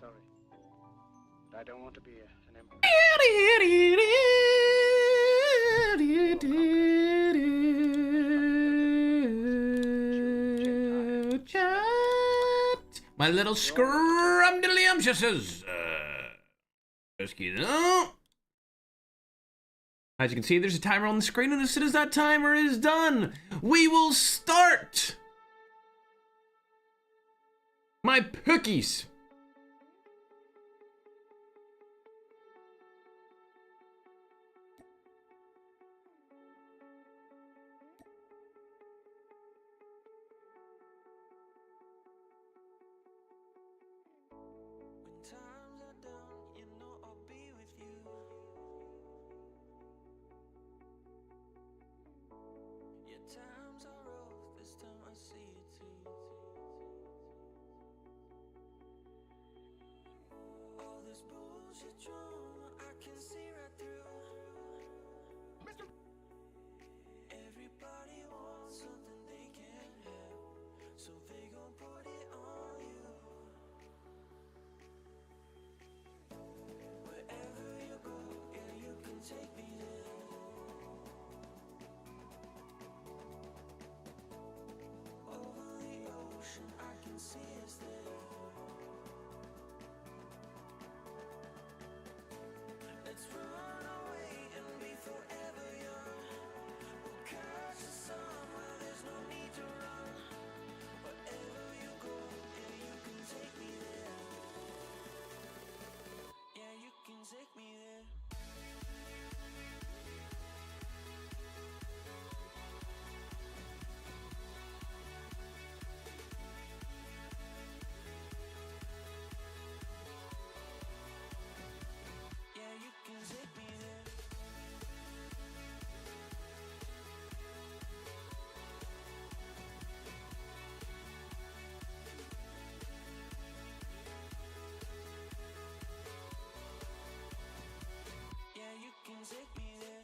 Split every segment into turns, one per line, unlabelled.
sorry. But I don't want to be an emperor.
My little scrumdiddlyumptiouses. As you can see, there's a timer on the screen, and as soon as that timer is done, we will start. My pookies.
Times are rough, this time I see it too. All this bullshit drama, I can see right through. Everybody wants something they can't have, so they gon' put it on you. Wherever you go, yeah, you can take me there. I can see us there. Let's run away and be forever young. We'll catch the sun where there's no need to run. Wherever you go, yeah, you can take me there. Yeah, you can take me there. Take me there.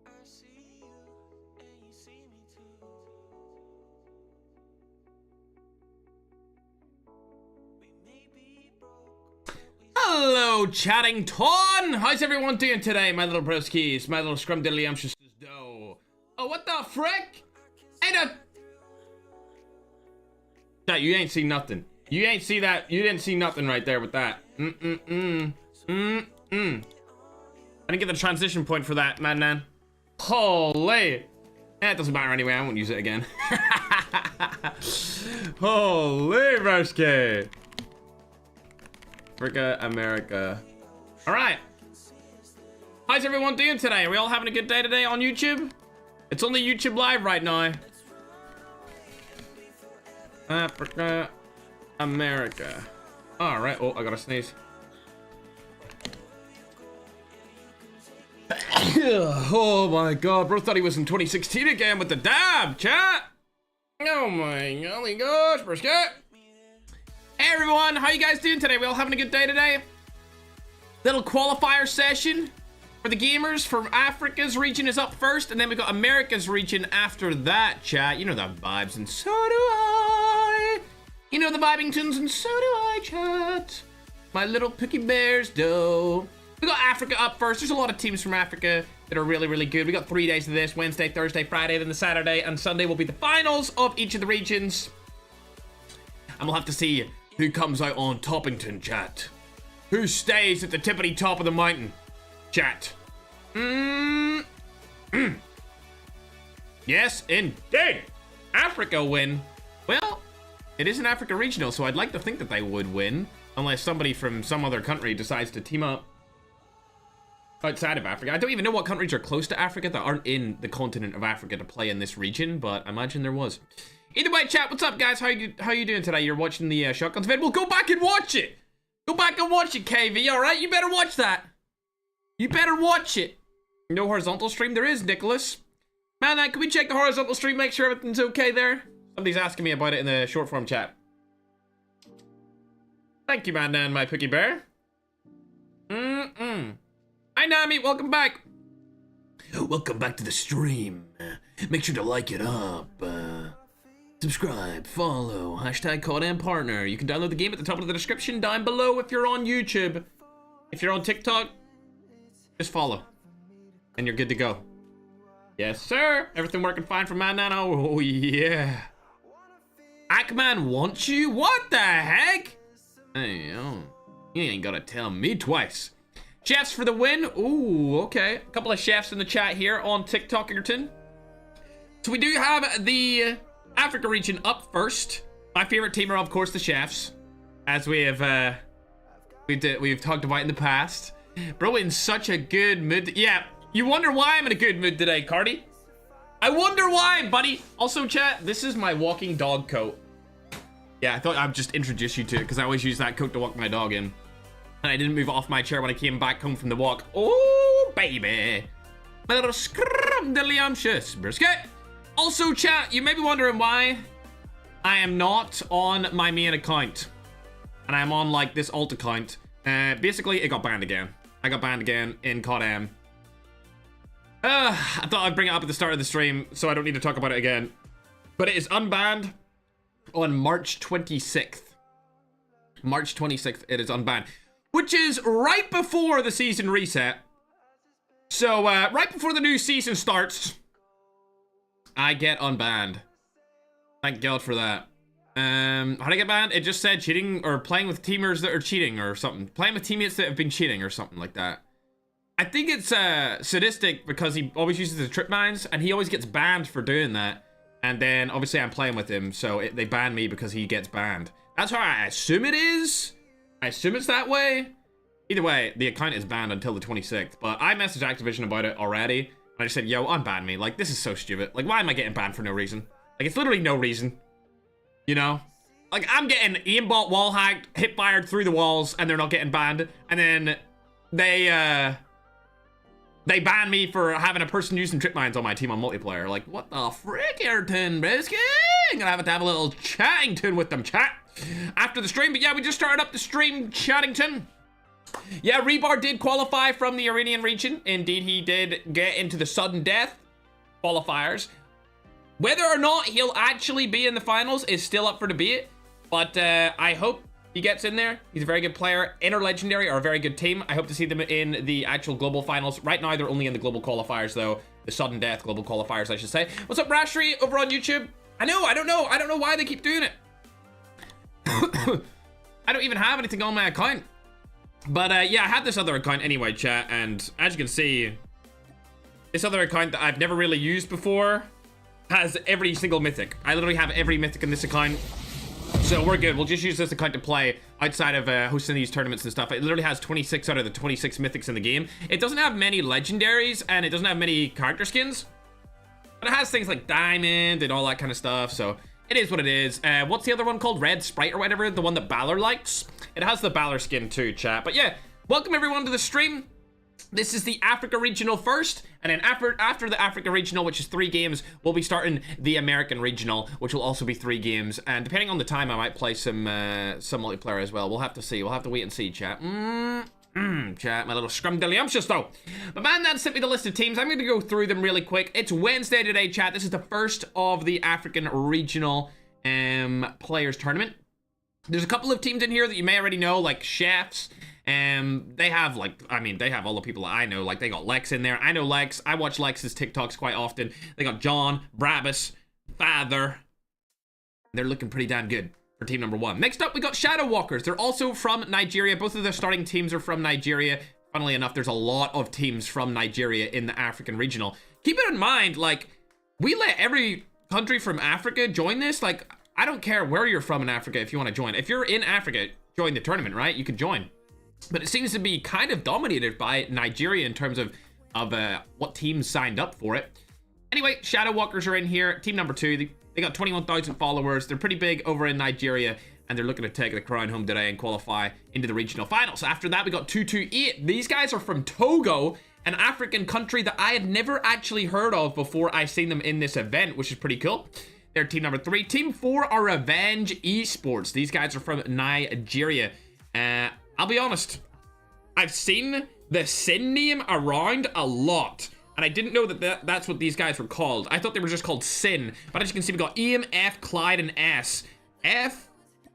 I see you and you see me too.
Hello, Chattington! How's everyone doing today, my little broskies, my little scrumdiddlyumptiouses dough? Oh, what the frick? Hey, Chat, you ain't seen nothing. You ain't see that. You didn't see nothing right there with that. I didn't get the transition point for that, man. Holy. Eh, it doesn't matter anyway. I won't use it again. Holy, broski. Africa, America. All right. How's everyone doing today? Are we all having a good day today on YouTube? It's on the YouTube Live right now. Africa, America. All right. Oh, I gotta sneeze. Oh my God, bro thought he was in 2016 again with the dab, chat. Oh my golly gosh, brisket. Hey everyone, how you guys doing today? We all having a good day today? Little qualifier session for the gamers. For Africa's region is up first, and then we got America's region after that, chat. You know the vibes, and so do I. You know the vibingtons, and so do I, chat. My little pookie bears do. We got Africa up first. There's a lot of teams from Africa that are really, really good. We got 3 days of this: Wednesday, Thursday, Friday, then the Saturday, and Sunday will be the finals of each of the regions. And we'll have to see who comes out on Toppington, chat. Who stays at the tippity top of the mountain, chat. Yes, indeed. Africa win. Well, it is an Africa regional, so I'd like to think that they would win. Unless somebody from some other country decides to team up outside of Africa. I don't even know what countries are close to Africa that aren't in the continent of Africa to play in this region, but I imagine there was. Either way, chat, what's up, guys? How you doing today? You're watching the Shotguns vid? Well, go back and watch it. Go back and watch it, KV, all right? You better watch that. You better watch it. No horizontal stream? There is, Nicholas. Man, can we check the horizontal stream, make sure everything's okay there? Somebody's asking me about it in the short form chat. Thank you, man, my Pookie Bear. Hi, Nami, welcome back. Welcome back to the stream. Make sure to like it up. Subscribe, follow, hashtag COD partner. You can download the game at the top of the description down below if you're on YouTube. If you're on TikTok, just follow. And you're good to go. Yes, sir. Everything working fine for Man Nano. Oh, yeah. Ackman wants you? What the heck? Hey, oh, you ain't gotta tell me twice. Chefs for the win. Ooh, okay. A couple of chefs in the chat here on TikTokerton. So we do have the Africa region up first. My favorite team are, of course, the chefs, as we have we've talked about in the past. Bro, in such a good mood. Yeah, you wonder why I'm in a good mood today, Cardi. I wonder why, buddy. Also, chat, this is my walking dog coat. Yeah, I thought I'd just introduce you to it because I always use that coat to walk my dog in. And I didn't move off my chair when I came back home from the walk. Oh, baby. My little scrumdiddlyumptious brisket. Also, chat, you may be wondering why I am not on my main account. And I'm on, like, this alt account. Basically, it got banned again. I got banned again in COD M. I thought I'd bring it up at the start of the stream, so I don't need to talk about it again. But it is unbanned on March 26th. March 26th, it is unbanned. Which is right before the season reset. So, right before the new season starts, I get unbanned. Thank God for that. How did I get banned? It just said cheating or playing with teamers that are cheating or something. Playing with teammates that have been cheating or something like that. I think it's sadistic because he always uses the trip mines and he always gets banned for doing that. And then obviously I'm playing with him, so they ban me because he gets banned. That's how I assume it is. I assume it's that way. Either way, the account is banned until the 26th. But I messaged Activision about it already. And I just said, yo, unban me. Like, this is so stupid. Like, why am I getting banned for no reason? Like, it's literally no reason. You know? Like, I'm getting aimbot wall hacked, hip fired through the walls, and they're not getting banned. And then they ban me for having a person using trip mines on my team on multiplayer. Like, what the frick, Ayrton Biscuit? I'm gonna have to have a little chatting tune with them, chat, after the stream. But yeah, we just started up the stream, Chattington. Yeah, Rebar did qualify from the Iranian region. Indeed, he did get into the sudden death qualifiers. Whether or not he'll actually be in the finals is still up for debate. But I hope he gets in there. He's a very good player. Inner Legendary are a very good team. I hope to see them in the actual global finals. Right now, they're only in the global qualifiers, though. The sudden death global qualifiers, I should say. What's up, Rashri, over on YouTube? I don't know why they keep doing it. I don't even have anything on my account. But yeah, I had this other account anyway, chat. And as you can see, this other account that I've never really used before has every single mythic. I literally have every mythic in this account. So we're good. We'll just use this account to play outside of hosting these tournaments and stuff. It literally has 26 out of the 26 mythics in the game. It doesn't have many legendaries and it doesn't have many character skins. But it has things like diamond and all that kind of stuff. So it is what it is. What's the other one called? Red Sprite or whatever? The one that Balor likes? It has the Balor skin too, chat. But yeah, welcome everyone to the stream. This is the Africa Regional first, and then after the Africa Regional, which is 3 games, we'll be starting the American Regional, which will also be 3 games. And depending on the time, I might play some multiplayer as well. We'll have to see. We'll have to wait and see, chat. Chat, my little scrumdiddlyumptious though. But man, that sent me the list of teams. I'm going to go through them really quick. It's Wednesday today, chat. This is the first of the African Regional Players Tournament. There's a couple of teams in here that you may already know, like Chefs. They have they have all the people that I know. Like, they got Lex in there. I know Lex. I watch Lex's TikToks quite often. They got John, Brabus, Father. They're looking pretty damn good for team number 1. Next up, we got Shadow Walkers. They're also from Nigeria. Both of their starting teams are from Nigeria. Funnily enough, there's a lot of teams from Nigeria in the African Regional. Keep it in mind, like, we let every country from Africa join this. Like, I don't care where you're from in Africa if you want to join. If you're in Africa, join the tournament, right? You can join. But it seems to be kind of dominated by Nigeria in terms of what teams signed up for it. Anyway, Shadow Walkers are in here. Team number 2, they got 21,000 followers. They're pretty big over in Nigeria, and they're looking to take the crown home today and qualify into the regional finals. After that, we got 228. These guys are from Togo, an African country that I had never actually heard of before I seen them in this event, which is pretty cool. They're team number 3. Team 4 are Revenge Esports. These guys are from Nigeria. I'll be honest, I've seen the Sin name around a lot, and I didn't know that that's what these guys were called. I thought they were just called Sin, but as you can see, we got Ian, F, Clyde, and S. F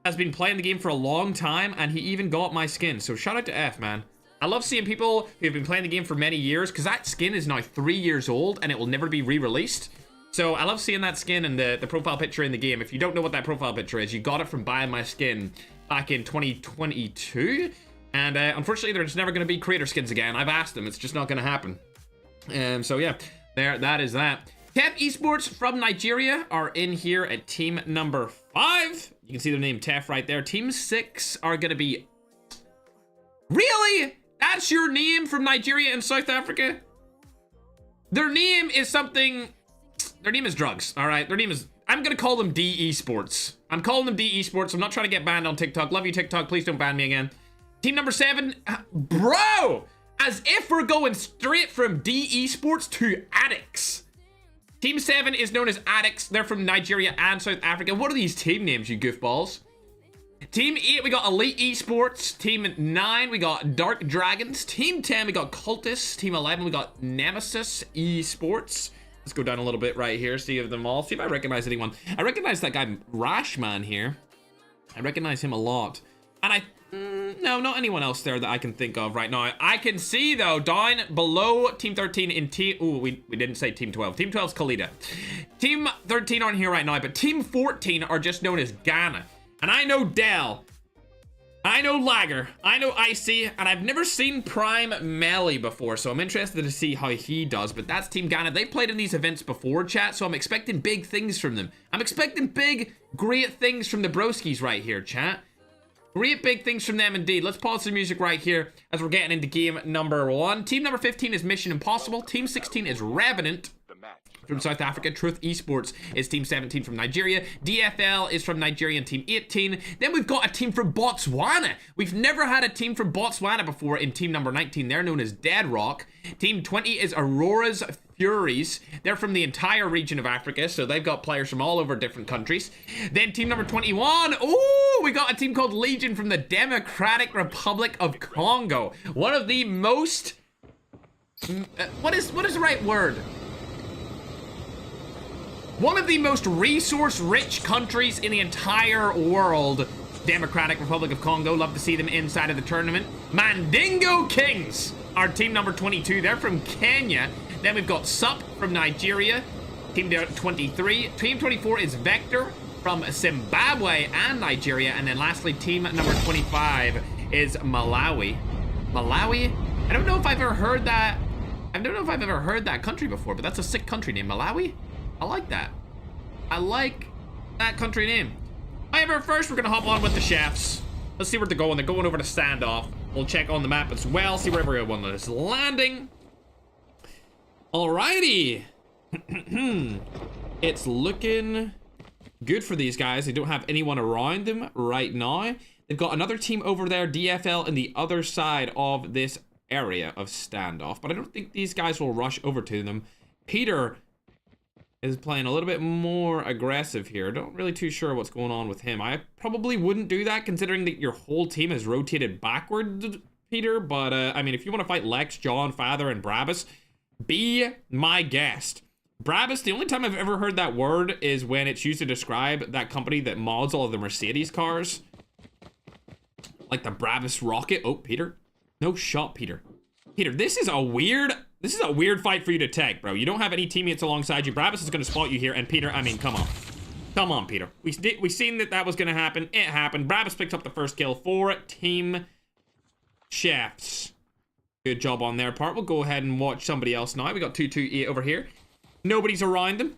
has been playing the game for a long time, and he even got my skin, so shout out to F, man. I love seeing people who have been playing the game for many years, because that skin is now 3 years old, and it will never be re-released. So I love seeing that skin and the profile picture in the game. If you don't know what that profile picture is, you got it from buying my skin back in 2022. And unfortunately, there's never going to be creator skins again. I've asked them. It's just not going to happen. So yeah, that is that. TEF Esports from Nigeria are in here at team number 5. You can see their name, TEF, right there. Team 6 are going to be... Really? That's your name from Nigeria and South Africa? Their name is something... Their name is drugs, all right? Their name is... I'm going to call them D Esports. I'm calling them D Esports. I'm not trying to get banned on TikTok. Love you, TikTok. Please don't ban me again. Team number 7. Bro! As if we're going straight from D Esports to Addicts. Team 7 is known as Addicts. They're from Nigeria and South Africa. What are these team names, you goofballs? Team 8, we got Elite Esports. Team 9, we got Dark Dragons. Team 10, we got Cultists. Team 11, we got Nemesis Esports. Let's go down a little bit right here, see them all. See if I recognize anyone. I recognize that guy, Rashman, here. I recognize him a lot. And no, not anyone else there that I can think of right now. I can see, though, down below Team 13 in Team... Ooh, we didn't say Team 12. Team 12 is Khalida. Team 13 aren't here right now, but Team 14 are just known as Ghana. And I know Dell. I know Lager. I know Icy. And I've never seen Prime Melly before, so I'm interested to see how he does. But that's Team Ghana. They played in these events before, chat, so I'm expecting big things from them. I'm expecting big, great things from the broskies right here, chat. Great big things from them indeed. Let's pause the music right here as we're getting into game number 1. Team number 15 is Mission Impossible. Team 16 is Revenant from South Africa. Truth Esports is Team 17 from Nigeria. DFL is from Nigeria and Team 18. Then we've got a team from Botswana. We've never had a team from Botswana before in team number 19. They're known as Dead Rock. Team 20 is Aurora's Furies. They're from the entire region of Africa, so they've got players from all over different countries. Then team number 21. Ooh, we got a team called Legion from the Democratic Republic of Congo. One of the most... What is the right word? One of the most resource-rich countries in the entire world. Democratic Republic of Congo. Love to see them inside of the tournament. Mandingo Kings are team number 22. They're from Kenya. Then we've got Sup from Nigeria. Team 23. Team 24 is Vector from Zimbabwe and Nigeria. And then lastly, team number 25 is Malawi. Malawi? I don't know if I've ever heard that. I don't know if I've ever heard that country before, but that's a sick country name. Malawi? I like that. I like that country name. However, first we're gonna hop on with the chefs. Let's see where they're going. They're going over to Standoff. We'll check on the map as well, see where everyone is landing. Alrighty. It's looking good for these guys. They don't have anyone around them right now. They've got another team over there, DFL, on the other side of this area of Standoff. But I don't think these guys will rush over to them. Peter is playing a little bit more aggressive here. Not really too sure what's going on with him. I probably wouldn't do that considering that your whole team has rotated backward, Peter. But, I mean, if you want to fight Lex, John, Father, and Brabus, be my guest. Brabus, the only time I've ever heard that word is when it's used to describe that company that mods all of the Mercedes cars. Like the Brabus rocket. Oh, Peter. No shot, Peter. Peter, this is a weird fight for you to take, bro. You don't have any teammates alongside you. Brabus is going to spot you here. And Peter, I mean, come on. Come on, Peter. We seen that was going to happen. It happened. Brabus picks up the first kill for Team Chefs. Good job on their part. We'll go ahead and watch somebody else now. We got 228 over here. Nobody's around them.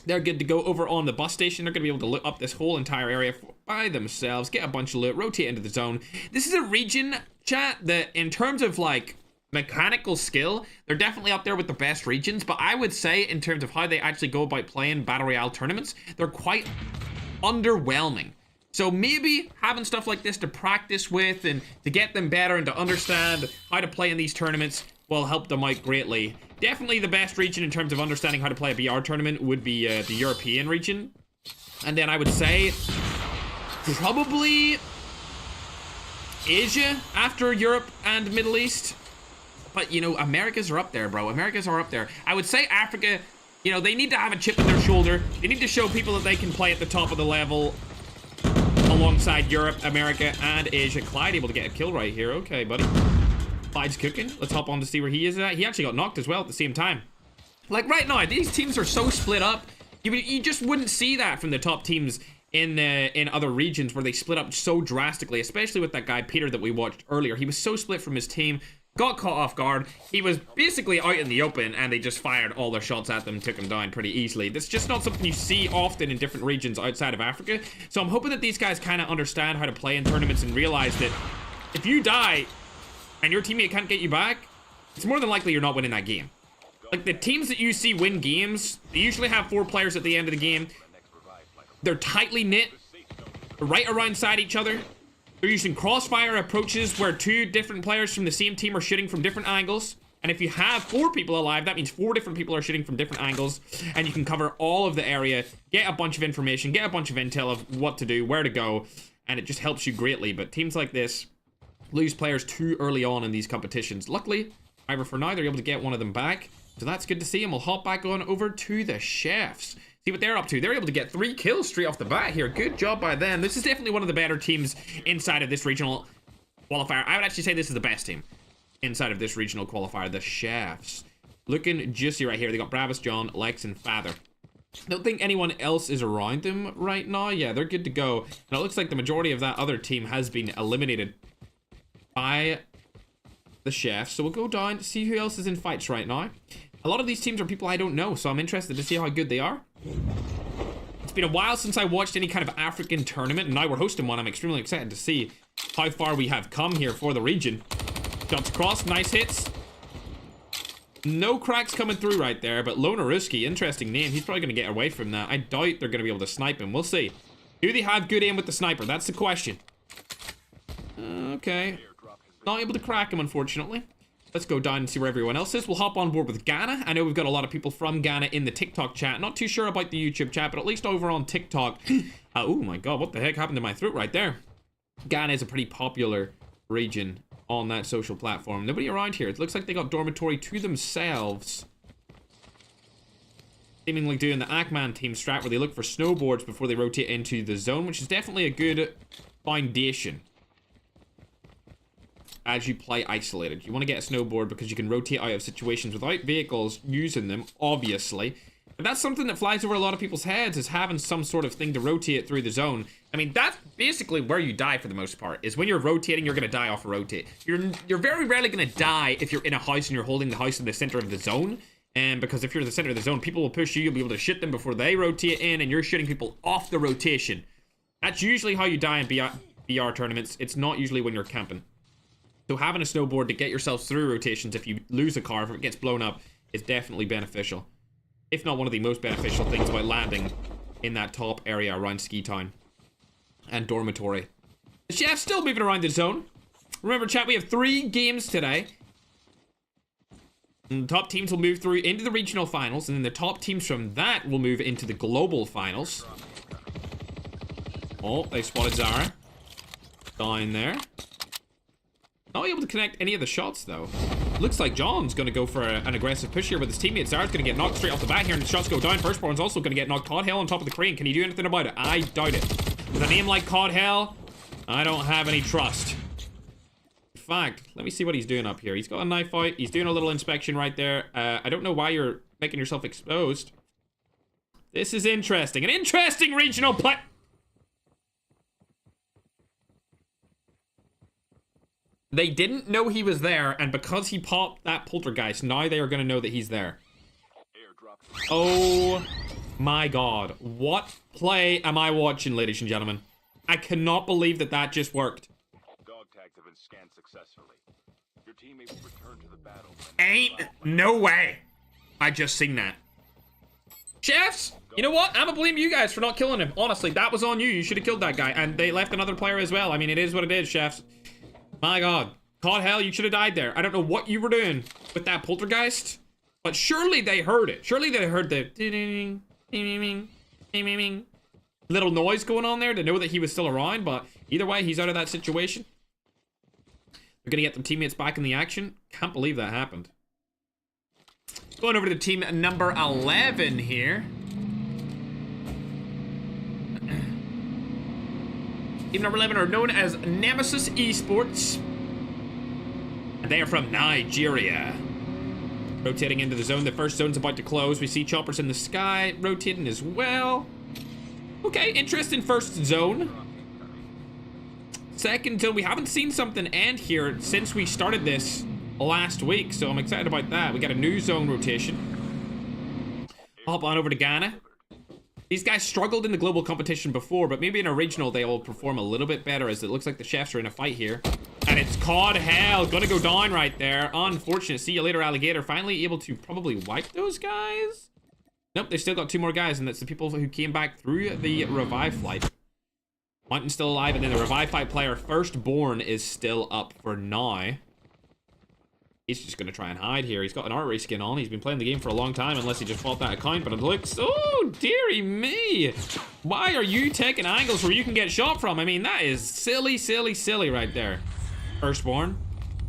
They're good to go over on the bus station. They're going to be able to loot up this whole entire area by themselves. Get a bunch of loot. Rotate into the zone. This is a region, chat, that in terms of, like, mechanical skill, they're definitely up there with the best regions. But I would say, in terms of how they actually go about playing Battle Royale tournaments, they're quite underwhelming. So maybe having stuff like this to practice with and to get them better and to understand how to play in these tournaments will help them out greatly. Definitely the best region in terms of understanding how to play a BR tournament would be the European region. And then I would say probably Asia after Europe and Middle East. But, you know, Americas are up there, bro. Americas are up there. I would say Africa, you know, they need to have a chip on their shoulder. They need to show people that they can play at the top of the level alongside Europe, America, and Asia. Clyde able to get a kill right here. Okay, buddy. Clyde's cooking. Let's hop on to see where he is at. He actually got knocked as well at the same time. Like, right now, these teams are so split up. You just wouldn't see that from the top teams in other regions where they split up so drastically, especially with that guy, Peter, that we watched earlier. He was so split from his team. Got caught off guard. He was basically out in the open, and they just fired all their shots at them and took him down pretty easily. That's just not something you see often in different regions outside of Africa. So I'm hoping that these guys kind of understand how to play in tournaments and realize that if you die and your teammate can't get you back, it's more than likely you're not winning that game. Like, the teams that you see win games, they usually have 4 players at the end of the game. They're tightly knit, right around side each other. They're using crossfire approaches where 2 different players from the same team are shooting from different angles. And if you have 4 people alive, that means 4 different people are shooting from different angles. And you can cover all of the area, get a bunch of information, get a bunch of intel of what to do, where to go. And it just helps you greatly. But teams like this lose players too early on in these competitions. Luckily, however, for now, they're able to get one of them back. So that's good to see. And we'll hop back on over to the chefs. See what they're up to. They're able to get 3 kills straight off the bat here. Good job by them. This is definitely one of the better teams inside of this regional qualifier. I would actually say this is the best team inside of this regional qualifier. The chefs. Looking juicy right here. They got Bravis, John, Lex, and Father. Don't think anyone else is around them right now. Yeah, they're good to go. And it looks like the majority of that other team has been eliminated by the chefs. So we'll go down to see who else is in fights right now. A lot of these teams are people I don't know, so I'm interested to see how good they are. It's been a while since I watched any kind of African tournament, and now we're hosting one. I'm extremely excited to see how far we have come here for the region. Jumps across, nice hits. No cracks coming through right there, but Lonaruski, interesting name. He's probably going to get away from that. I doubt they're going to be able to snipe him. We'll see. Do they have good aim with the sniper? That's the question. Okay. Not able to crack him, unfortunately. Let's go down and see where everyone else is. We'll hop on board with Ghana. I know we've got a lot of people from Ghana in the TikTok chat. Not too sure about the YouTube chat, but at least over on TikTok. Oh my god, what the heck happened to my throat right there? Ghana is a pretty popular region on that social platform. Nobody around here. It looks like they got dormitory to themselves. Seemingly doing the Ackman team strat where they look for snowboards before they rotate into the zone, which is definitely a good foundation as you play isolated. You want to get a snowboard because you can rotate out of situations without vehicles using them, obviously. But that's something that flies over a lot of people's heads, is having some sort of thing to rotate through the zone. I mean, that's basically where you die for the most part, is when you're rotating, you're going to die off a rotate. You're very rarely going to die if you're in a house and you're holding the house in the center of the zone. And because if you're in the center of the zone, people will push you, you'll be able to shit them before they rotate in, and you're shitting people off the rotation. That's usually how you die in BR tournaments. It's not usually when you're camping. So having a snowboard to get yourself through rotations if you lose a car, if it gets blown up, is definitely beneficial. If not one of the most beneficial things about landing in that top area around Ski Town and Dormitory. The chef's still moving around the zone. Remember, chat, we have 3 games today. And the top teams will move through into the regional finals, and then the top teams from that will move into the global finals. Oh, they spotted Zara. Down there. Not able to connect any of the shots, though. Looks like John's going to go for an aggressive push here with his teammate. Zara's going to get knocked straight off the bat here, and the shots go down. Firstborn's also going to get knocked. COD Hell on top of the crane. Can he do anything about it? I doubt it. With a name like COD Hell, I don't have any trust. In fact, let me see what he's doing up here. He's got a knife out. He's doing a little inspection right there. I don't know why you're making yourself exposed. This is interesting. An interesting regional play. They didn't know he was there, and because he popped that poltergeist, now they are going to know that he's there. Oh my god. What play am I watching, ladies and gentlemen? I cannot believe that that just worked.
Dog tags have been scanned successfully. Your teammate will return to the battle.
Ain't no way. I just seen that. Chefs, you know what? I'm gonna blame you guys for not killing him. Honestly, that was on you. You should have killed that guy. And they left another player as well. I mean, it is what it is, chefs. My god. COD hell, you should have died there. I don't know what you were doing with that poltergeist, but surely they heard it. Surely they heard the ding, ding, ding, ding, ding, little noise going on there to know that he was still around, but either way, he's out of that situation. They're gonna get them teammates back in the action. Can't believe that happened. Going over to team number 11 here. Team number 11 are known as Nemesis Esports. And they are from Nigeria. Rotating into the zone. The first zone's about to close. We see choppers in the sky rotating as well. Okay, interesting first zone. Second zone, we haven't seen something end here since we started this last week, so I'm excited about that. We got a new zone rotation. I'll hop on over to Ghana. These guys struggled in the global competition before, but maybe in a regional they will perform a little bit better, as it looks like the chefs are in a fight here. And it's COD hell, gonna go down right there. Unfortunate. See you later, alligator. Finally able to probably wipe those guys. Nope, they still got 2 more guys, and that's the people who came back through the revive flight. Mountain's still alive, and then the revive fight player Firstborn is still up for now. He's just gonna try and hide here. He's got an artery skin on. He's been playing the game for a long time, unless he just bought that account, but it looks... Oh, dearie me. Why are you taking angles where you can get shot from? I mean, that is silly, silly, silly right there. Firstborn.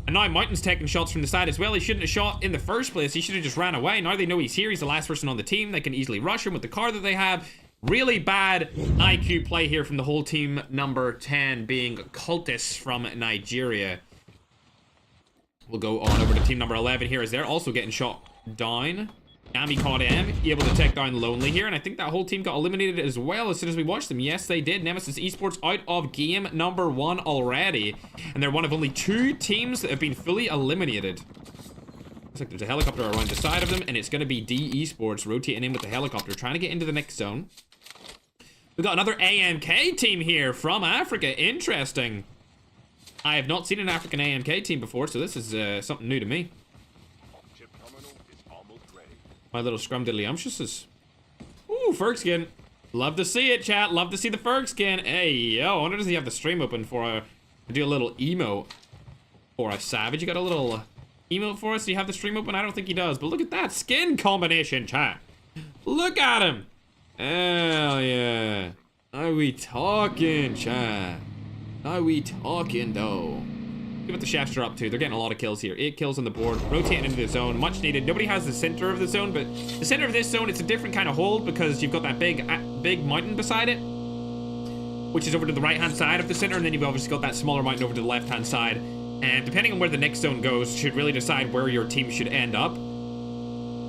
And now Mountain's taking shots from the side as well. He shouldn't have shot in the first place. He should have just ran away. Now they know he's here. He's the last person on the team. They can easily rush him with the car that they have. Really bad IQ play here from the whole team number 10, being cultists from Nigeria. We'll go on over to team number 11 here, as they're also getting shot down. Yami caught him, able to take down Lonely here, and I think that whole team got eliminated as well as soon as we watched them. Yes, they did. Nemesis Esports out of game number 1 already, and they're one of only 2 teams that have been fully eliminated. Looks like there's a helicopter around the side of them, and it's going to be D Esports rotating in with the helicopter, trying to get into the next zone. We've got another AMK team here from Africa. Interesting. I have not seen an African AMK team before, so this is something new to me.
Chip terminal is almost ready.
My little scrumdiddlyumptiouses. Ooh, Ferg skin. Love to see it, chat. Love to see the Ferg skin. Hey, yo, I wonder does he have the stream open for do a little emote for a Savage? You got a little emote for us? Do you have the stream open? I don't think he does, but look at that skin combination, chat. Look at him. Hell yeah. Are we talking, chat? Are we talking, though? See what the chefs are up to. They're getting a lot of kills here. 8 kills on the board. Rotating into the zone. Much needed. Nobody has the center of the zone, but the center of this zone, it's a different kind of hold because you've got that big mountain beside it, which is over to the right-hand side of the center, and then you've obviously got that smaller mountain over to the left-hand side. And depending on where the next zone goes, should really decide where your team should end up.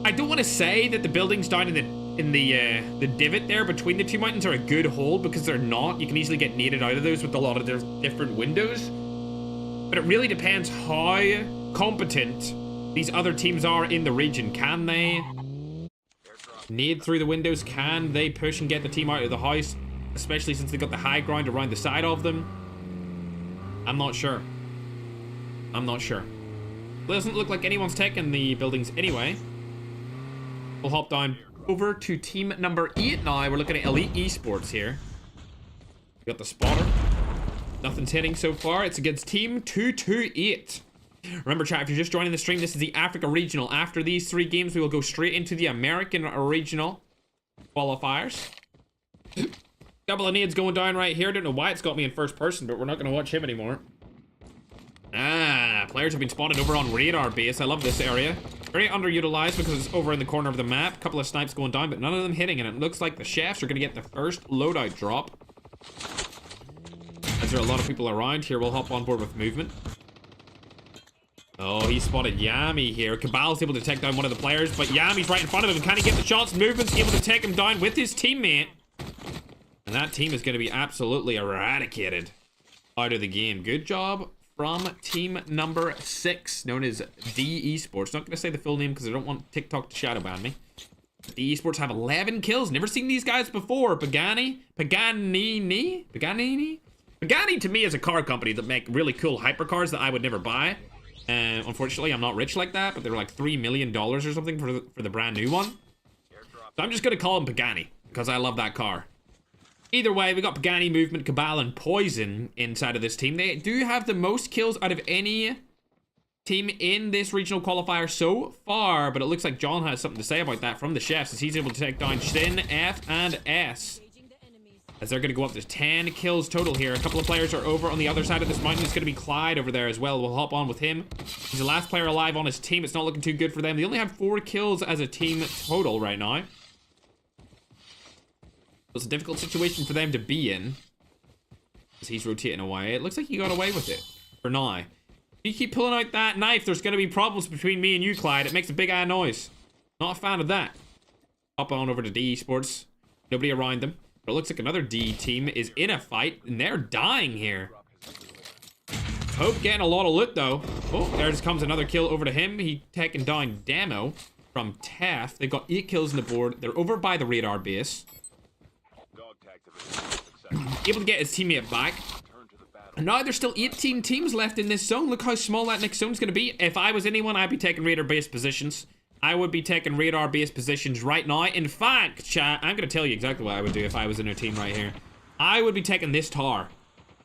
I don't want to say that the buildings down in the divot there between the 2 mountains are a good hold, because they're not. You can easily get naded out of those with a lot of their different windows. But it really depends how competent these other teams are in the region. Can they nade through the windows? Can they push and get the team out of the house? Especially since they've got the high ground around the side of them. I'm not sure. I'm not sure. It doesn't look like anyone's taking the buildings anyway. We'll hop down over to team number 8 now. We're looking at Elite Esports here. We got the spotter. Nothing's hitting so far. It's against team 228. Remember, chat, if you're just joining the stream, this is the Africa Regional. After these 3 games, we will go straight into the American Regional qualifiers. Couple of nades going down right here. Don't know why it's got me in first person, but we're not going to watch him anymore. Ah, players have been spotted over on radar base. I love this area. Very underutilized because it's over in the corner of the map. Couple of snipes going down, but none of them hitting, and it looks like the chefs are going to get the first loadout drop. As there are a lot of people around here, we'll hop on board with movement. Oh, he spotted Yami here. Cabal's able to take down one of the players, but Yami's right in front of him. Can he get the shots? Movement's able to take him down with his teammate. And that team is going to be absolutely eradicated out of the game. Good job from team number 6, known as D Esports. Not going to say the full name because I don't want TikTok to shadow ban me. D Esports have 11 kills. Never seen these guys before. Pagani to me is a car company that make really cool hypercars that I would never buy. Unfortunately, I'm not rich like that, but they're like $3 million or something for the brand new one. So I'm just going to call them Pagani because I love that car. Either way, we got Pagani, Movement, Cabal, and Poison inside of this team. They do have the most kills out of any team in this regional qualifier so far, but it looks like John has something to say about that from the chefs as he's able to take down Shin, F, and S. As they're going to go up to 10 kills total here. A couple of players are over on the other side of this mountain. It's going to be Clyde over there as well. We'll hop on with him. He's the last player alive on his team. It's not looking too good for them. They only have 4 kills as a team total right now. It's a difficult situation for them to be in. As he's rotating away. It looks like he got away with it for now. If you keep pulling out that knife, there's going to be problems between me and you, Clyde. It makes a big eye noise. Not a fan of that. Hop on over to D Esports. Nobody around them. But it looks like another D team is in a fight, and they're dying here. Hope getting a lot of loot, though. Oh, there just comes another kill over to him. He taking down Demo from Taff. They've got 8 kills on the board. They're over by the radar base. Able to get his teammate back. And now there's still 18 teams left in this zone. Look how small that next zone's going to be. If I was anyone, I'd be taking radar-based positions. I would be taking radar-based positions right now. In fact, chat, I'm going to tell you exactly what I would do if I was in a team right here. I would be taking this tower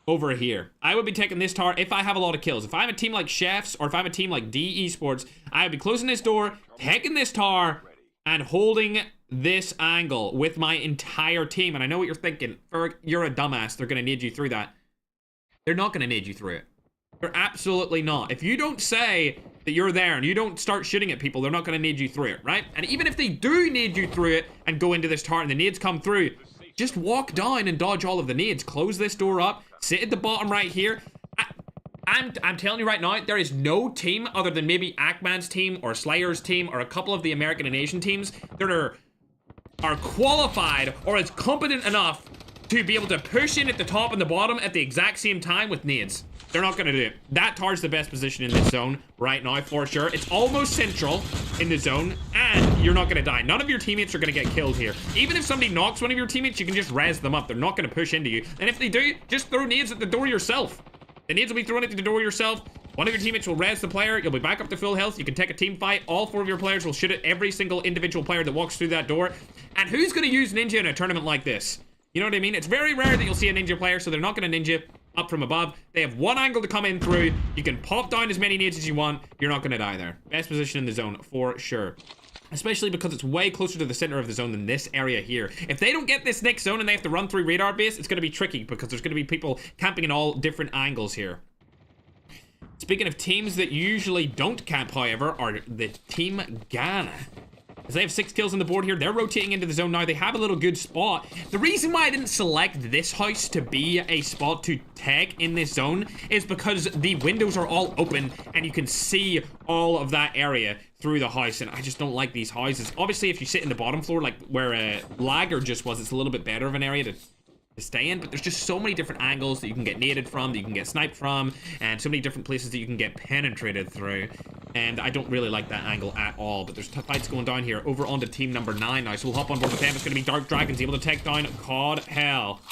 over here. I would be taking this tower if I have a lot of kills. If I'm a team like Chefs or if I'm a team like D Esports, I would be closing this door, taking this tower, and holding this angle with my entire team. And I know what you're thinking. Ferg, you're a dumbass. They're going to need you through that. They're not going to need you through it. They're absolutely not. If you don't say that you're there and you don't start shooting at people, they're not going to need you through it, right? And even if they do need you through it and go into this tower and the nades come through, just walk down and dodge all of the nades. Close this door up. Sit at the bottom right here. I'm telling you right now, there is no team other than maybe Ackman's team or Slayer's team or a couple of the American and Asian teams that are qualified or as competent enough to be able to push in at the top and the bottom at the exact same time with nades. They're not going to do it. That tower's the best position in this zone right now, for sure. It's almost central in the zone, and you're not going to die. None of your teammates are going to get killed here. Even if somebody knocks one of your teammates, you can just res them up. They're not going to push into you. And if they do, just throw nades at the door yourself. The nades will be thrown at the door yourself. One of your teammates will res the player. You'll be back up to full health. You can take a team fight. All 4 of your players will shoot at every single individual player that walks through that door. And who's going to use ninja in a tournament like this? You know what I mean? It's very rare that you'll see a ninja player, so they're not going to ninja up from above. They have one angle to come in through. You can pop down as many nades as you want. You're not going to die there. Best position in the zone for sure. Especially because it's way closer to the center of the zone than this area here. If they don't get this next zone and they have to run through radar base, it's going to be tricky because there's going to be people camping in all different angles here. Speaking of teams that usually don't camp, however, are the Team Ghana. As they have 6 kills on the board here, they're rotating into the zone now. They have a little good spot. The reason why I didn't select this house to be a spot to tag in this zone is because the windows are all open and you can see all of that area through the house, and I just don't like these houses. Obviously, if you sit in the bottom floor, like where Lager just was, it's a little bit better of an area to stay in, but there's just so many different angles that you can get naded from, that you can get sniped from, and so many different places that you can get penetrated through, and I don't really like that angle at all. But there's fights going down here over onto team number 9 now, so we'll hop on board with them. It's going to be Dark Dragons able to take down COD Hell.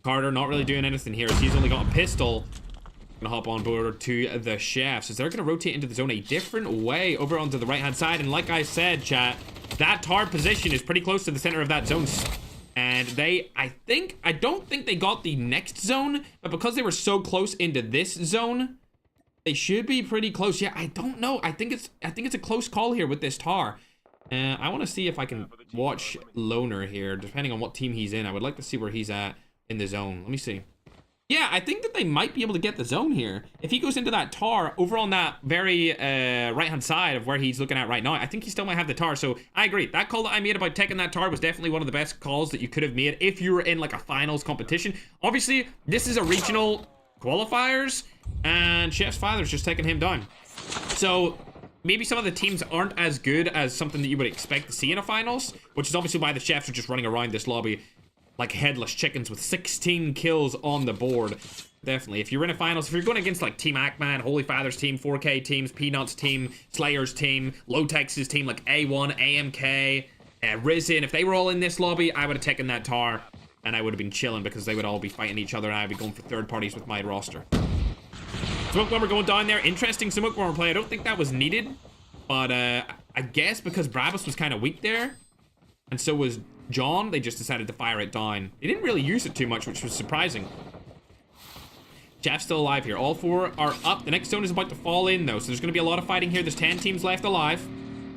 Carter not really doing anything here as he's only got a pistol. Gonna hop on board to the chefs as they're going to rotate into the zone a different way over onto the right hand side, and like I said, chat, that tar position is pretty close to the center of that zone. And I don't think they got the next zone, but because they were so close into this zone, they should be pretty close. Yeah, I don't know. I think it's a close call here with this tar. I want to see if I can watch Loner here, depending on what team he's in. I would like to see where he's at in the zone. Let me see. Yeah, I think that they might be able to get the zone here. If he goes into that tar over on that very right-hand side of where he's looking at right now, I think he still might have the tar. So I agree. That call that I made about taking that tar was definitely one of the best calls that you could have made if you were in like a finals competition. Obviously, this is a regional qualifiers, and Chef's father's just taking him down. So maybe some of the teams aren't as good as something that you would expect to see in a finals, which is obviously why the Chefs are just running around this lobby like headless chickens with 16 kills on the board. Definitely, if you're in a finals, if you're going against like Team Ackman, Holy Father's team, 4K teams, Peanuts team, Slayer's team, Lowtex's team, like A1, AMK, Risen, if they were all in this lobby, I would have taken that tar and I would have been chilling because they would all be fighting each other and I'd be going for third parties with my roster. Smoke Bomber going down there. Interesting Smoke Bomber play. I don't think that was needed, but I guess because Brabus was kind of weak there, and so was John, they just decided to fire it down. They didn't really use it too much, which was surprising. Jeff's still alive here. All 4 are up. The next zone is about to fall in, though, so there's going to be a lot of fighting here. There's 10 teams left alive.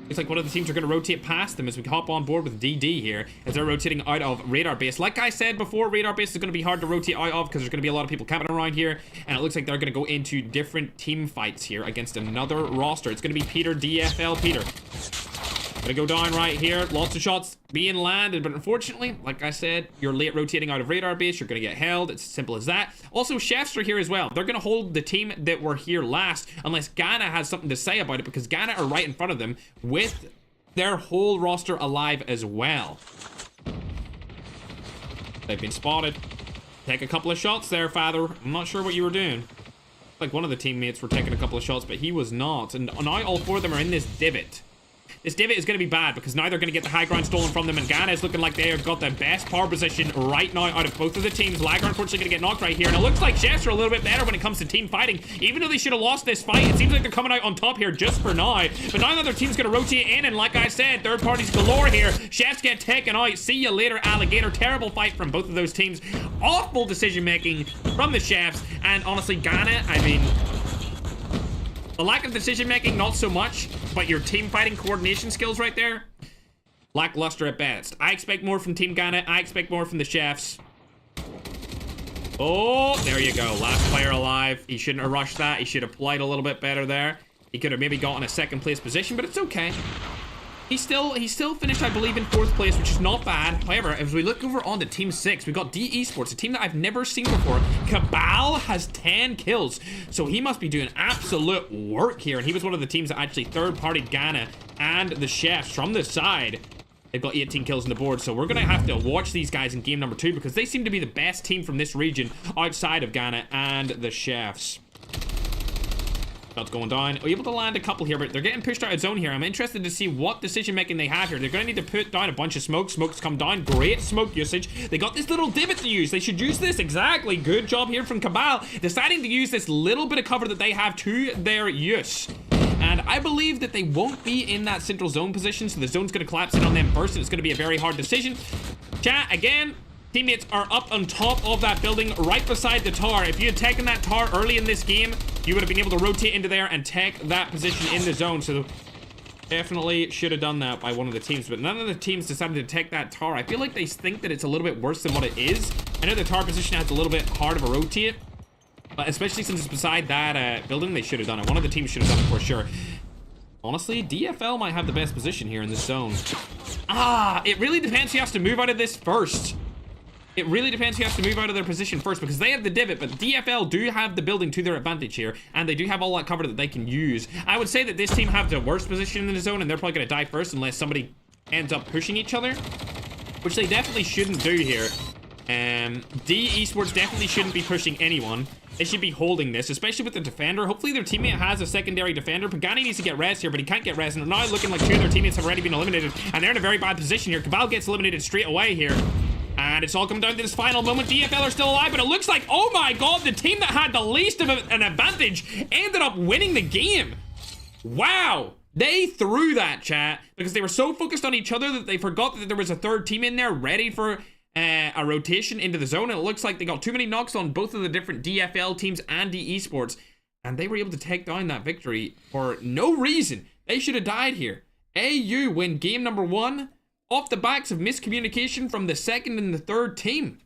Looks like one of the teams are going to rotate past them as we hop on board with DD here, as they're rotating out of radar base. Like I said before, radar base is going to be hard to rotate out of because there's going to be a lot of people camping around here, and it looks like they're going to go into different team fights here against another roster. It's going to be Peter, DFL Peter. Gonna go down right here. Lots of shots being landed, but unfortunately, like I said, you're late rotating out of radar base. You're gonna get held. It's as simple as that. Also, chefs are here as well. They're gonna hold the team that were here last unless Ghana has something to say about it, because Ghana are right in front of them with their whole roster alive as well. They've been spotted. Take a couple of shots there, Father. I'm not sure what you were doing. Like one of the teammates were taking a couple of shots, but he was not. And now all 4 of them are in this divot. This divot is going to be bad because now they're going to get the high ground stolen from them, and Ghana is looking like they have got the best power position right now out of both of the teams. Lagger unfortunately going to get knocked right here, and it looks like chefs are a little bit better when it comes to team fighting. Even though they should have lost this fight, it seems like they're coming out on top here just for now. But now that their team's going to rotate in, and like I said, third parties galore here. Chefs get taken out. See you later, alligator. Terrible fight from both of those teams. Awful decision making from the chefs, and honestly, Ghana, I mean, the lack of decision making, not so much, but your team fighting coordination skills right there, lackluster at best. I expect more from Team Ghana. I expect more from the chefs. Oh, there you go. Last player alive. He shouldn't have rushed that. He should have played a little bit better there. He could have maybe gotten a second place position, but it's okay. He still finished, I believe, in 4th place, which is not bad. However, as we look over on to Team 6, we've got D Esports, a team that I've never seen before. Cabal has 10 kills, so he must be doing absolute work here. And he was one of the teams that actually third-partied Ghana and the chefs from the side. They've got 18 kills on the board, so we're going to have to watch these guys in game number 2 because they seem to be the best team from this region outside of Ghana and the chefs. That's going down. We're able to land a couple here, but they're getting pushed out of zone here. I'm interested to see what decision making they have here. They're going to need to put down a bunch of smoke. Smoke's come down. Great smoke usage. They got this little divot to use. They should use this. Exactly. Good job here from Cabal, deciding to use this little bit of cover that they have to their use. And I believe that they won't be in that central zone position, so the zone's going to collapse in on them first, and it's going to be a very hard decision. Chat, again, teammates are up on top of that building right beside the tower. If you had taken that tower early in this game, you would have been able to rotate into there and take that position in the zone. So definitely should have done that by one of the teams, but none of the teams decided to take that tower. I feel like they think that it's a little bit worse than what it is. I know the tower position has a little bit hard of a rotate, but especially since it's beside that building, they should have done it. One of the teams should have done it for sure. Honestly, DFL might have the best position here in this zone. It really depends who has to move out of this first. It really depends who has to move out of their position first, because they have the divot, but DFL do have the building to their advantage here, and they do have all that cover that they can use. I would say that this team have the worst position in the zone, and they're probably going to die first unless somebody ends up pushing each other, which they definitely shouldn't do here. D Esports definitely shouldn't be pushing anyone. They should be holding this, especially with the defender. Hopefully their teammate has a secondary defender. Pagani needs to get res here, but he can't get res, and now looking like 2 of their teammates have already been eliminated, and they're in a very bad position here. Cabal gets eliminated straight away here. And it's all come down to this final moment. DFL are still alive, but it looks like, oh my god, the team that had the least of an advantage ended up winning the game. Wow. They threw that, chat, because they were so focused on each other that they forgot that there was a third team in there ready for a rotation into the zone. And it looks like they got too many knocks on both of the different DFL teams and D Esports, and they were able to take down that victory for no reason. They should have died here. AU win game number 1 off the backs of miscommunication from the second and the third team.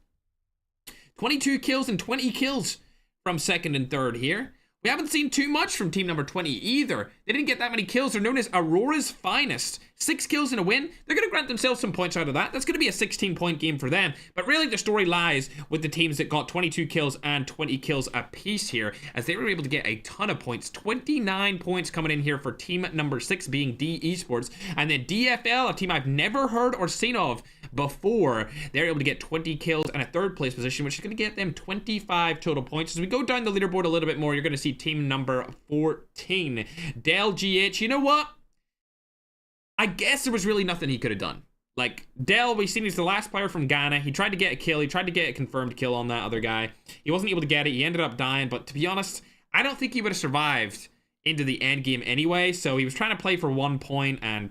22 kills and 20 kills from second and third here. We haven't seen too much from team number 20 either. They didn't get that many kills. They're known as Aurora's finest. 6 kills and a win. They're going to grant themselves some points out of that. That's going to be a 16-point game for them. But really the story lies with the teams that got 22 kills and 20 kills apiece here, as they were able to get a ton of points. 29 points coming in here for team number 6 being D Esports. And then DFL, a team I've never heard or seen of before, they're able to get 20 kills and a third place position, which is going to get them 25 total points. As we go down the leaderboard a little bit more, you're going to see team number 14, Del GH. You know what? I guess there was really nothing he could have done. Like, Del, we've seen he's the last player from Ghana. He tried to get a kill. He tried to get a confirmed kill on that other guy. He wasn't able to get it. He ended up dying. But to be honest, I don't think he would have survived into the end game anyway. So he was trying to play for 1 point, and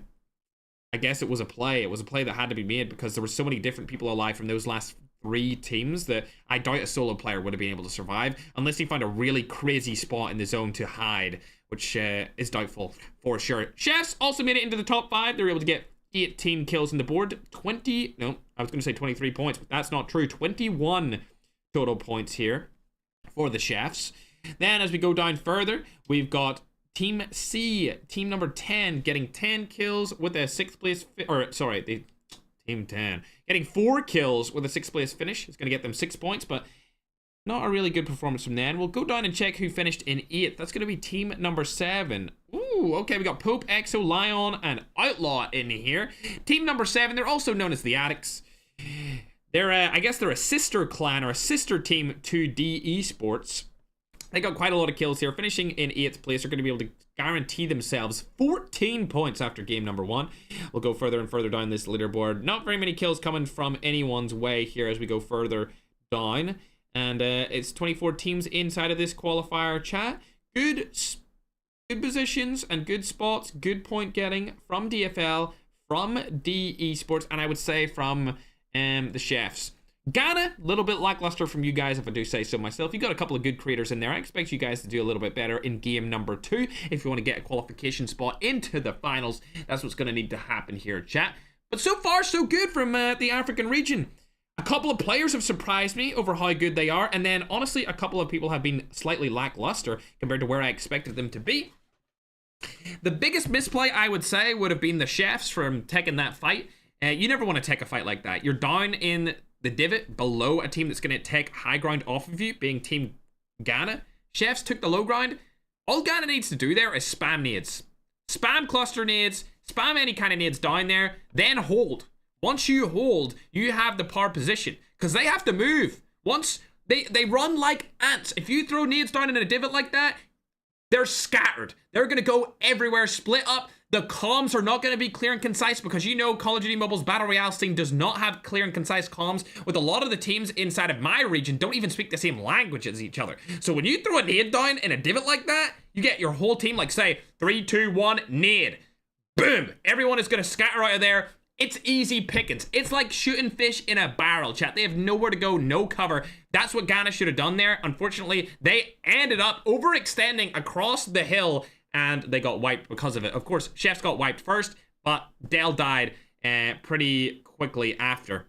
I guess it was a play. It was a play that had to be made because there were so many different people alive from those last 3 teams that I doubt a solo player would have been able to survive unless he found a really crazy spot in the zone to hide, which is doubtful for sure. Chefs also made it into the top 5. They were able to get 18 kills on the board. 23 points, but that's not true. 21 total points here for the Chefs. Then as we go down further, we've got Team C, team number 10, getting 10 kills with a 6th place, Team 10, getting 4 kills with a 6th place finish. It's going to get them 6 points, but not a really good performance from them. We'll go down and check who finished in 8th. That's going to be team number 7. Ooh, okay, we got Pope, Exo, Lion, and Outlaw in here. Team number 7, they're also known as the Addicts. They're, I guess they're a sister clan or a sister team to D Esports. They got quite a lot of kills here. Finishing in 8th place, they're going to be able to guarantee themselves 14 points after game number 1. We'll go further and further down this leaderboard. Not very many kills coming from anyone's way here as we go further down. And it's 24 teams inside of this qualifier chat. Good positions and good spots, good point getting from DFL, from D Esports, and I would say from the Chefs. Ghana, a little bit lackluster from you guys, if I do say so myself. You got a couple of good creators in there. I expect you guys to do a little bit better in game number 2 if you want to get a qualification spot into the finals. That's what's going to need to happen here, chat. But so far, so good from the African region. A couple of players have surprised me over how good they are, and then honestly, a couple of people have been slightly lackluster compared to where I expected them to be. The biggest misplay, I would say, would have been the Chefs from taking that fight. You never want to take a fight like that. You're down in the divot below a team that's going to take high ground off of you, being Team Ghana. Chefs took the low ground. All Ghana needs to do there is spam nades. Spam cluster nades, spam any kind of nades down there, then hold. Once you hold, you have the power position, because they have to move. Once they run like ants. If you throw nades down in a divot like that, they're scattered. They're going to go everywhere, split up. The comms are not going to be clear and concise because you know Call of Duty Mobile's Battle Royale scene does not have clear and concise comms, with a lot of the teams inside of my region don't even speak the same language as each other. So when you throw a nade down in a divot like that, you get your whole team, like say 3, 2, 1, nade. Boom. Everyone is going to scatter out of there. It's easy pickings. It's like shooting fish in a barrel, chat. They have nowhere to go, no cover. That's what Ghana should have done there. Unfortunately, they ended up overextending across the hill, and they got wiped because of it. Of course, Chefs got wiped first, but Dell died pretty quickly after.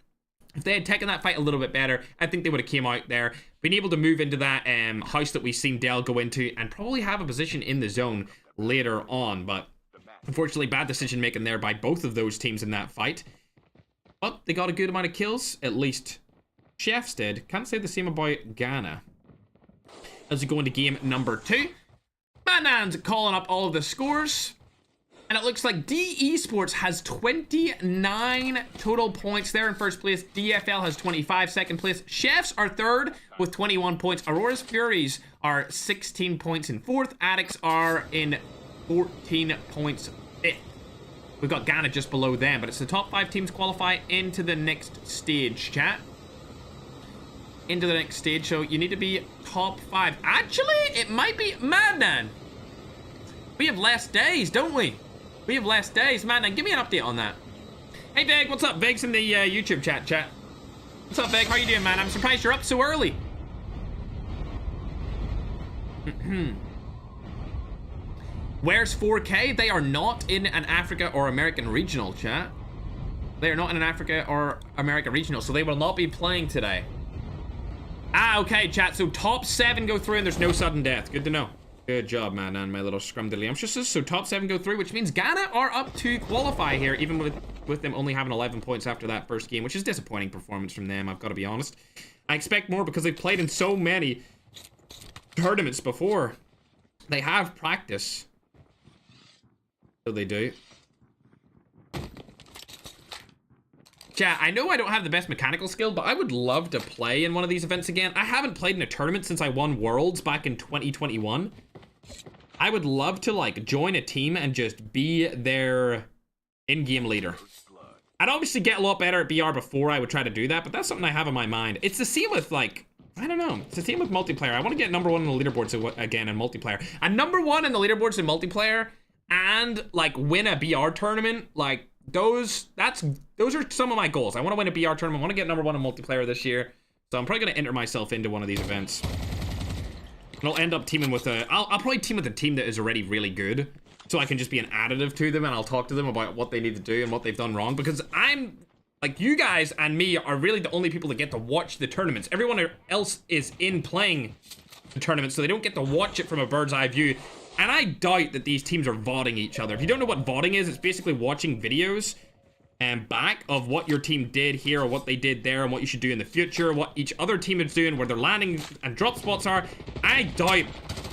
If they had taken that fight a little bit better, I think they would have came out there, been able to move into that house that we've seen Dell go into, and probably have a position in the zone later on. But unfortunately, bad decision making there by both of those teams in that fight. But they got a good amount of kills, at least Chefs did. Can't say the same about Ghana. As we go into game number 2, Manan's calling up all of the scores. And it looks like D Esports has 29 total points. They're in first place. DFL has 25, second place. Chefs are third with 21 points. Aurora's Furies are 16 points in fourth. Addicts are in 14 points fifth. We've got Ghana just below them, but it's the top 5 teams qualify into the next stage, chat. Into the next stage, so you need to be top 5. Actually, it might be Madman. We have less days, don't we? We have less days. Madman, give me an update on that. Hey, Veg, what's up? Veg's in the YouTube chat. What's up, Veg? How you doing, man? I'm surprised you're up so early. Where's 4K? They are not in an Africa or American regional, chat. They are not in an Africa or America regional, so they will not be playing today. Ah, okay, chat. So top 7 go through and there's no sudden death. Good to know. Good job, man, and my little scrumdiddlyumptiouses. So top 7 go through, which means Ghana are up to qualify here, even with them only having 11 points after that first game, which is disappointing performance from them, I've got to be honest. I expect more because they've played in so many tournaments before. They have practice. So they do. Chat, I know I don't have the best mechanical skill, but I would love to play in one of these events again. I haven't played in a tournament since I won Worlds back in 2021. I would love to, like, join a team and just be their in-game leader. I'd obviously get a lot better at BR before I would try to do that, but that's something I have in my mind. It's the same with, like, I don't know. It's the same with multiplayer. I want to get number 1 in the leaderboards again in multiplayer. And number 1 in the leaderboards in multiplayer and, like, win a BR tournament, like, those are some of my goals. I want to win a BR tournament. I want to get #1 in multiplayer this year. So I'm probably going to enter myself into one of these events. And I'll end up teaming with I'll probably team with a team that is already really good. So I can just be an additive to them, and I'll talk to them about what they need to do and what they've done wrong. Because I'm, like, you guys and me are really the only people that get to watch the tournaments. Everyone else is in playing the tournament, so they don't get to watch it from a bird's eye view. And I doubt that these teams are VODing each other. If you don't know what VODing is, it's basically watching videos and back of what your team did here or what they did there and what you should do in the future, what each other team is doing, where their landing and drop spots are. I doubt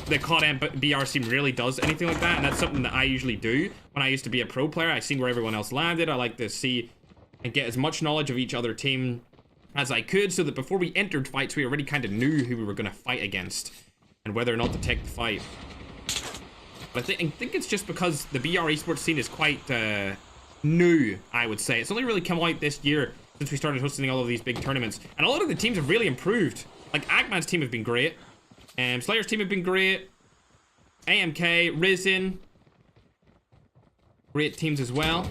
the COD BR team really does anything like that, and that's something that I usually do. When I used to be a pro player, I seen where everyone else landed. I like to see and get as much knowledge of each other team as I could, so that before we entered fights, we already kind of knew who we were going to fight against and whether or not to take the fight. But I think it's just because the BR esports scene is quite new, I would say. It's only really come out this year since we started hosting all of these big tournaments. And a lot of the teams have really improved. Like, Agman's team have been great. Slayer's team have been great. AMK, Risen. Great teams as well.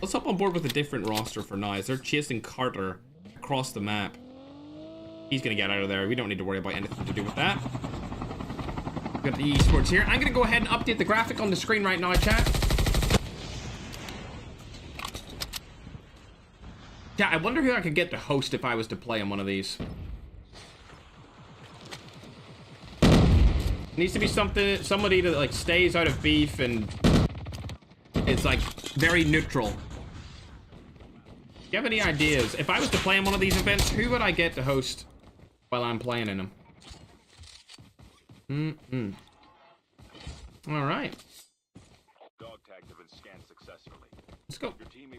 Let's hop on board with a different roster for now, as they're chasing Carter across the map. He's going to get out of there. We don't need to worry about anything to do with that. We've got the esports here. I'm going to go ahead and update the graphic on the screen right now, chat. Yeah, I wonder who I could get to host if I was to play in one of these. It needs to be somebody that like stays out of beef and is like very neutral. Do you have any ideas? If I was to play in one of these events, who would I get to host while I'm playing in them? All right.
Dog tags have been scanned successfully.
Let's go.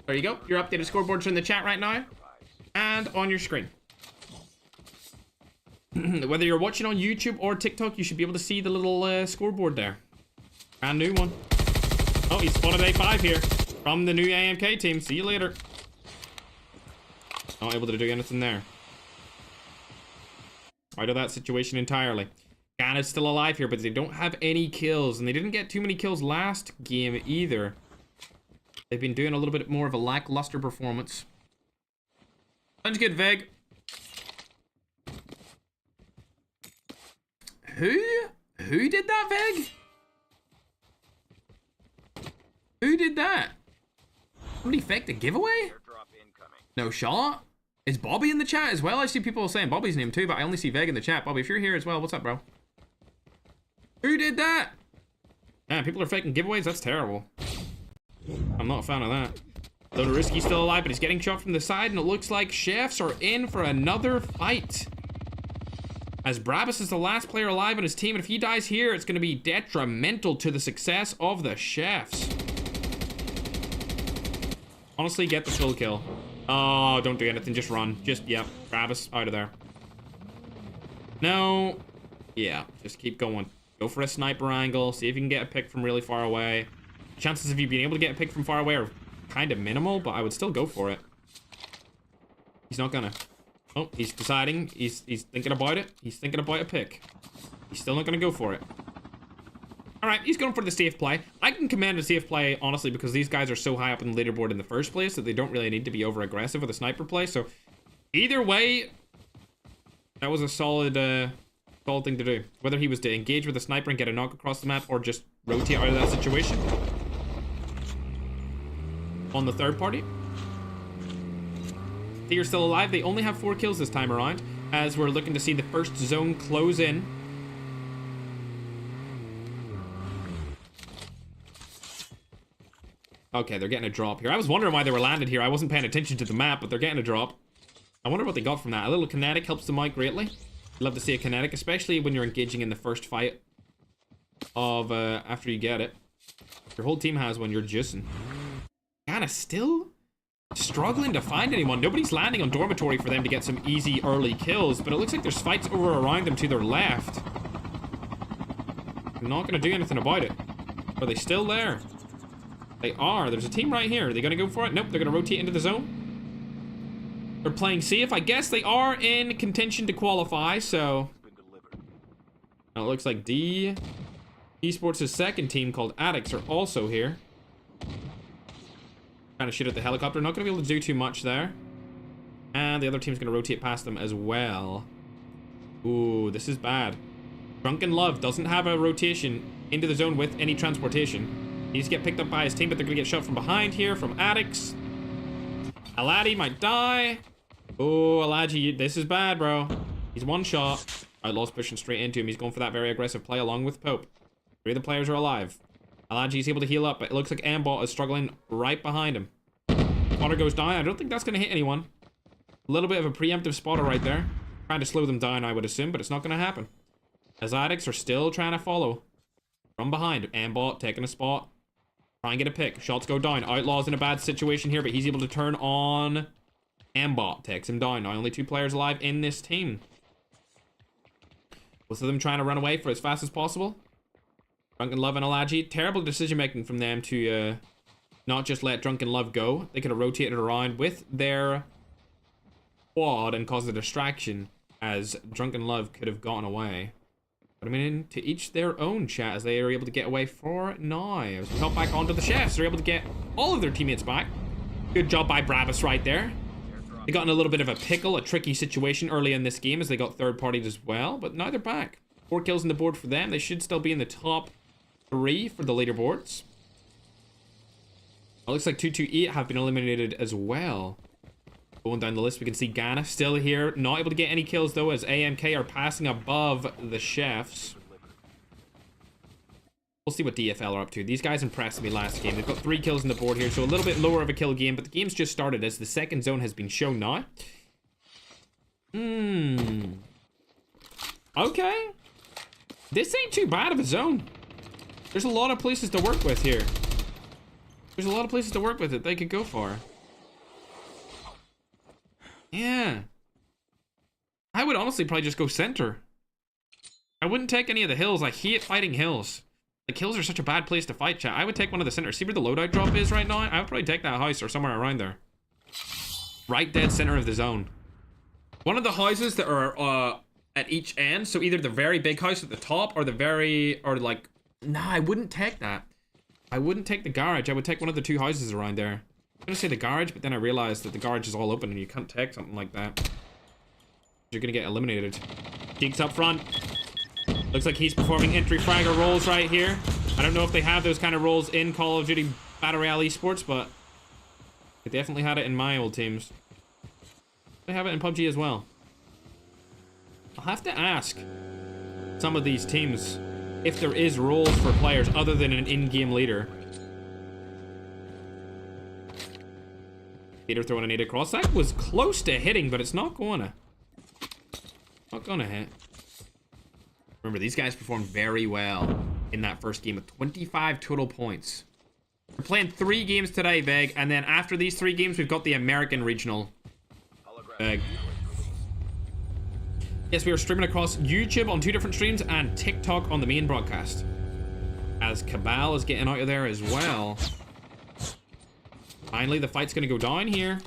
There you go. Your updated scoreboards are in the chat right now and on your screen. Whether you're watching on YouTube or TikTok, you should be able to see the little scoreboard there. Brand new one. Oh, he's spotted A5 here from the new AMK team. See you later. Not able to do anything there. Out of that situation entirely. Gan is still alive here, but they don't have any kills, and they didn't get too many kills last game either. They've been doing a little bit more of a lackluster performance. Sounds good, Veg. Who did that, Veg? Who did that? Somebody faked a giveaway? No shot? Is Bobby in the chat as well? I see people saying Bobby's name too, but I only see Veg in the chat. Bobby, if you're here as well, what's up, bro? Who did that? Man, people are faking giveaways? That's terrible. I'm not a fan of that. Risky's still alive, but he's getting shot from the side, and it looks like Chefs are in for another fight. As Brabus is the last player alive on his team, and if he dies here, it's going to be detrimental to the success of the Chefs. Honestly, get the full kill. Oh, don't do anything, just run. Just, yeah, Brabus, out of there. No. Yeah, just keep going. Go for a sniper angle, see if you can get a pick from really far away. Chances of you being able to get a pick from far away are kind of minimal, but I would still go for it. He's not gonna. Oh, he's deciding. He's thinking about it. He's thinking about a pick. He's still not gonna go for it. Alright, he's going for the safe play. I can command a safe play, honestly, because these guys are so high up in the leaderboard in the first place that they don't really need to be over-aggressive with a sniper play. So, either way, that was a solid thing to do. Whether he was to engage with a sniper and get a knock across the map or just rotate out of that situation. On the third party. They're still alive. They only have 4 kills this time around, as we're looking to see the first zone close in. Okay, they're getting a drop here. I was wondering why they were landed here. I wasn't paying attention to the map, but they're getting a drop. I wonder what they got from that. A little kinetic helps them out greatly. Love to see a kinetic, especially when you're engaging in the first fight of after you get it. Your whole team has one, you're juicing. Kinda still struggling to find anyone. Nobody's landing on dormitory for them to get some easy early kills, but it looks like there's fights over around them to their left. I'm not gonna do anything about it. Are they still there? They are. There's a team right here. Are they gonna go for it? Nope, they're gonna rotate into the zone. They're playing safe. I guess they are in contention to qualify, so now it looks like D Esports' second team called Addicts are also here. Trying to shoot at the helicopter. Not going to be able to do too much there. And the other team's going to rotate past them as well. Ooh, this is bad. Drunken Love doesn't have a rotation into the zone with any transportation. He needs to get picked up by his team, but they're going to get shot from behind here from Addicts. Aladi might die. Oh, Aladi, this is bad, bro. He's one shot. Outlaw's pushing straight into him. He's going for that very aggressive play along with Pope. 3 of the players are alive. Aladi is able to heal up, but it looks like Ambot is struggling right behind him. Spotter goes down. I don't think that's going to hit anyone. A little bit of a preemptive spotter right there. Trying to slow them down, I would assume, but it's not going to happen. As Addicts are still trying to follow. From behind. Ambot taking a spot. Try and get a pick. Shots go down. Outlaw's in a bad situation here, but he's able to turn on Ambot. Takes him down. Now only 2 players alive in this team. Both of them trying to run away for as fast as possible. Drunken Love and Alagi. Terrible decision making from them to not just let Drunken Love go. They could have rotated around with their quad and caused a distraction, as Drunken Love could have gotten away. But I mean, to each their own, chat, as they are able to get away for now. As we hop back onto the chefs, they're able to get all of their teammates back. Good job by Brabus right there. They got in a little bit of a pickle, a tricky situation early in this game as they got third-partied as well, but now they're back. 4 kills on the board for them. They should still be in the top 3 for the leaderboards. It looks like 228 have been eliminated as well. Going down the list, we can see Ghana still here. Not able to get any kills, though, as AMK are passing above the chefs. We'll see what DFL are up to. These guys impressed me last game. They've got 3 kills on the board here, so a little bit lower of a kill game, but the game's just started as the second zone has been shown now. Okay. This ain't too bad of a zone. There's a lot of places to work with here. There's a lot of places to work with that they could go for. Yeah. I would honestly probably just go center. I wouldn't take any of the hills. I hate fighting hills. Like, hills are such a bad place to fight, chat. I would take one of the centers. See where the loadout drop is right now? I would probably take that house or somewhere around there. Right dead center of the zone. One of the houses that are at each end. So either the very big house at the top or the very... Or like... Nah, I wouldn't take that. I wouldn't take the garage. I would take one of the 2 houses around there. I'm gonna say the garage, but then I realized that the garage is all open and you can't take something like that. You're gonna get eliminated. Geeks up front. Looks like he's performing entry fragger roles right here. I don't know if they have those kind of roles in Call of Duty Battle Royale esports, but they definitely had it in my old teams. They have it in PUBG as well. I'll have to ask some of these teams if there is roles for players other than an in-game leader. Peter throwing a nade across. That was close to hitting, but it's not gonna. Not gonna hit. Remember, these guys performed very well in that first game with 25 total points. We're playing 3 games today, Veg, and then after these 3 games, we've got the American Regional. Veg. Yes, we are streaming across YouTube on 2 different streams and TikTok on the main broadcast. As Cabal is getting out of there as well. Finally, the fight's going to go down here.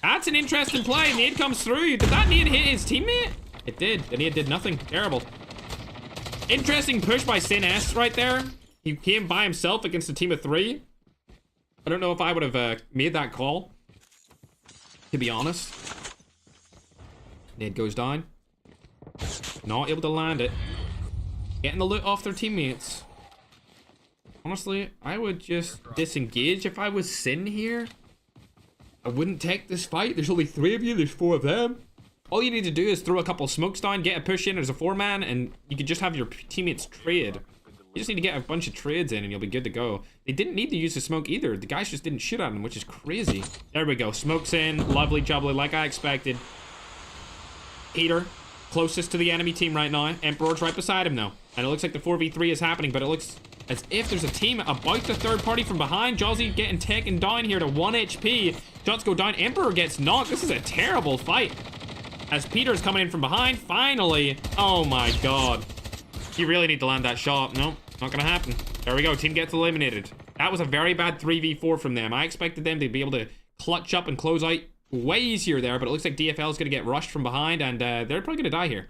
That's an interesting play. Nade comes through. Did that nade hit his teammate? It did. The nade did nothing. Terrible. Interesting push by Sin S right there. He came by himself against a team of 3. I don't know if I would have made that call, to be honest. Nade goes down. Not able to land it. Getting the loot off their teammates. Honestly, I would just disengage if I was Sin here. I wouldn't take this fight. There's only 3 of you. There's 4 of them. All you need to do is throw a couple smokes down, get a push in as a 4-man, and you could just have your teammates trade. You just need to get a bunch of trades in and you'll be good to go. They didn't need to use the smoke either. The guys just didn't shoot at them, which is crazy. There we go. Smokes in. Lovely jubbly, like I expected. Peter, closest to the enemy team right now. Emperor's right beside him now. And it looks like the 4v3 is happening, but it looks as if there's a team about the third party from behind. Jawsy getting taken down here to 1 HP. Shots go down. Emperor gets knocked. This is a terrible fight. As Peter's coming in from behind, finally. Oh my god. You really need to land that shot. No, not gonna happen. There we go. Team gets eliminated. That was a very bad 3v4 from them. I expected them to be able to clutch up and close out way easier there, but it looks like DFL is gonna get rushed from behind, and they're probably gonna die here.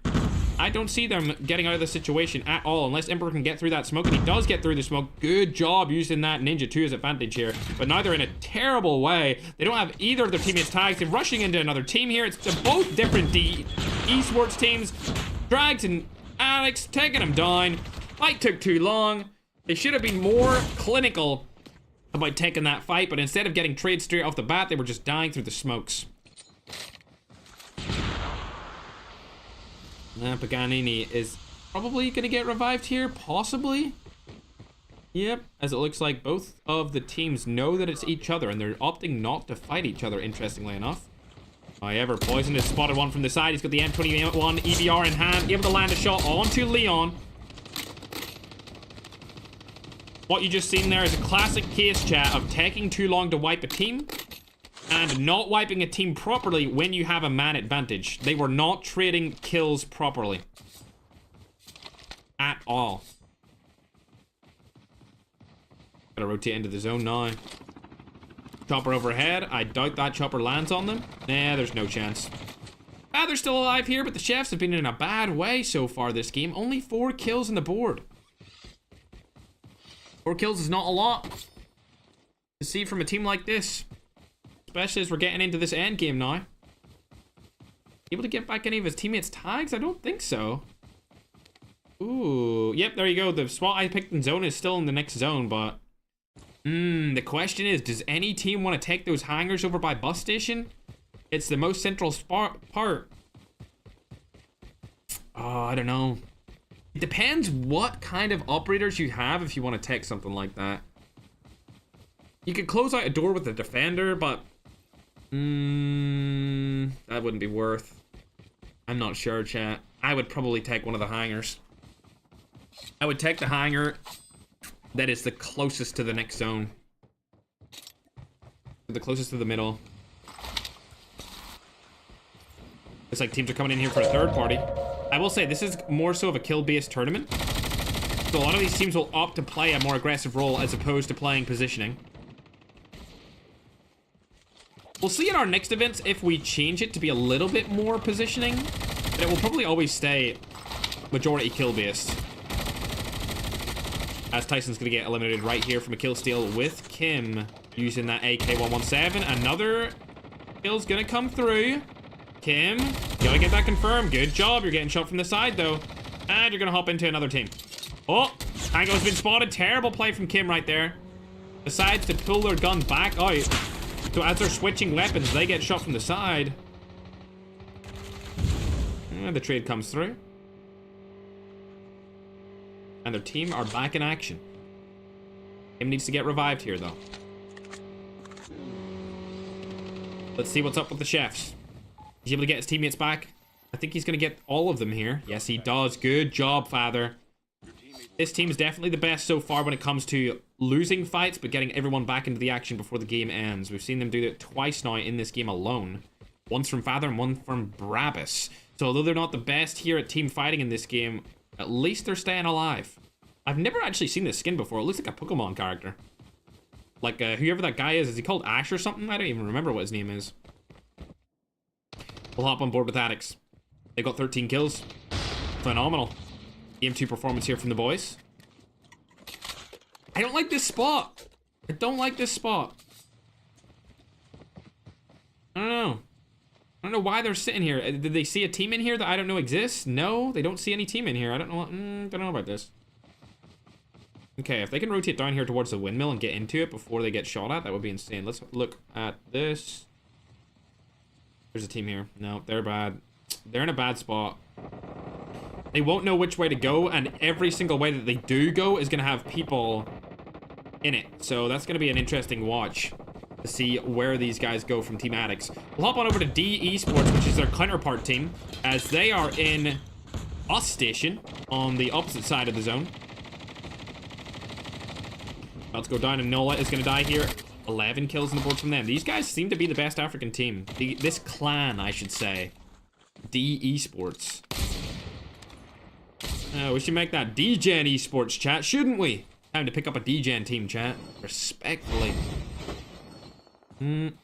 I don't see them getting out of the situation at all, unless Emperor can get through that smoke, and he does get through the smoke. Good job using that Ninja to his advantage here, but now they're in a terrible way. They don't have either of their teammates tags. They're rushing into another team here. They're both different esports teams. Drags and Alex taking them down. Fight took too long. They should have been more clinical about taking that fight, but instead of getting trade straight off the bat, they were just dying through the smokes. Paganini is probably going to get revived here, possibly. Yep, as it looks like both of the teams know that it's each other, and they're opting not to fight each other, interestingly enough. However, Poison has spotted one from the side. He's got the M21 EBR in hand, able to land a shot onto Leon. What you just seen there is a classic case, chat, of taking too long to wipe a team and not wiping a team properly when you have a man advantage. They were not trading kills properly. At all. Gotta rotate into the zone now. Chopper overhead. I doubt that chopper lands on them. Nah, there's no chance. Ah, they're still alive here, but the chefs have been in a bad way so far this game. Only 4 kills on the board. 4 kills is not a lot to see from a team like this. Especially as we're getting into this end game now. Able to get back any of his teammates' tags? I don't think so. Ooh, yep, there you go. The spot I picked in zone is still in the next zone, but... the question is, does any team want to take those hangars over by bus station? It's the most central part. Oh, I don't know. It depends what kind of operators you have if you want to take something like that. You could close out a door with a defender, but... that wouldn't be worth. I'm not sure, chat. I would probably take one of the hangars. I would take the hangar that is the closest to the next zone. The closest to the middle. It's like teams are coming in here for a third party. I will say, this is more so of a kill-based tournament. So a lot of these teams will opt to play a more aggressive role as opposed to playing positioning. We'll see in our next events if we change it to be a little bit more positioning. But it will probably always stay majority kill-based. As Tyson's going to get eliminated right here from a kill steal with Kim using that AK-117. Another kill's going to come through. Kim, gotta get that confirmed. Good job. You're getting shot from the side, though. And you're going to hop into another team. Oh, Tango's been spotted. Terrible play from Kim right there. Decides to pull their gun back out. So as they're switching weapons, they get shot from the side. And the trade comes through. And their team are back in action. Kim needs to get revived here, though. Let's see what's up with the chefs. He's able to get his teammates back. I think he's going to get all of them here. Yes, he does. Good job, Father. This team is definitely the best so far when it comes to losing fights, but getting everyone back into the action before the game ends. We've seen them do that twice now in this game alone. Once from Father and one from Brabus. So although they're not the best here at team fighting in this game, at least they're staying alive. I've never actually seen this skin before. It looks like a Pokemon character. Like, whoever that guy is he called Ash or something? I don't even remember what his name is. We'll hop on board with Addicts. They got 13 kills. Phenomenal. Game 2 performance here from the boys. I don't like this spot. I don't like this spot. I don't know. I don't know why they're sitting here. Did they see a team in here that I don't know exists? No, they don't see any team in here. I don't know. Don't know about this. Okay, if they can rotate down here towards the windmill and get into it before they get shot at, that would be insane. Let's look at this. There's a team here. No, they're bad. They're in a bad spot. They won't know which way to go, and every single way that they do go is going to have people in it. So that's going to be an interesting watch to see where these guys go from Team Addicts. We'll hop on over to D Esports, which is their counterpart team, as they are in Us Station on the opposite side of the zone. About to go down, and Nola is going to die here. 11 kills on the board from them. These guys seem to be the best African team. This clan, I should say. D Esports. We should make that D-Gen Esports, chat, shouldn't we? Time to pick up a D-Gen team, chat. Respectfully.
Airdrop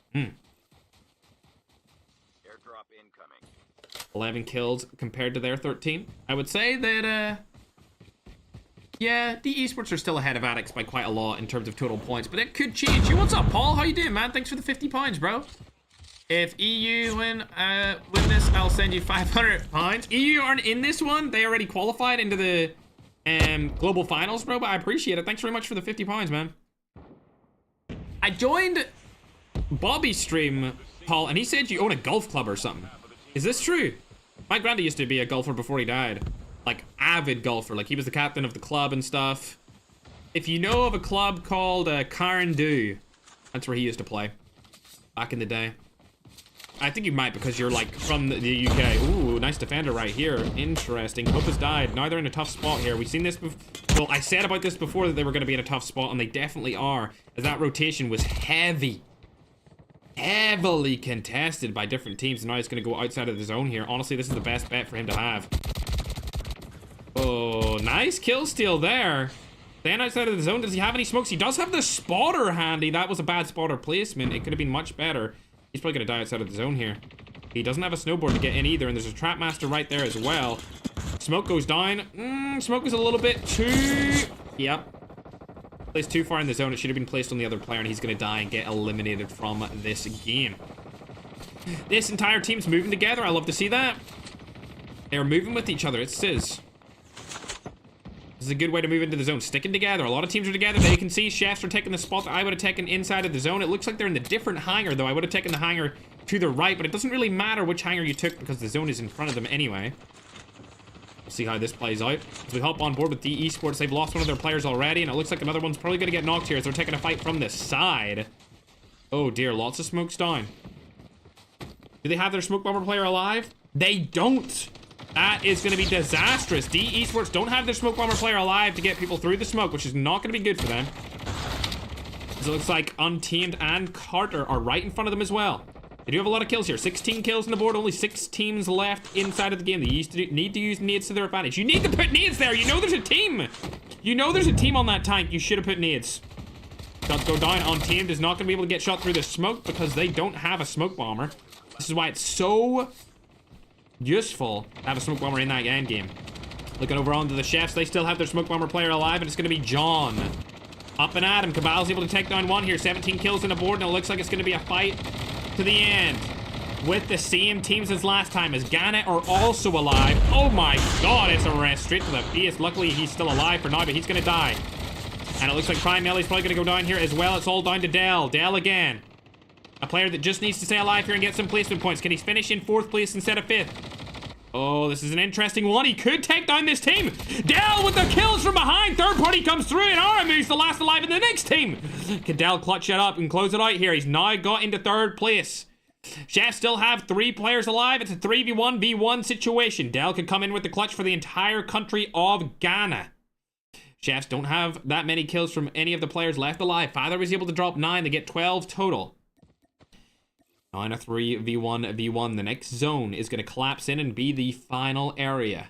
incoming.
11 kills compared to their 13. I would say that, yeah, the esports are still ahead of Addicts by quite a lot in terms of total points, but it could change. Hey, what's up, Paul? How you doing, man? Thanks for the 50 points, bro. If EU win this, I'll send you 500 points. EU aren't in this one. They already qualified into the global finals, bro, but I appreciate it. Thanks very much for the 50 points, man. I joined Bobby's stream, Paul, and he said you own a golf club or something. Is this true? My granddad used to be a golfer before he died. Like, avid golfer. Like, he was the captain of the club and stuff. If you know of a club called Karen Do, that's where he used to play back in the day. I think you might because you're, like, from the UK. Ooh, nice defender right here. Interesting. Hope has died. Now they're in a tough spot here. We've seen this before. Well, I said about this before that they were going to be in a tough spot, and they definitely are. As that rotation was heavily contested by different teams. And now it's going to go outside of the zone here. Honestly, this is the best bet for him to have. Oh, nice kill steal there. Staying outside of the zone. Does he have any smokes? He does have the spotter handy. That was a bad spotter placement. It could have been much better. He's probably going to die outside of the zone here. He doesn't have a snowboard to get in either. And there's a trap master right there as well. Smoke goes down. Smoke was a little bit too... Yep. Placed too far in the zone. It should have been placed on the other player. And he's going to die and get eliminated from this game. This entire team's moving together. I love to see that. They're moving with each other. It says... This is a good way to move into the zone. Sticking together. A lot of teams are together. They can see chefs are taking the spot that I would have taken inside of the zone. It looks like they're in the different hangar, though. I would have taken the hangar to the right, but it doesn't really matter which hangar you took because the zone is in front of them anyway. We'll see how this plays out. As we hop on board with the esports, they've lost one of their players already, and it looks like another one's probably going to get knocked here as they're taking a fight from the side. Oh, dear. Lots of smokes down. Do they have their smoke bomber player alive? They don't. That is going to be disastrous. D Esports don't have their smoke bomber player alive to get people through the smoke, which is not going to be good for them. So it looks like Untamed and Carter are right in front of them as well. They do have a lot of kills here. 16 kills on the board. Only 6 teams left inside of the game. They need to use nades to their advantage. You need to put nades there. You know there's a team. You know there's a team on that tank. You should have put nades. Shots go down. Untamed is not going to be able to get shot through the smoke because they don't have a smoke bomber. This is why it's so... useful to have a smoke bomber in that end game. Looking over onto the chefs, they still have their smoke bomber player alive, and it's going to be John. Up and at him. Cabal's able to take down one here. 17 kills on the board, and it looks like it's going to be a fight to the end. With the same teams as last time, as Ghana are also alive. Oh my god, it's a rest straight to the face. Luckily, he's still alive for now, but he's going to die. And it looks like Prime Nelly's probably going to go down here as well. It's all down to Dell. Dell again. A player that just needs to stay alive here and get some placement points. Can he finish in 4th place instead of 5th? Oh, this is an interesting one. He could take down this team. Dell with the kills from behind. Third party comes through, and Aramu's the last alive in the next team. Can Dell clutch it up and close it out here? He's now got into 3rd place. Chefs still have 3 players alive. It's a 3v1v1 situation. Dell could come in with the clutch for the entire country of Ghana. Chefs don't have that many kills from any of the players left alive. Father was able to drop 9. They get 12 total. Now in a 3v1v1, the next zone is going to collapse in and be the final area.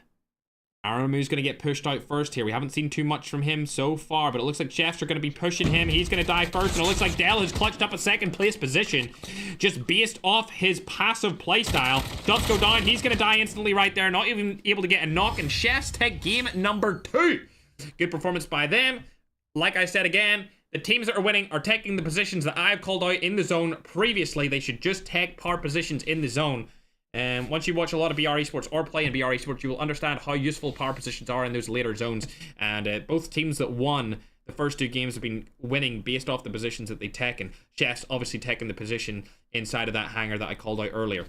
Aramu's going to get pushed out first here. We haven't seen too much from him so far, but it looks like chefs are going to be pushing him. He's going to die first, and it looks like Dell has clutched up a 2nd place position just based off his passive playstyle. Does go down. He's going to die instantly right there, not even able to get a knock, and chefs take game number 2. Good performance by them. Like I said again, the teams that are winning are taking the positions that I've called out in the zone previously. They should just take par positions in the zone. And once you watch a lot of BR Esports or play in BR Esports, you will understand how useful power positions are in those later zones. And both teams that won the first 2 games have been winning based off the positions that they take. And Chefs obviously taking the position inside of that hangar that I called out earlier.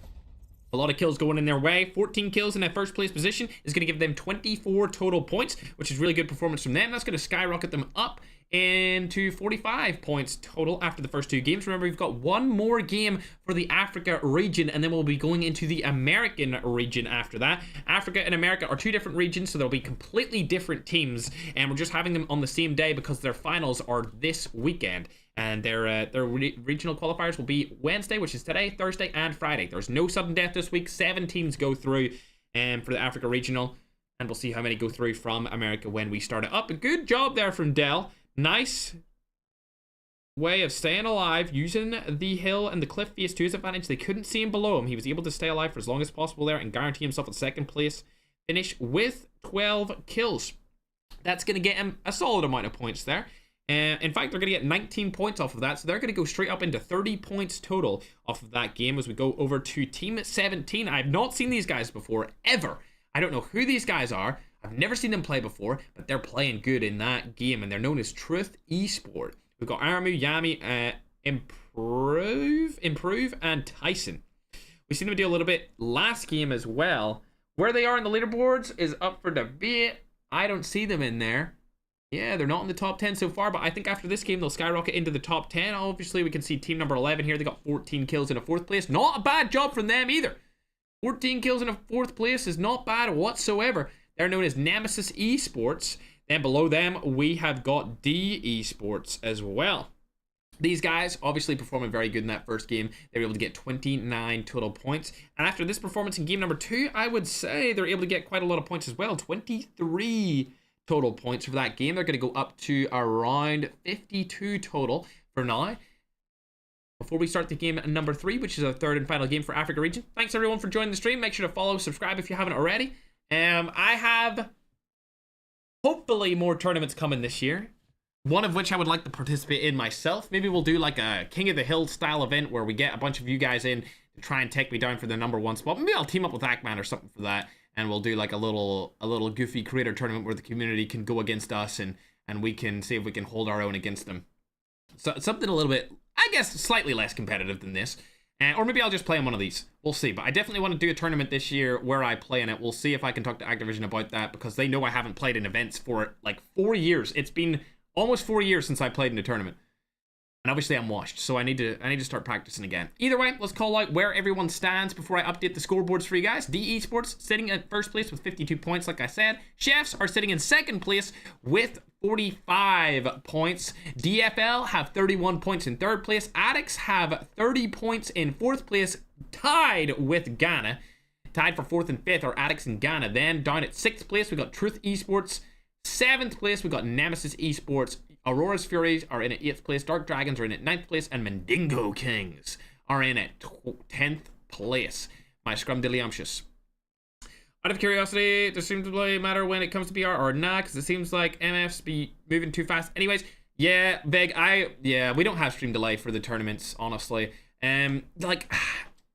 A lot of kills going in their way. 14 kills in that 1st place position is going to give them 24 total points, which is really good performance from them. That's going to skyrocket them up into 45 points total after the first 2 games. Remember, we've got 1 more game for the Africa region, and then we'll be going into the American region after that. Africa and America are 2 different regions, so they'll be completely different teams, and we're just having them on the same day because their finals are this weekend. And their regional qualifiers will be Wednesday, which is today, Thursday, and Friday. There's no sudden death this week. 7 teams go through for the Africa regional, and we'll see how many go through from America when we start it up. A good job there from Dell. Nice way of staying alive, using the hill and the cliff face to his advantage. They couldn't see him below him. He was able to stay alive for as long as possible there and guarantee himself a second place finish with 12 kills. That's going to get him a solid amount of points there. In fact, they're going to get 19 points off of that, so they're going to go straight up into 30 points total off of that game as we go over to Team 17. I've not seen these guys before, ever. I don't know who these guys are. I've never seen them play before, but they're playing good in that game, and they're known as Truth Esport. We've got Aramu, Yami, Improve, and Tyson. We've seen them do a little bit last game as well. Where they are in the leaderboards is up for debate. I don't see them in there. Yeah, they're not in the top 10 so far, but I think after this game, they'll skyrocket into the top 10. Obviously, we can see team number 11 here. They got 14 kills in a 4th place. Not a bad job from them either. 14 kills in a 4th place is not bad whatsoever. They're known as Nemesis Esports. Then below them, we have got D Esports as well. These guys obviously performing very good in that first game. They were able to get 29 total points. And after this performance in game number 2, I would say they're able to get quite a lot of points as well. 23 total points for that game. They're going to go up to around 52 total for now. Before we start the game number 3, which is our third and final game for Africa region. Thanks everyone for joining the stream. Make sure to follow, subscribe if you haven't already. I have hopefully more tournaments coming this year. One of which I would like to participate in myself. Maybe we'll do like a King of the Hill style event where we get a bunch of you guys in to try and take me down for the number 1 spot. Maybe I'll team up with Ackman or something for that. And we'll do like a little goofy creator tournament where the community can go against us and we can see if we can hold our own against them. So something a little bit, I guess, slightly less competitive than this. Or maybe I'll just play in one of these. We'll see. But I definitely want to do a tournament this year where I play in it. We'll see if I can talk to Activision about that because they know I haven't played in events for like 4 years. It's been almost 4 years since I played in a tournament. And obviously I'm washed, so I need to start practicing again. Either way, let's call out where everyone stands before I update the scoreboards for you guys. D Esports sitting at first place with 52 points, like I said. Chefs are sitting in second place with 45 points. DFL have 31 points in third place. Addicts have 30 points in fourth place, tied with Ghana. Tied for fourth and fifth are Addicts and Ghana. Then down at sixth place, we got Truth Esports. Seventh place, we got Nemesis Esports. Aurora's Furies are in at 8th place, Dark Dragons are in at 9th place, and Mandingo Kings are in at 10th place. My scrumdiddlyumptious. Out of curiosity, does stream delay matter when it comes to BR or not? Because it seems like MFs be moving too fast. Anyways, yeah, Veg, we don't have stream delay for the tournaments, honestly. Like,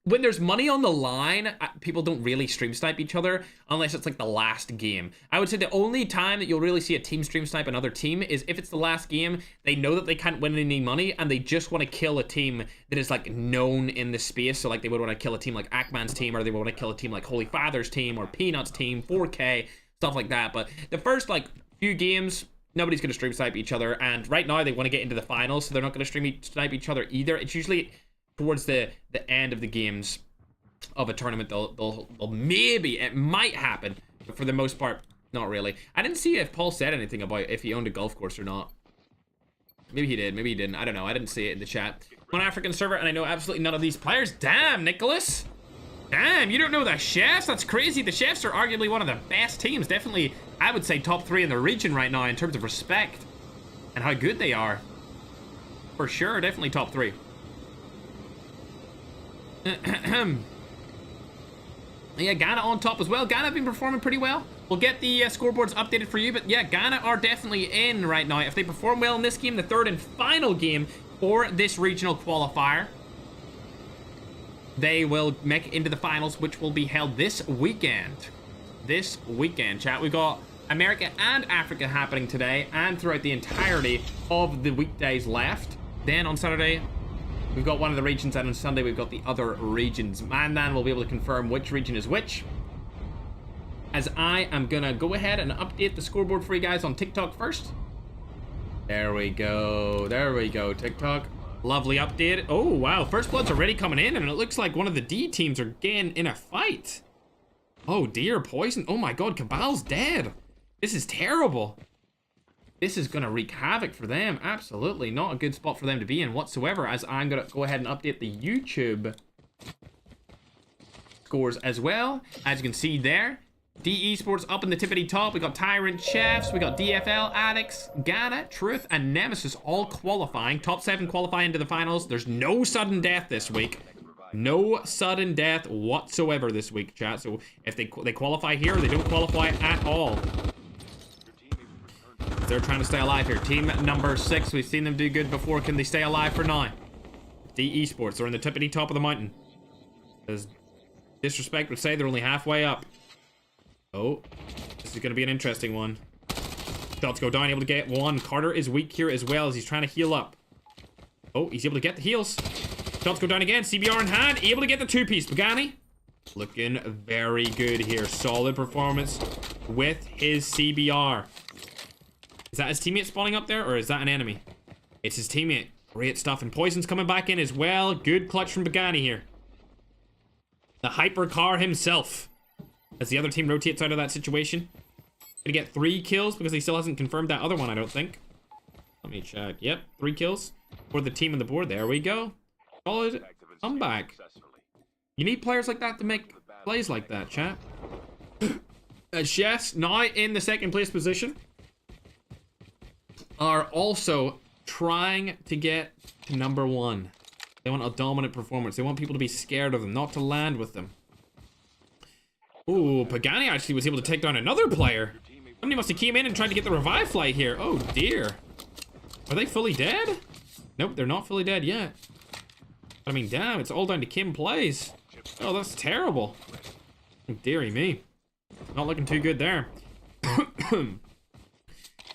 when there's money on the line, people don't really stream snipe each other unless it's like the last game. I would say the only time that you'll really see a team stream snipe another team is if it's the last game, they know that they can't win any money and they just want to kill a team that is like known in the space. So like they would want to kill a team like Ackman's team, or they would want to kill a team like Holy Father's team or Peanuts team, 4K, stuff like that. But the first like few games, nobody's going to stream snipe each other. And right now they want to get into the finals, so they're not going to stream snipe each other either. It's usually towards the end of the games of a tournament, they'll maybe, it might happen, but for the most part, not really. I didn't see if Paul said anything about if he owned a golf course or not. Maybe he did, maybe he didn't. I don't know. I didn't see it in the chat. I'm on African server, and I know absolutely none of these players. Damn, Nicholas. Damn, you don't know the Chefs? That's crazy. The Chefs are arguably one of the best teams. Definitely, I would say top 3 in the region right now in terms of respect and how good they are. For sure, definitely top 3. Yeah, Ghana on top as well. Ghana have been performing pretty well. We'll get the scoreboards updated for you, but yeah, Ghana are definitely in right now. If they perform well in this game, the third and final game for this regional qualifier, they will make it into the finals, which will be held this weekend. This weekend, chat. We got America and Africa happening today and throughout the entirety of the weekdays left. Then on Saturday, we've got one of the regions, and on Sunday we've got the other regions. Mandan will be able to confirm which region is which, as I am gonna go ahead and update the scoreboard for you guys on TikTok first. There we go, TikTok. Lovely update. Oh wow, first blood's already coming in, and it looks like one of the D teams are getting in a fight. Oh dear, poison. Oh my god, Cabal's dead. This is terrible. This is gonna wreak havoc for them. Absolutely not a good spot for them to be in whatsoever, as I'm gonna go ahead and update the YouTube scores as well. As you can see there, DE Sports up in the tippity top. We got Tyrant Chefs. We got DFL, Addicts, Ghana, Truth, and Nemesis all qualifying. Top 7 qualify into the finals. There's no sudden death this week. No sudden death whatsoever this week, chat. So if they qualify here, they don't qualify at all. They're trying to stay alive here. Team number 6. We've seen them do good before. Can they stay alive for now? DE Sports. They're in the tippity top of the mountain. As disrespect would say, they're only halfway up. Oh, this is going to be an interesting one. Shots go down, able to get one. Carter is weak here as well as he's trying to heal up. Oh, he's able to get the heals. Shots go down again. CBR in hand, able to get the 2-piece. Pagani looking very good here. Solid performance with his CBR. Is that his teammate spawning up there, or is that an enemy? It's his teammate. Great stuff. And Poison's coming back in as well. Good clutch from Pagani here. The hypercar himself. As the other team rotates out of that situation. Gonna get 3 kills because he still hasn't confirmed that other one, I don't think. Let me check. Yep, 3 kills for the team on the board. There we go. Solid comeback. You need players like that to make plays like that, chat. Chefs, now in the 2nd place position, are also trying to get to number 1. They want a dominant performance. They want people to be scared of them, not to land with them. Ooh, Pagani actually was able to take down another player. Somebody must have came in and tried to get the revive flight here. Oh dear. Are they fully dead? Nope, they're not fully dead yet. I mean, damn, it's all down to Kim plays. Oh, that's terrible. Oh, dearie me. Not looking too good there.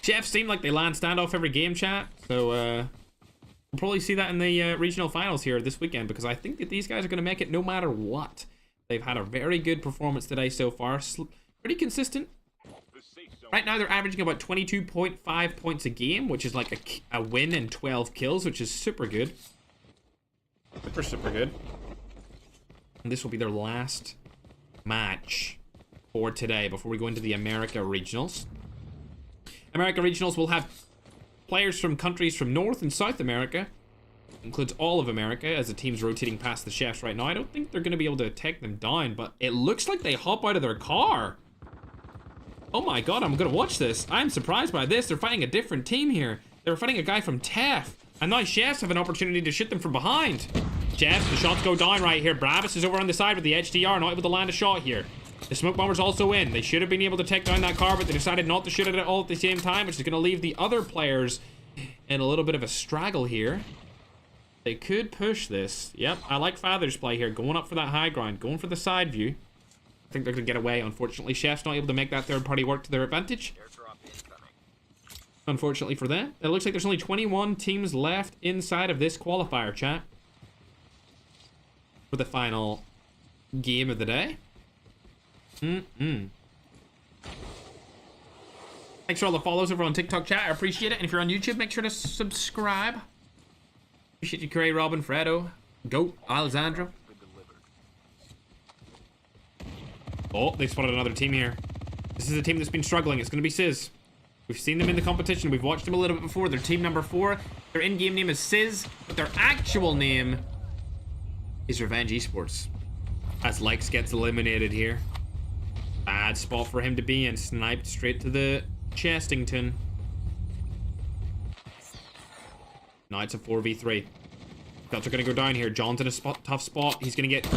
Chefs seem like they land standoff every game, chat. So, we'll probably see that in the regional finals here this weekend, because I think that these guys are going to make it no matter what. They've had a very good performance today so far. Pretty consistent. Right now, they're averaging about 22.5 points a game, which is like a win and 12 kills, which is super good. Super good. And this will be their last match for today before we go into the America Regionals. America Regionals will have players from countries from North and South America. Includes all of America as the team's rotating past the chefs right now. I don't think they're going to be able to take them down, but it looks like they hop out of their car. Oh my god, I'm going to watch this. I'm surprised by this. They're fighting a different team here. They're fighting a guy from TEF. And now chefs have an opportunity to shoot them from behind. Chefs, the shots go down right here. Bravis is over on the side with the HDR, not able to land a shot here. The smoke bomber's also in. They should have been able to take down that car, but they decided not to shoot it at all at the same time, which is going to leave the other players in a little bit of a straggle here. They could push this. Yep, I like Father's play here. Going up for that high ground. Going for the side view. I think they're going to get away. Unfortunately, Chef's not able to make that third party work to their advantage. Unfortunately for them. It looks like there's only 21 teams left inside of this qualifier, chat. For the final game of the day. Thanks for all the follows over on TikTok, chat. I appreciate it. And if you're on YouTube, make sure to subscribe. Appreciate you, Cray, Robin, Fredo, Goat, Alessandro. Oh, they spotted another team here. This is a team that's been struggling. It's going to be Sizz. We've seen them in the competition. We've watched them a little bit before. They're team number 4. Their in-game name is Sizz, but their actual name is Revenge Esports. As Likes gets eliminated here. Bad spot for him to be in. Sniped straight to the Chestington. Now it's a 4v3. Shots are going to go down here. John's in a tough spot. He's going to get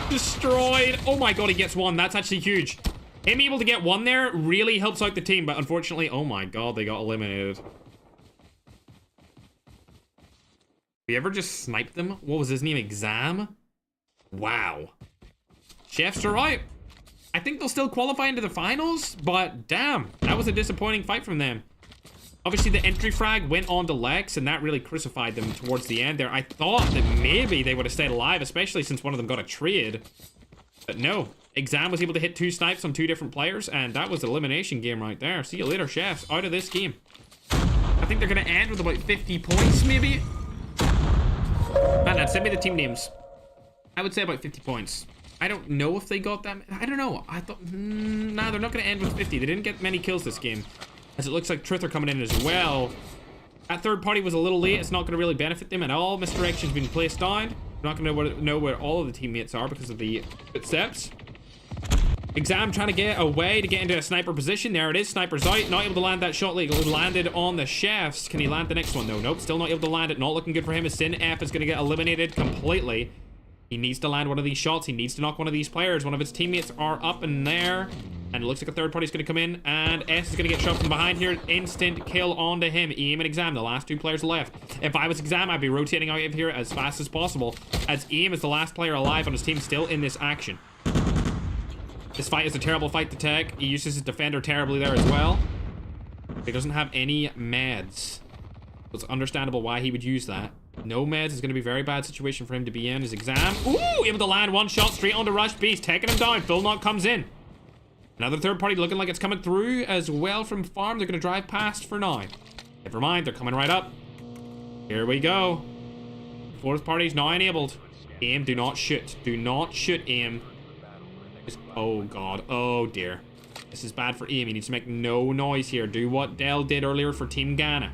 destroyed. Oh my god, he gets one. That's actually huge. Him able to get one there really helps out the team, but unfortunately, oh my god, they got eliminated. Have you ever just sniped them? What was his name? Exam? Wow. Chefs are out. I think they'll still qualify into the finals, but damn, that was a disappointing fight from them. Obviously, the entry frag went on to Lex, and that really crucified them towards the end there. I thought that maybe they would have stayed alive, especially since one of them got a trade. But no. Exam was able to hit 2 snipes on 2 different players, and that was an elimination game right there. See you later, Chefs. Out of this game. I think they're going to end with about 50 points, maybe. Man, send me the team names. I would say about 50 points. I don't know if they got that. I don't know. I thought, nah, they're not going to end with 50. They didn't get many kills this game. As it looks like Truth are coming in as well. That third party was a little late. It's not going to really benefit them at all. Misdirection's been placed down. We're not going to know where all of the teammates are because of the footsteps. Exam trying to get away to get into a sniper position. There it is. Sniper's out. Not able to land that shot legal. Landed on the chefs. Can he land the next one though? Nope. Still not able to land it. Not looking good for him. As Sin F is going to get eliminated completely. He needs to land one of these shots. He needs to knock one of these players. One of his teammates are up in there. And it looks like a third party's going to come in. And S is going to get shoved from behind here. Instant kill onto him. Eam and Exam, the last two players left. If I was Exam, I'd be rotating out of here as fast as possible. As Eam is the last player alive on his team still in this action. This fight is a terrible fight to take. He uses his defender terribly there as well. He doesn't have any meds. It's understandable why he would use that. No meds is going to be a very bad situation for him to be in. His Exam. Ooh, able to land one shot straight onto Rush Beast. Taking him down. Full knock comes in. Another third party looking like it's coming through as well from farm. They're going to drive past for now. Never mind. They're coming right up. Here we go. Fourth party's now enabled. Aim. Do not shoot. Do not shoot, Aim. Oh god, oh dear. This is bad for Aim. He needs to make no noise here. Do what Dell did earlier for Team Ghana.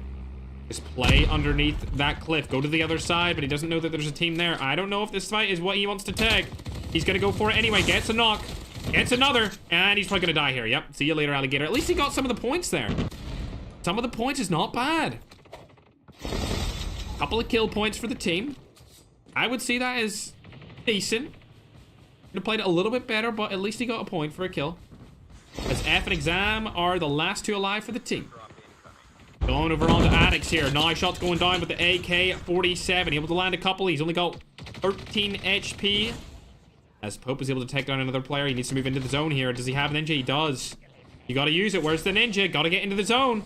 Just play underneath that cliff. Go to the other side, but he doesn't know that there's a team there. I don't know if this fight is what he wants to take. He's gonna go for it anyway. Gets a knock. Gets another. And he's probably gonna die here. Yep. See you later, alligator. At least he got some of the points there. Some of the points is not bad. Couple of kill points for the team. I would see that as decent. Could have played it a little bit better, but at least he got a point for a kill. As F and Exam are the last two alive for the team. Going over onto Addicts here. Nice shots going down with the AK-47. Able to land a couple. He's only got 13 HP. As Pope is able to take down another player. He needs to move into the zone here. Does he have a ninja? He does. You gotta use it. Where's the ninja? Gotta get into the zone.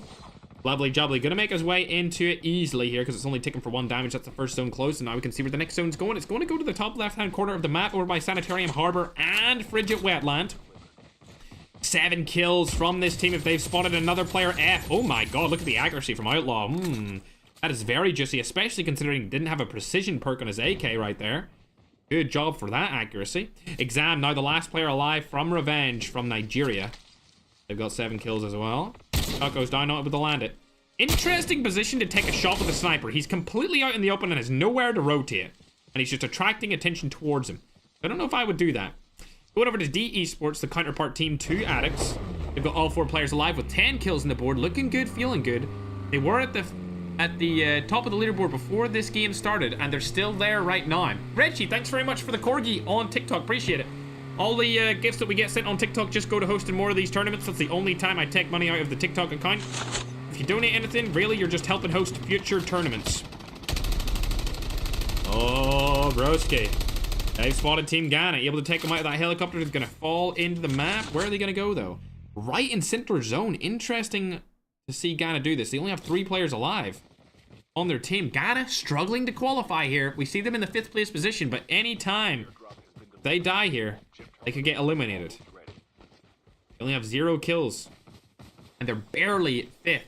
Lovely jubbly. Gonna make his way into it easily here because it's only ticking for 1 damage. That's the first zone closed. And now we can see where the next zone's going. It's going to go to the top left-hand corner of the map over by Sanitarium Harbor and Frigid Wetland. 7 kills from this team if they've spotted another player. F. Oh my god, look at the accuracy from Outlaw. That is very juicy, especially considering he didn't have a precision perk on his AK right there. Good job for that accuracy. Exam, now the last player alive from Revenge from Nigeria. They've got 7 kills as well. Shot goes down, not able to land it. Interesting position to take a shot with a sniper. He's completely out in the open and has nowhere to rotate. And he's just attracting attention towards him. I don't know if I would do that. Going over to D Esports, the counterpart team, 2 Addicts. They've got all 4 players alive with 10 kills on the board. Looking good, feeling good. They were at the top of the leaderboard before this game started, and they're still there right now. Reggie, thanks very much for the corgi on TikTok. Appreciate it. All the gifts that we get sent on TikTok just go to hosting more of these tournaments. That's the only time I take money out of the TikTok account. If you donate anything, really, you're just helping host future tournaments. Oh, broski. They've spotted Team Ghana. Able to take them out of that helicopter. Is going to fall into the map. Where are they going to go, though? Right in center zone. Interesting to see Ghana do this. They only have 3 players alive on their team. Ghana struggling to qualify here. We see them in the 5th place position, but anytime they die here, they could get eliminated. They only have 0 kills. And they're barely 5th.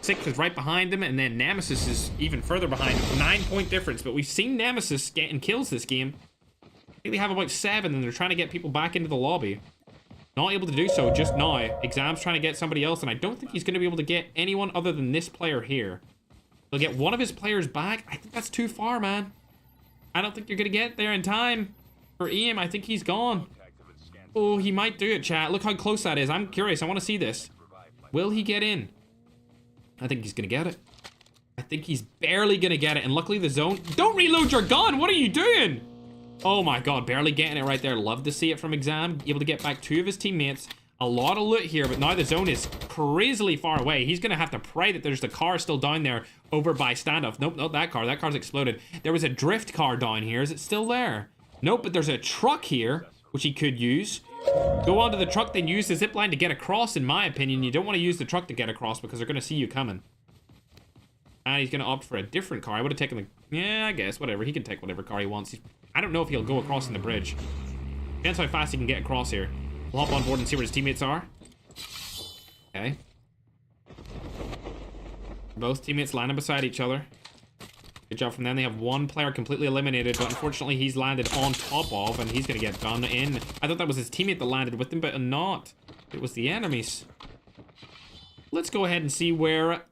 6th is right behind them, and then Nemesis is even further behind. 9-point difference, but we've seen Nemesis getting kills this game. I think they have about 7, and they're trying to get people back into the lobby. Not able to do so just now. Exam's trying to get somebody else, and I don't think he's going to be able to get anyone other than this player here. He'll get one of his players back. I think that's too far, man. I don't think you're going to get there in time. For Ian, I think he's gone. Oh, he might do it, chat. Look how close that is. I'm curious. I want to see this. Will he get in? I think he's going to get it. I think he's barely going to get it. And luckily the zone... Don't reload your gun! What are you doing? Oh my god, barely getting it right there. Love to see it from Exam. Able to get back 2 of his teammates. A lot of loot here, but now the zone is crazily far away. He's going to have to pray that there's the car still down there over by standoff. Nope, not that car. That car's exploded. There was a drift car down here. Is it still there? Nope, but there's a truck here, which he could use. Go onto the truck, then use the zip line to get across, in my opinion. You don't want to use the truck to get across because they're going to see you coming. And he's going to opt for a different car. I would have taken the... Yeah, I guess. Whatever. He can take whatever car he wants. I don't know if he'll go across in the bridge. Depends how fast he can get across here. We'll hop on board and see where his teammates are. Okay. Both teammates landing beside each other. Good job from them. They have 1 player completely eliminated, but unfortunately he's landed on top of, and he's going to get done in. I thought that was his teammate that landed with him, but not. It was the enemies. Let's go ahead and see where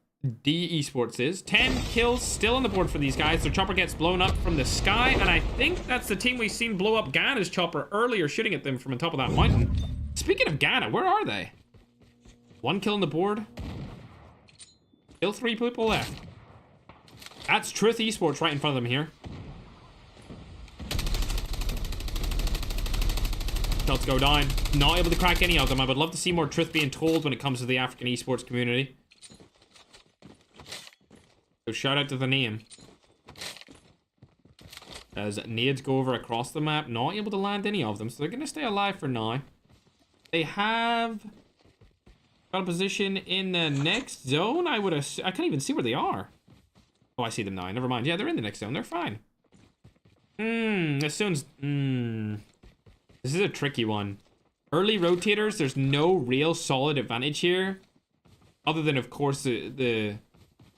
D Esports is. 10 kills still on the board for these guys. Their chopper gets blown up from the sky, and I think that's the team we've seen blow up Ghana's chopper earlier, shooting at them from on top of that mountain. Speaking of Ghana, where are they? 1 kill on the board. Still 3 people left. That's Truth Esports right in front of them here. Shots go down. Not able to crack any of them. I would love to see more truth being told when it comes to the African esports community. So shout out to the name. As nades go over across the map, not able to land any of them, so they're going to stay alive for now. They have got a position in the next zone. I can't even see where they are. Oh, I see them now. Never mind. Yeah, they're in the next zone. They're fine. This zone's... This is a tricky one. Early rotators, there's no real solid advantage here. Other than, of course, the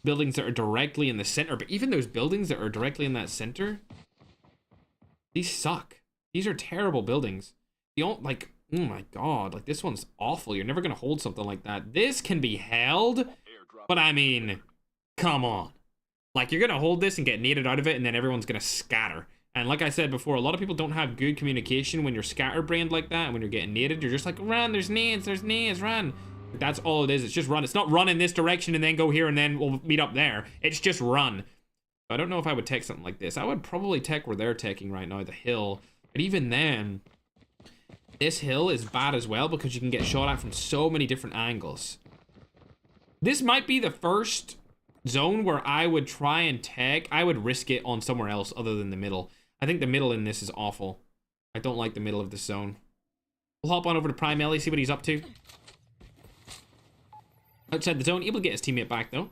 buildings that are directly in the center. But even those buildings that are directly in that center, these suck. These are terrible buildings. You don't, like, oh my god. Like, this one's awful. You're never going to hold something like that. This can be held. But, I mean, come on. Like, you're going to hold this and get naded out of it, and then everyone's going to scatter. And like I said before, a lot of people don't have good communication when you're scatterbrained like that. And when you're getting naded, you're just like, run, there's nades, run. That's all it is. It's just run. It's not run in this direction and then go here and then we'll meet up there. It's just run. I don't know if I would tech something like this. I would probably tech where they're teching right now, the hill. But even then, this hill is bad as well because you can get shot at from so many different angles. This might be the first zone where I would try and tech. I would risk it on somewhere else other than the middle. I think the middle in this is awful. I don't like the middle of this zone. We'll hop on over to Prime Ellie, see what he's up to. Outside the zone, able to get his teammate back though.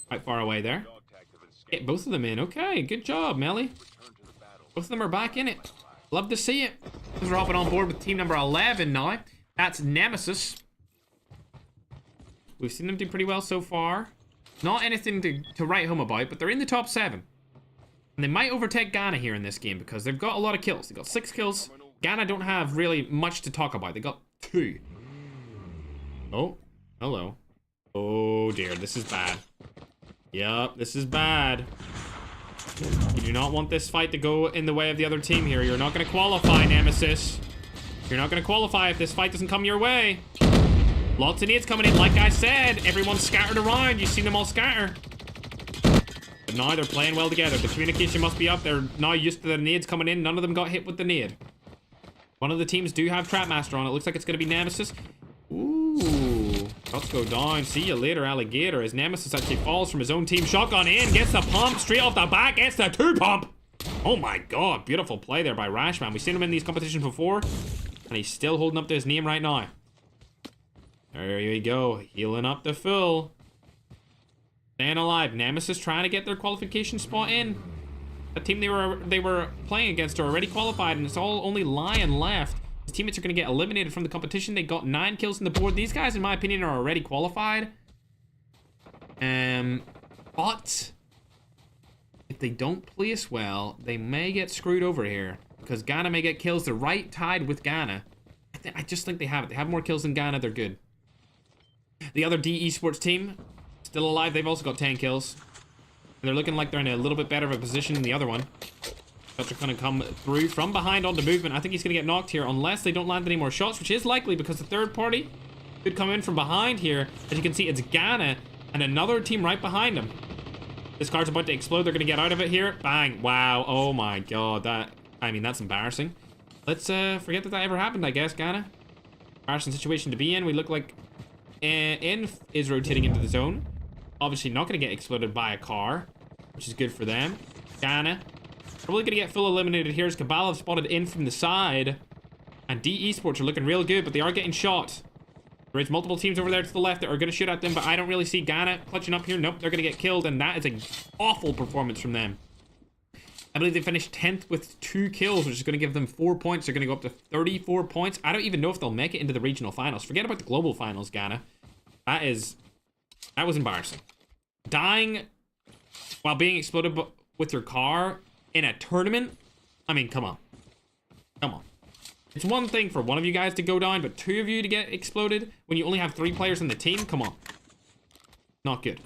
Quite far away there. Get both of them in. Okay, good job, Melly. Both of them are back in it. Love to see it. We're hopping on board with team number 11 now. That's Nemesis. We've seen them do pretty well so far. Not anything to write home about, but they're in the top 7. And they might overtake Ghana here in this game because they've got a lot of kills. They've got 6 kills. Ghana don't have really much to talk about. They got 2. Oh, hello. Oh dear, this is bad. Yup, this is bad. You do not want this fight to go in the way of the other team here. You're not going to qualify, Nemesis. You're not going to qualify if this fight doesn't come your way. Lots of nades coming in. Like I said, everyone's scattered around. You've seen them all scatter. But now they're playing well together. The communication must be up. They're now used to the nades coming in. None of them got hit with the nade. One of the teams do have Trapmaster on. It looks like it's going to be Nemesis. Ooh. Let's go down. See you later, Alligator. As Nemesis actually falls from his own team. Shotgun in. Gets the pump. Straight off the back. Gets the 2 pump. Oh my god. Beautiful play there by Rashman. We've seen him in these competitions before. And he's still holding up to his name right now. There you go. Healing up the full. Staying alive. Nemesis trying to get their qualification spot in. The team they were playing against are already qualified, and it's all only Lion left. His teammates are going to get eliminated from the competition. They got 9 kills on the board. These guys, in my opinion, are already qualified. But if they don't place well, they may get screwed over here because Ghana may get kills. They're right tied with Ghana. I just think they have it. They have more kills than Ghana. They're good. The other D Esports team, still alive. They've also got 10 kills. They're looking like they're in a little bit better of a position than the other one. Shots are going to come through from behind onto movement. I think he's going to get knocked here unless they don't land any more shots, which is likely because the third party could come in from behind here. As you can see, it's Ghana and another team right behind him. This car's about to explode. They're going to get out of it here. Bang. Wow. Oh my god. That's embarrassing. Let's forget that ever happened, I guess, Ghana. Embarrassing situation to be in. We look like Inf is rotating into the zone. Obviously not going to get exploded by a car, which is good for them. Ghana probably going to get full eliminated here as Cabal have spotted in from the side. And D Esports are looking real good, but they are getting shot. There's multiple teams over there to the left that are going to shoot at them, but I don't really see Ghana clutching up here. Nope, they're going to get killed, and that is an awful performance from them. I believe they finished 10th with 2 kills, which is going to give them 4 points. They're going to go up to 34 points. I don't even know if they'll make it into the regional finals. Forget about the global finals, Ghana. That was embarrassing. Dying while being exploded with your car in a tournament? I mean, come on. Come on. It's one thing for one of you guys to go down, but 2 of you to get exploded when you only have 3 players on the team? Come on. Not good.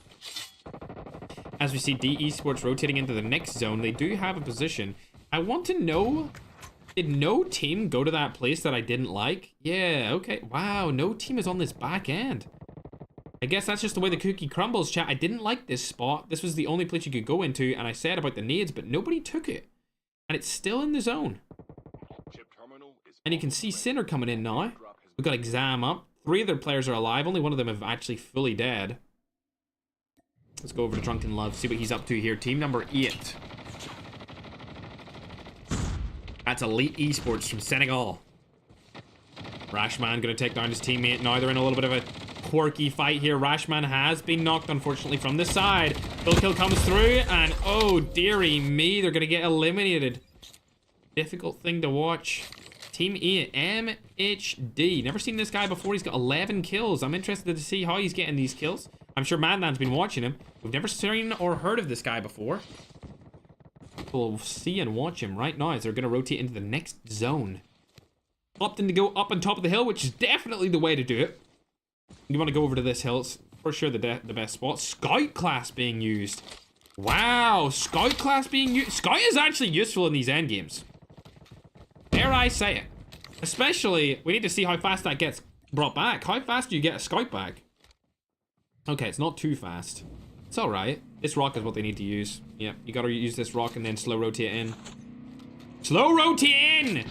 As we see D Esports rotating into the next zone, they do have a position. I want to know Did no team go to that place that I didn't like? Yeah, okay. Wow, no team is on this back end. I guess that's just the way the cookie crumbles, chat. I didn't like this spot. This was the only place you could go into, and I said about the nades, but nobody took it. And it's still in the zone. And you can see Sinner coming in now. We've got Exam up. 3 of their players are alive. Only one of them have actually fully dead. Let's go over to Drunken Love, see what he's up to here. Team number 8. That's Elite Esports from Senegal. Rashman gonna take down his teammate. Now they're in a little bit of a quirky fight here. Rashman has been knocked, unfortunately, from the side. Full kill comes through, and oh, dearie me, they're gonna get eliminated. Difficult thing to watch. Team 8, MHD. Never seen this guy before. He's got 11 kills. I'm interested to see how he's getting these kills. I'm sure Madman's been watching him. We've never seen or heard of this guy before. We'll see and watch him right now as they're going to rotate into the next zone. Opting to go up on top of the hill, which is definitely the way to do it. You want to go over to this hill. It's for sure the best spot. Scout class being used. Wow, Scout class being used. Scout is actually useful in these end games. Dare I say it. Especially, we need to see how fast that gets brought back. How fast do you get a Scout back? Okay, it's not too fast. It's alright. This rock is what they need to use. Yeah, you gotta use this rock and then slow rotate in. Slow rotate in!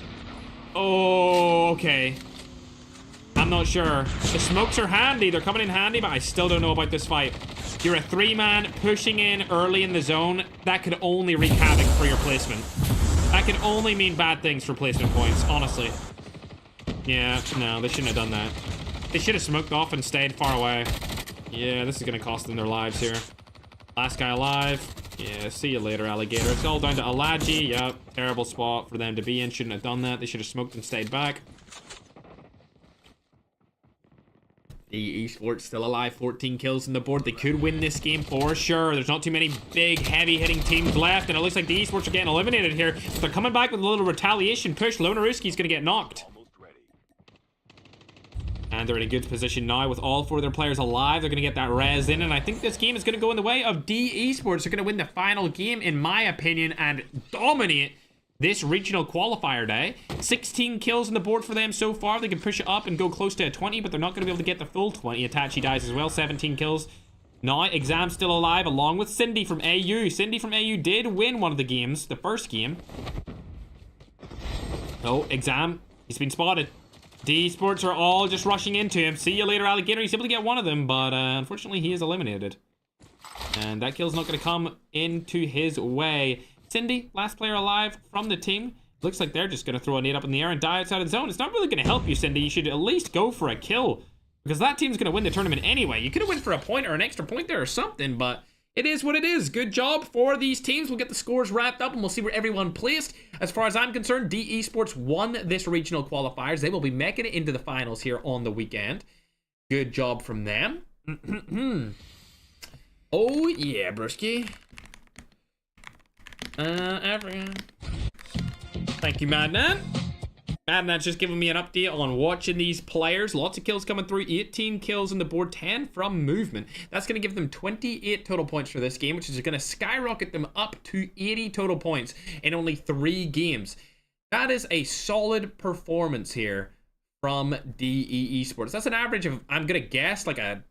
Oh, okay. I'm not sure. The smokes are handy. They're coming in handy, but I still don't know about this fight. You're a 3-man pushing in early in the zone. That could only wreak havoc for your placement. That could only mean bad things for placement points, honestly. Yeah, no, they shouldn't have done that. They should have smoked off and stayed far away. Yeah, this is gonna cost them their lives here. Last guy alive. Yeah, see you later, alligator. It's all down to Alaji. Yep, terrible spot for them to be in. Shouldn't have done that. They should have smoked and stayed back. The Esports still alive. 14 kills on the board. They could win this game for sure. There's not too many big, heavy-hitting teams left, and it looks like the Esports are getting eliminated here. But they're coming back with a little retaliation push. Lonaruski's gonna get knocked. And they're in a good position now with all 4 of their players alive. They're going to get that res in. And I think this game is going to go in the way of D Esports. They're going to win the final game, in my opinion, and dominate this regional qualifier day. 16 kills on the board for them so far. They can push it up and go close to a 20, but they're not going to be able to get the full 20. Itachi dies as well. 17 kills. Now, Exam still alive, along with Cindy from AU. Cindy from AU did win one of the games, the first game. Oh, Exam. He's been spotted. D Sports are all just rushing into him. See you later, alligator. He's able to get one of them, but unfortunately he is eliminated. And that kill's not going to come into his way. Cindy, last player alive from the team. Looks like they're just going to throw a nade up in the air and die outside of the zone. It's not really going to help you, Cindy. You should at least go for a kill, because that team's going to win the tournament anyway. You could have went for a point or an extra point there or something, but it is what it is. Good job for these teams. We'll get the scores wrapped up and we'll see where everyone placed. As far as I'm concerned, D Esports won this regional qualifiers. They will be making it into the finals here on the weekend. Good job from them. Oh yeah, Brusky. Africa. Thank you, Madman. Madman's just giving me an update on watching these players. Lots of kills coming through. 18 kills on the board, 10 from movement. That's going to give them 28 total points for this game, which is going to skyrocket them up to 80 total points in only 3 games. That is a solid performance here from DE Esports. That's an average of, I'm going to guess, like a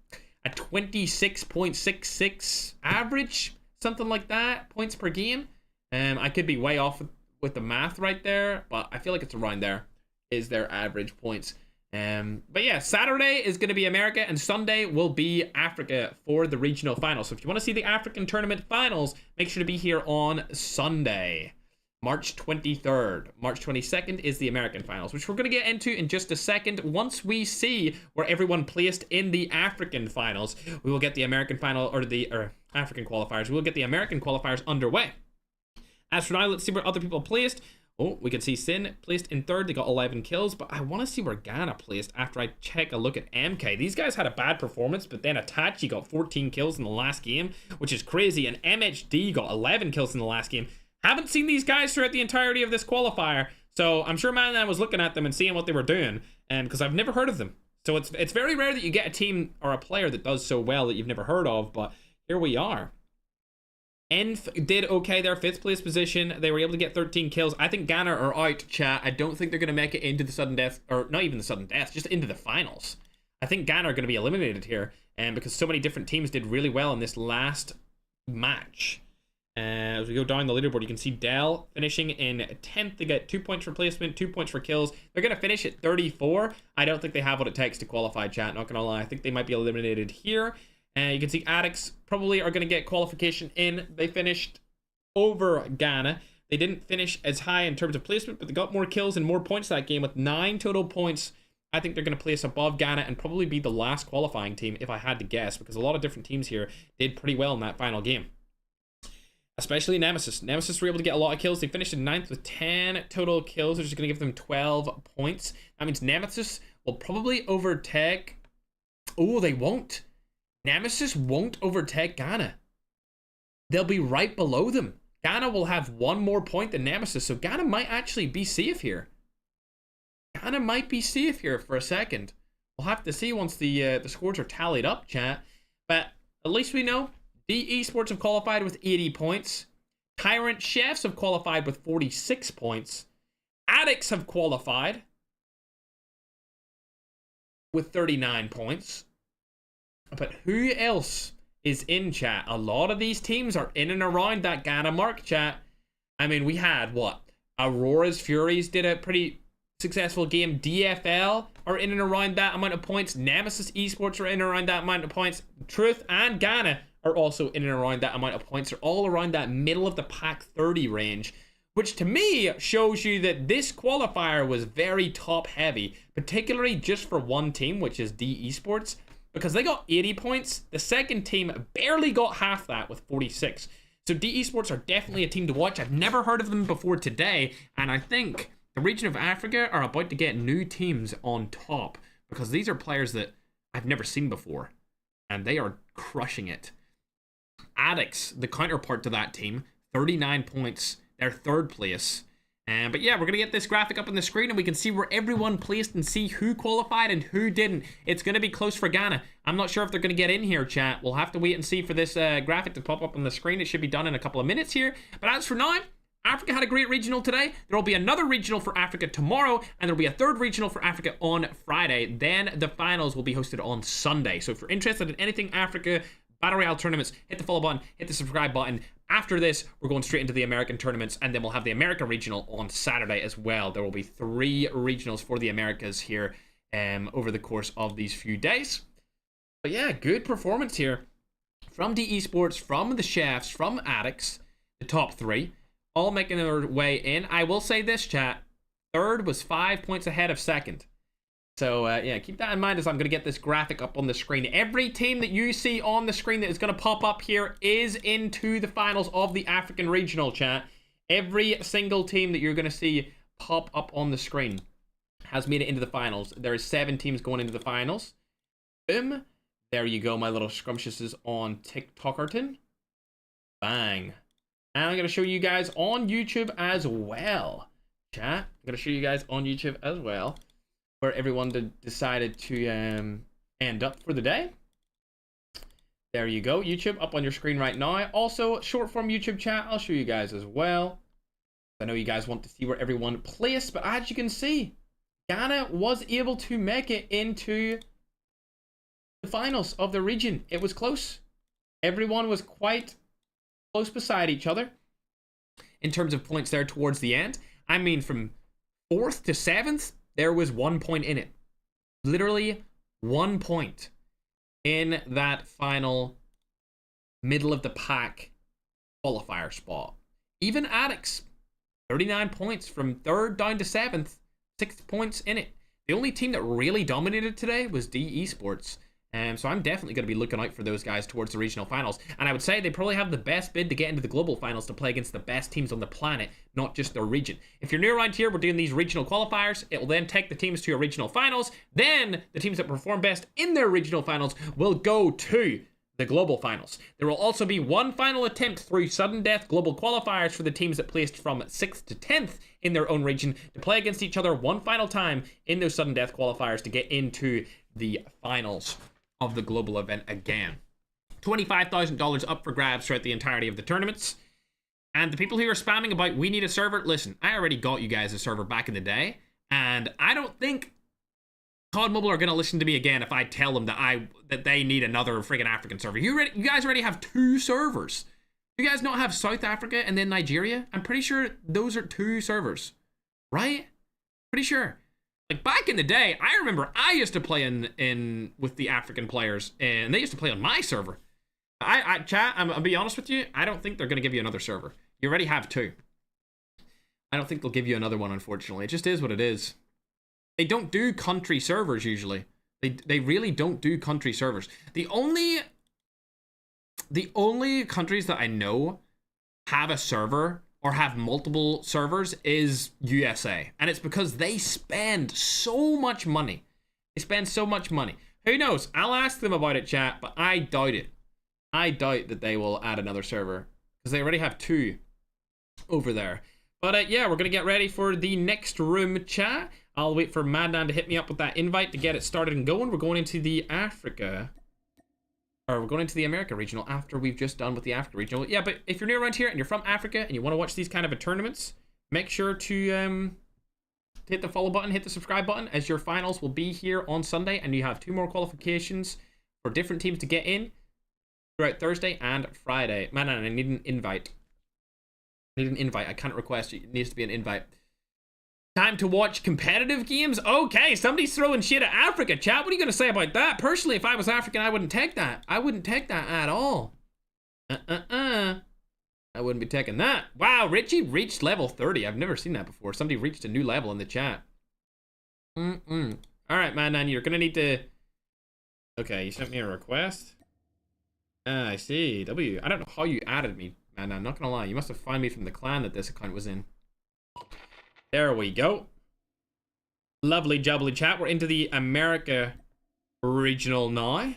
26.66 average, something like that, points per game. I could be way off with the math right there, but I feel like it's around there is their average points. But yeah, Saturday is going to be America and Sunday will be Africa for the regional finals. So if you want to see the African tournament finals, make sure to be here on Sunday, March 23rd. March 22nd is the American finals, which we're going to get into in just a second. Once we see where everyone placed in the African finals, we will get the American final or African qualifiers. We will get the American qualifiers underway. As for now, let's see where other people placed. Oh, we can see Sin placed in 3rd. They got 11 kills, but I want to see where Ghana placed after I check a look at MK. These guys had a bad performance, but then Itachi got 14 kills in the last game, which is crazy, and MHD got 11 kills in the last game. Haven't seen these guys throughout the entirety of this qualifier, so I'm sure Man was looking at them and seeing what they were doing, and because I've never heard of them. So it's very rare that you get a team or a player that does so well that you've never heard of, but here we are. Enf did okay there, 5th place position. They were able to get 13 kills. I think Ghana are out, chat. I don't think they're going to make it into the sudden death, or not even the sudden death, just into the finals. I think Ghana are going to be eliminated here, and because so many different teams did really well in this last match. As we go down the leaderboard, you can see Dell finishing in 10th. They get 2 points for placement, 2 points for kills. They're going to finish at 34. I don't think they have what it takes to qualify, chat. Not going to lie. I think they might be eliminated here. You can see Addicts probably are going to get qualification in. They finished over Ghana. They didn't finish as high in terms of placement, but they got more kills and more points that game with 9 total points. I think they're going to place above Ghana and probably be the last qualifying team if I had to guess, because a lot of different teams here did pretty well in that final game. Especially Nemesis. Nemesis were able to get a lot of kills. They finished in 9th with 10 total kills, which is going to give them 12 points. That means Nemesis will probably overtake... Oh, they won't. Nemesis won't overtake Ghana. They'll be right below them. Ghana will have 1 more point than Nemesis, so Ghana might actually be safe here. Ghana might be safe here for a second. We'll have to see once the scores are tallied up, chat. But at least we know D Esports have qualified with 80 points. Tyrant Chefs have qualified with 46 points. Addicts have qualified with 39 points. But who else is in, chat? A lot of these teams are in and around that Ghana mark, chat. I mean, we had, what? Aurora's Furies did a pretty successful game. DFL are in and around that amount of points. Nemesis Esports are in and around that amount of points. Truth and Ghana are also in and around that amount of points. They're all around that middle of the pack 30 range, which to me shows you that this qualifier was very top heavy, particularly just for one team, which is D Esports. Because they got 80 points, the second team barely got half that with 46. So D Esports are definitely a team to watch. I've never heard of them before today, and I think the region of Africa are about to get new teams on top, because these are players that I've never seen before, and they are crushing it. Addicts, the counterpart to that team, 39 points. They're 3rd place. But yeah, we're going to get this graphic up on the screen and we can see where everyone placed and see who qualified and who didn't. It's going to be close for Ghana. I'm not sure if they're going to get in here, chat. We'll have to wait and see for this graphic to pop up on the screen. It should be done in a couple of minutes here. But as for now, Africa had a great regional today. There will be another regional for Africa tomorrow, and there will be a 3rd regional for Africa on Friday. Then the finals will be hosted on Sunday. So if you're interested in anything Africa, Battle Royale tournaments, hit the follow button, hit the subscribe button. After this, we're going straight into the American tournaments, and then we'll have the America regional on Saturday as well. There will be 3 regionals for the Americas here over the course of these few days. But yeah, good performance here from D Esports, from the Chefs, from Addicts, the top 3, all making their way in. I will say this, chat. 3rd was 5 points ahead of 2nd. So, yeah, keep that in mind as I'm going to get this graphic up on the screen. Every team that you see on the screen that is going to pop up here is into the finals of the African Regional, chat. Every single team that you're going to see pop up on the screen has made it into the finals. There are 7 teams going into the finals. Boom. There you go, my little scrumptiouses on TikTokerton. Bang. And I'm going to show you guys on YouTube as well, chat. I'm going to show you guys on YouTube as well, where everyone decided to end up for the day. There you go, YouTube up on your screen right now. Also, short form YouTube chat, I'll show you guys as well. I know you guys want to see where everyone placed, but as you can see, Ghana was able to make it into the finals of the region. It was close. Everyone was quite close beside each other in terms of points there towards the end. I mean, from 4th to 7th, there was 1 point in it. Literally 1 point in that final middle of the pack qualifier spot. Even Addicts, 39 points from 3rd down to 7th, 6 points in it. The only team that really dominated today was D Esports. So I'm definitely going to be looking out for those guys towards the regional finals. And I would say they probably have the best bid to get into the global finals to play against the best teams on the planet, not just their region. If you're new around here, we're doing these regional qualifiers. It will then take the teams to a regional finals. Then the teams that perform best in their regional finals will go to the global finals. There will also be one final attempt through sudden death global qualifiers for the teams that placed from 6th to 10th in their own region to play against each other one final time in those sudden death qualifiers to get into the finals of the global event again. $25,000 up for grabs throughout the entirety of the tournaments. And the people who are spamming about, we need a server, listen, I already got you guys a server back in the day, and I don't think COD Mobile are going to listen to me again if I tell them that they need another friggin' African server. You guys already have 2 servers. You guys not have South Africa and then Nigeria? I'm pretty sure those are 2 servers, right? Pretty sure. Like back in the day, I remember I used to play in with the African players, and they used to play on my server. Chat, I'll be honest with you, I don't think they're going to give you another server. You already have 2. I don't think they'll give you another one, unfortunately. It just is what it is. They don't do country servers usually. They really don't do country servers. The only countries that I know have a server or have multiple servers is USA. And it's because they spend so much money. They spend so much money. Who knows? I'll ask them about it, chat, but I doubt it. I doubt that they will add another server because they already have 2 over there. But yeah, we're going to get ready for the next room, chat. I'll wait for Madnan to hit me up with that invite to get it started and going. We're going into the Africa, or we're going into the America regional after we've just done with the Africa regional. Yeah, but if you're new around here and you're from Africa and you want to watch these kind of tournaments, make sure to hit the follow button, hit the subscribe button, as your finals will be here on Sunday, and you have 2 more qualifications for different teams to get in throughout Thursday and Friday. Madnan, I need an invite. I need an invite. I can't request it. It needs to be an invite. Time to watch competitive games? Okay, somebody's throwing shit at Africa, chat. What are you going to say about that? Personally, if I was African, I wouldn't take that. I wouldn't take that at all. I wouldn't be taking that. Wow, Richie reached level 30. I've never seen that before. Somebody reached a new level in the chat. All right, man, you're going to need to... Okay, you sent me a request. I see. I don't know how you added me, man. I'm not going to lie. You must have found me from the clan that this account was in. There we go. Lovely jubbly chat. We're into the America regional now.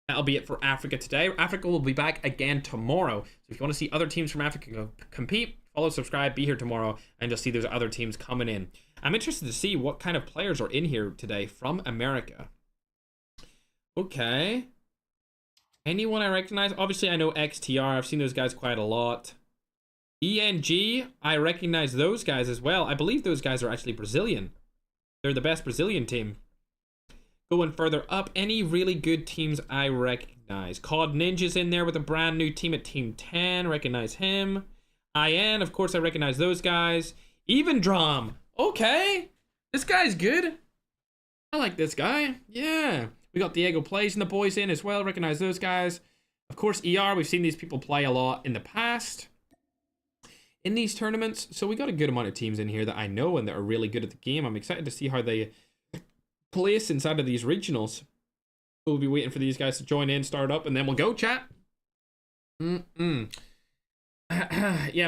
That'll be it for Africa today. Africa will be back again tomorrow. So if you want to see other teams from Africa compete, follow, subscribe, be here tomorrow, and you'll see those other teams coming in. I'm interested to see what kind of players are in here today from America. Okay. Anyone I recognize? Obviously, I know XTR. I've seen those guys quite a lot. ENG, I recognize those guys as well. I believe those guys are actually Brazilian. They're the best Brazilian team. Going further up, any really good teams I recognize. COD Ninja's in there with a brand new team at Team 10. Recognize him. IN, of course, I recognize those guys. Even Drum. Okay. This guy's good. I like this guy. Yeah. We got Diego Plays and the boys in as well. Recognize those guys. Of course, ER, we've seen these people play a lot in the past in these tournaments. So we got a good amount of teams in here that I know and that are really good at the game. I'm excited to see how they place inside of these regionals. We'll be waiting for these guys to join in, start up, and then we'll go, chat. Yeah,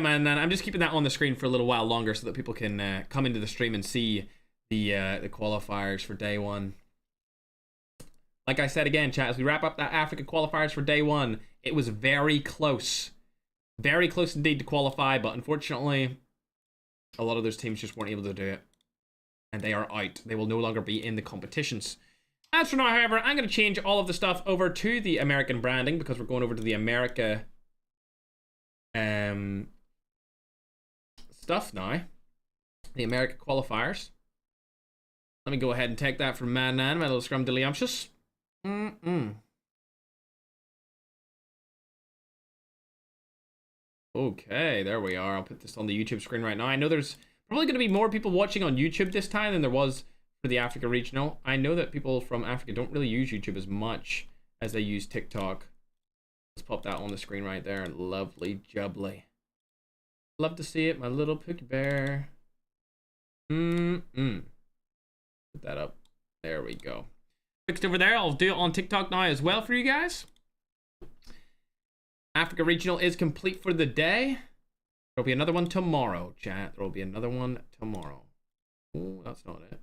man, I'm just keeping that on the screen for a little while longer so that people can come into the stream and see the qualifiers for day 1. Like I said again, chat, as we wrap up that Africa qualifiers for day 1, it was very close. Very close indeed to qualify, but unfortunately, a lot of those teams just weren't able to do it. And they are out. They will no longer be in the competitions. As for now, however, I'm going to change all of the stuff over to the American branding because we're going over to the America stuff now. The America qualifiers. Let me go ahead and take that from Madnan, my little scrumdiddlyumptious. Okay, there we are. I'll put this on the YouTube screen right now. I know there's probably going to be more people watching on YouTube this time than there was for the Africa regional. I know that people from Africa don't really use YouTube as much as they use TikTok. Let's pop that on the screen right there. Lovely jubbly. Love to see it, my little Pookie Bear. Put that up. There we go. Fixed over there. I'll do it on TikTok now as well for you guys. Africa Regional is complete for the day. There'll be another one tomorrow, chat. There'll be another one tomorrow. Oh, that's not it.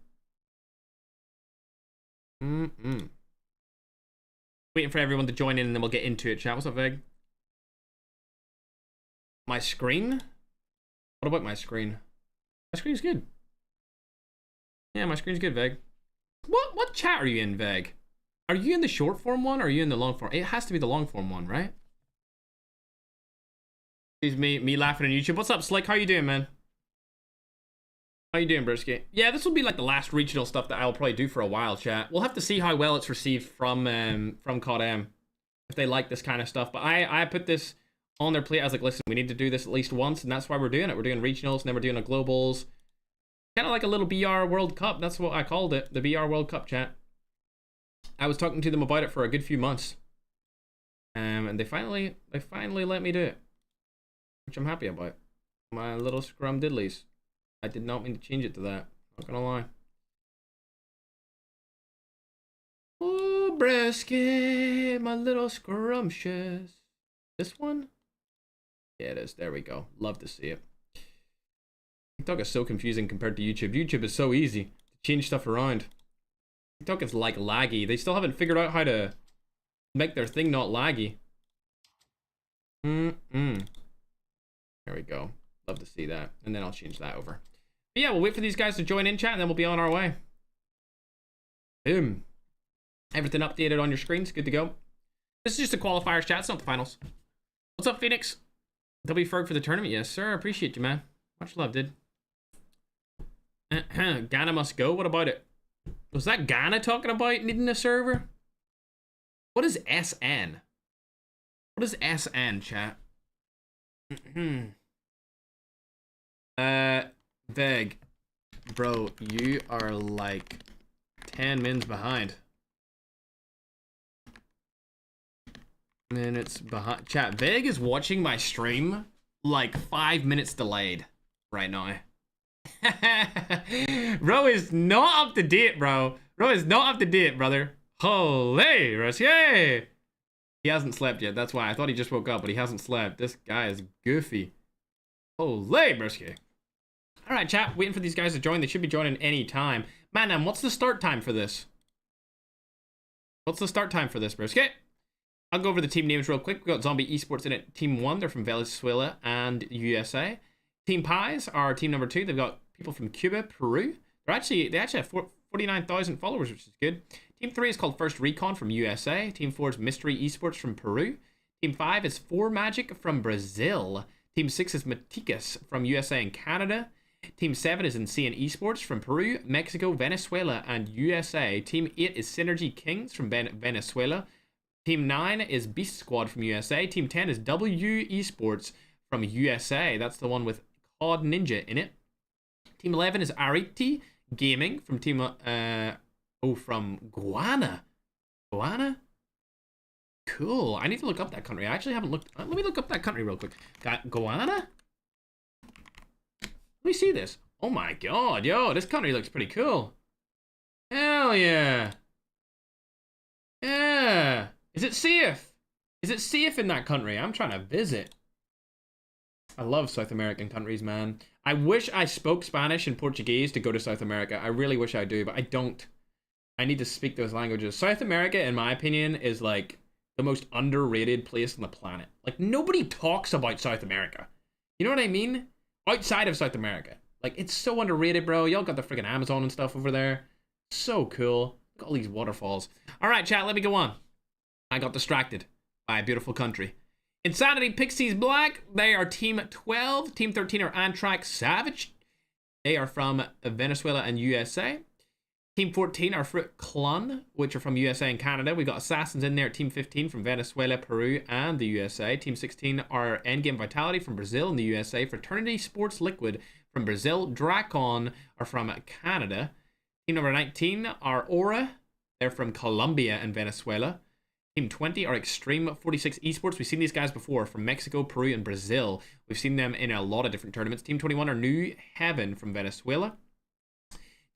Waiting for everyone to join in and then we'll get into it, chat. What's up, Veg? My screen? What about my screen? My screen's good. Yeah, my screen's good, Veg. What chat are you in, Veg? Are you in the short form one or are you in the long form? It has to be the long form one, right? Excuse me laughing on YouTube. What's up, Slick? How you doing, man? How you doing, Brisky? Yeah, this will be like the last regional stuff that I'll probably do for a while, chat. We'll have to see how well it's received from COD M, if they like this kind of stuff. But I put this on their plate. I was like, listen, we need to do this at least once, and that's why we're doing it. We're doing regionals, and then we're doing a globals. Kind of like a little BR World Cup. That's what I called it, the BR World Cup, chat. I was talking to them about it for a good few months. And they finally let me do it, which I'm happy about. My little scrum diddlies. I did not mean to change it to that. Not gonna lie. Oh, brisket, my little scrumptious. This one? Yeah, it is. There we go. Love to see it. TikTok is so confusing compared to YouTube. YouTube is so easy to change stuff around. TikTok is like laggy. They still haven't figured out how to make their thing not laggy. There we go. Love to see that. And then I'll change that over. But yeah, we'll wait for these guys to join in chat and then we'll be on our way. Boom. Everything updated on your screens. Good to go. This is just a qualifiers chat. It's not the finals. What's up, Phoenix? iFerg for the tournament. Yes, sir. Appreciate you, man. Much love, dude. Ghana must go. What about it? Was that Ghana talking about needing a server? What is SN? What is SN, chat? Veg. Bro, you are like 10 mins behind. Minutes behind. Chat, Veg is watching my stream like 5 minutes delayed right now. Bro is not up to date, bro. Bro is not up to date, brother. Holy, Rossier. He hasn't slept yet. That's why I thought he just woke up, but he hasn't slept. This guy is goofy. Holy, Brisky. All right, chat. Waiting for these guys to join. They should be joining any time. Man, what's the start time for this? What's the start time for this, Brisky? I'll go over the team names real quick. We've got Zombie Esports in it. Team 1, they're from Venezuela and USA. Team Pies are team number 2. They've got people from Cuba, Peru. They actually have 49,000 followers, which is good. Team 3 is called First Recon from USA. Team 4 is Mystery Esports from Peru. Team 5 is 4 Magic from Brazil. Team 6 is Maticas from USA and Canada. Team 7 is Insane Esports from Peru, Mexico, Venezuela, and USA. Team 8 is Synergy Kings from Venezuela. Team 9 is Beast Squad from USA. Team 10 is W Esports from USA. That's the one with COD Ninja in it. Team 11 is Ariti Gaming from from Guyana. Guyana? Cool. I need to look up that country. I actually haven't looked. Let me look up that country real quick. Guyana? Let me see this. Oh my god, yo, this country looks pretty cool. Hell yeah. Yeah. Is it safe? Is it safe in that country? I'm trying to visit. I love South American countries, man. I wish I spoke Spanish and Portuguese to go to South America. I really wish I do, but I don't. I need to speak those languages. South America, in my opinion, is like the most underrated place on the planet. Like, nobody talks about South America. You know what I mean? Outside of South America. Like, it's so underrated, bro. Y'all got the freaking Amazon and stuff over there. So cool. Look at all these waterfalls. All right, chat, let me go on. I got distracted by a beautiful country. Insanity Pixies Black, they are Team 12. Team 13 are Antrax Savage. They are from Venezuela and USA. Team 14 are Fruit Clun, which are from USA and Canada. We got Assassins in there at Team 15 from Venezuela, Peru, and the USA. Team 16 are Endgame Vitality from Brazil and the USA. Fraternity Sports Liquid from Brazil. Dracon are from Canada. Team number 19 are Aura. They're from Colombia and Venezuela. Team 20 are Extreme 46 Esports. We've seen these guys before from Mexico, Peru, and Brazil. We've seen them in a lot of different tournaments. Team 21 are New Heaven from Venezuela.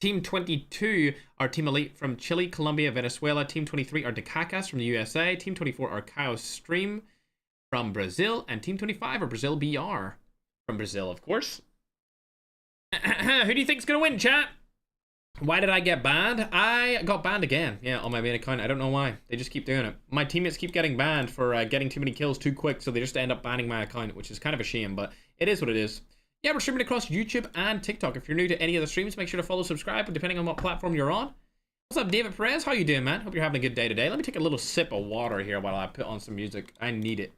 Team 22 are Team Elite from Chile, Colombia, Venezuela. Team 23 are Decacas from the USA. Team 24 are Chaos Stream from Brazil. And Team 25 are Brazil BR from Brazil, of course. Who do you think's going to win, chat? Why did I get banned? I got banned again. Yeah, on my main account. I don't know why. They just keep doing it. My teammates keep getting banned for getting too many kills too quick, so they just end up banning my account, which is kind of a shame, but it is what it is. Yeah, we're streaming across YouTube and TikTok. If you're new to any of the streams, make sure to follow, subscribe, and depending on what platform you're on, What's up, David Perez? How you doing, man? Hope you're having a good day today. Let me take a little sip of water here while I put on some music. I need it.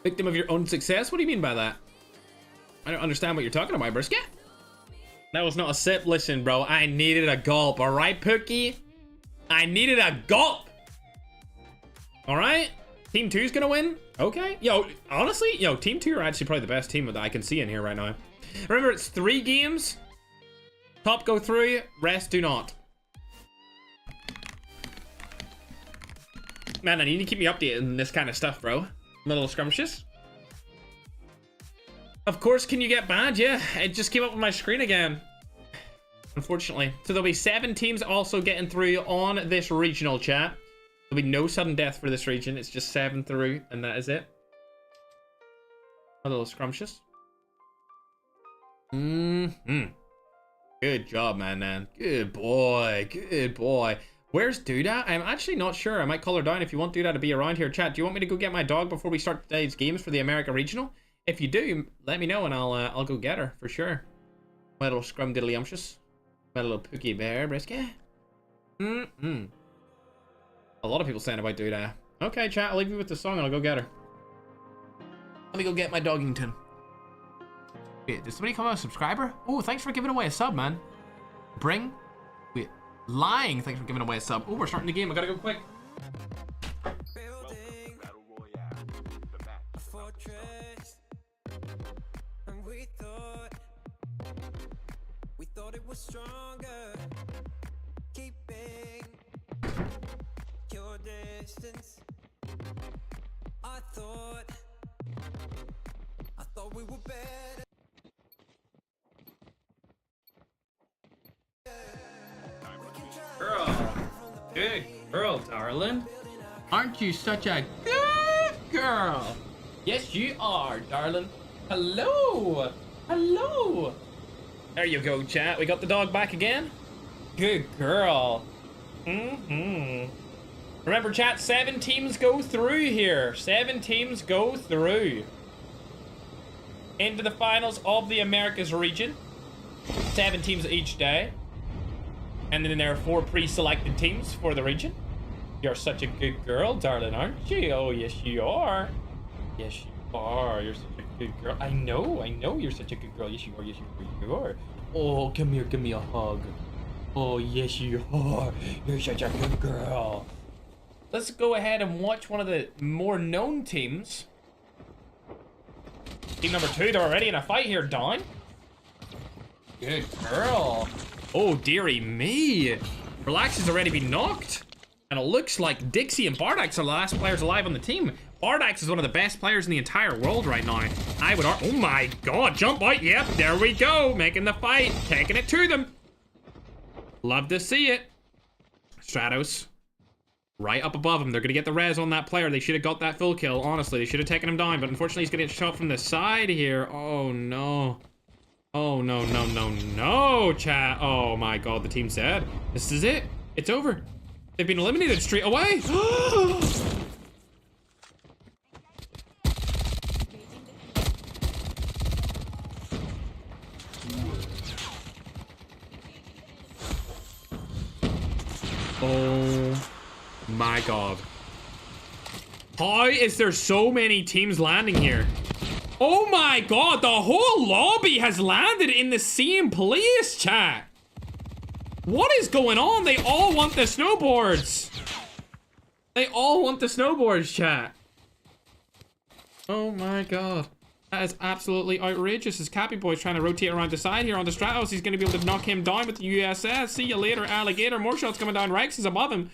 Victim of your own success? What do you mean by that? I don't understand what you're talking about, brisket. That was not a sip. Listen, bro, I needed a gulp, all right, Pookie? I needed a gulp. All right? Team 2's gonna win? Okay. Yo, honestly, yo, Team 2 are actually probably the best team that I can see in here right now. Remember, it's 3 games. Top go through, rest do not. Man, I need to keep me updated on this kind of stuff, bro. I'm a little scrumptious. Of course, can you get banned? Yeah, it just came up on my screen again. Unfortunately. So there'll be 7 teams also getting through on this regional, chat. There'll be no sudden death for this region. It's just 7 through, and that is it. A little scrumptious. Good job, man. Good boy. Good boy. Where's Duda? I'm actually not sure. I might call her down if you want Duda to be around here. Chat, do you want me to go get my dog before we start today's games for the America Regional? If you do, let me know and I'll go get her for sure. My little scrum diddly umptious. My little Pookie Bear brisket. A lot of people saying about Duda. Okay, chat, I'll leave you with the song and I'll go get her. Let me go get my Doggington. Wait, did somebody come out a subscriber? Oh, thanks for giving away a sub, man. Lying, thanks for giving away a sub. Oh, we're starting the game. I gotta go quick.
Building a fortress, and we thought it was stronger. Keeping your distance. I thought we were better.
Girl. Good girl, darling. Aren't you such a good girl? Yes, you are, darling. Hello. Hello. There you go, chat. We got the dog back again. Good girl. Remember, chat, 7 teams go through here. 7 teams go through. Into the finals of the Americas region. 7 teams each day. And then there are 4 pre-selected teams for the region. You're such a good girl, darling, aren't you? Oh, yes, you are. Yes, you are. You're such a good girl. I know you're such a good girl. Yes, you are. Yes, you are. Oh, come here, give me a hug. Oh, yes, you are. You're such a good girl. Let's go ahead and watch one of the more known teams. Team number 2, they're already in a fight here, Dawn. Good girl. Oh, dearie me. Relax has already been knocked. And it looks like Dixie and Bardax are the last players alive on the team. Bardax is one of the best players in the entire world right now. Oh my god, jump out. Yep, there we go. Making the fight. Taking it to them. Love to see it. Stratos. Right up above him. They're going to get the res on that player. They should have got that full kill, honestly. They should have taken him down, but unfortunately he's going to get shot from the side here. Oh, no. Oh, no, chat. Oh, my God. The team's dead. This is it. It's over. They've been eliminated straight away. Oh, my God. How is there so many teams landing here? Oh my god, the whole lobby has landed in the same place, chat. What is going on? They all want the snowboards. They all want the snowboards, chat. Oh my god. That is absolutely outrageous. As Cappy Boy's trying to rotate around the side here on the Stratos. He's going to be able to knock him down with the USS. See you later, alligator. More shots coming down. Rex is above him.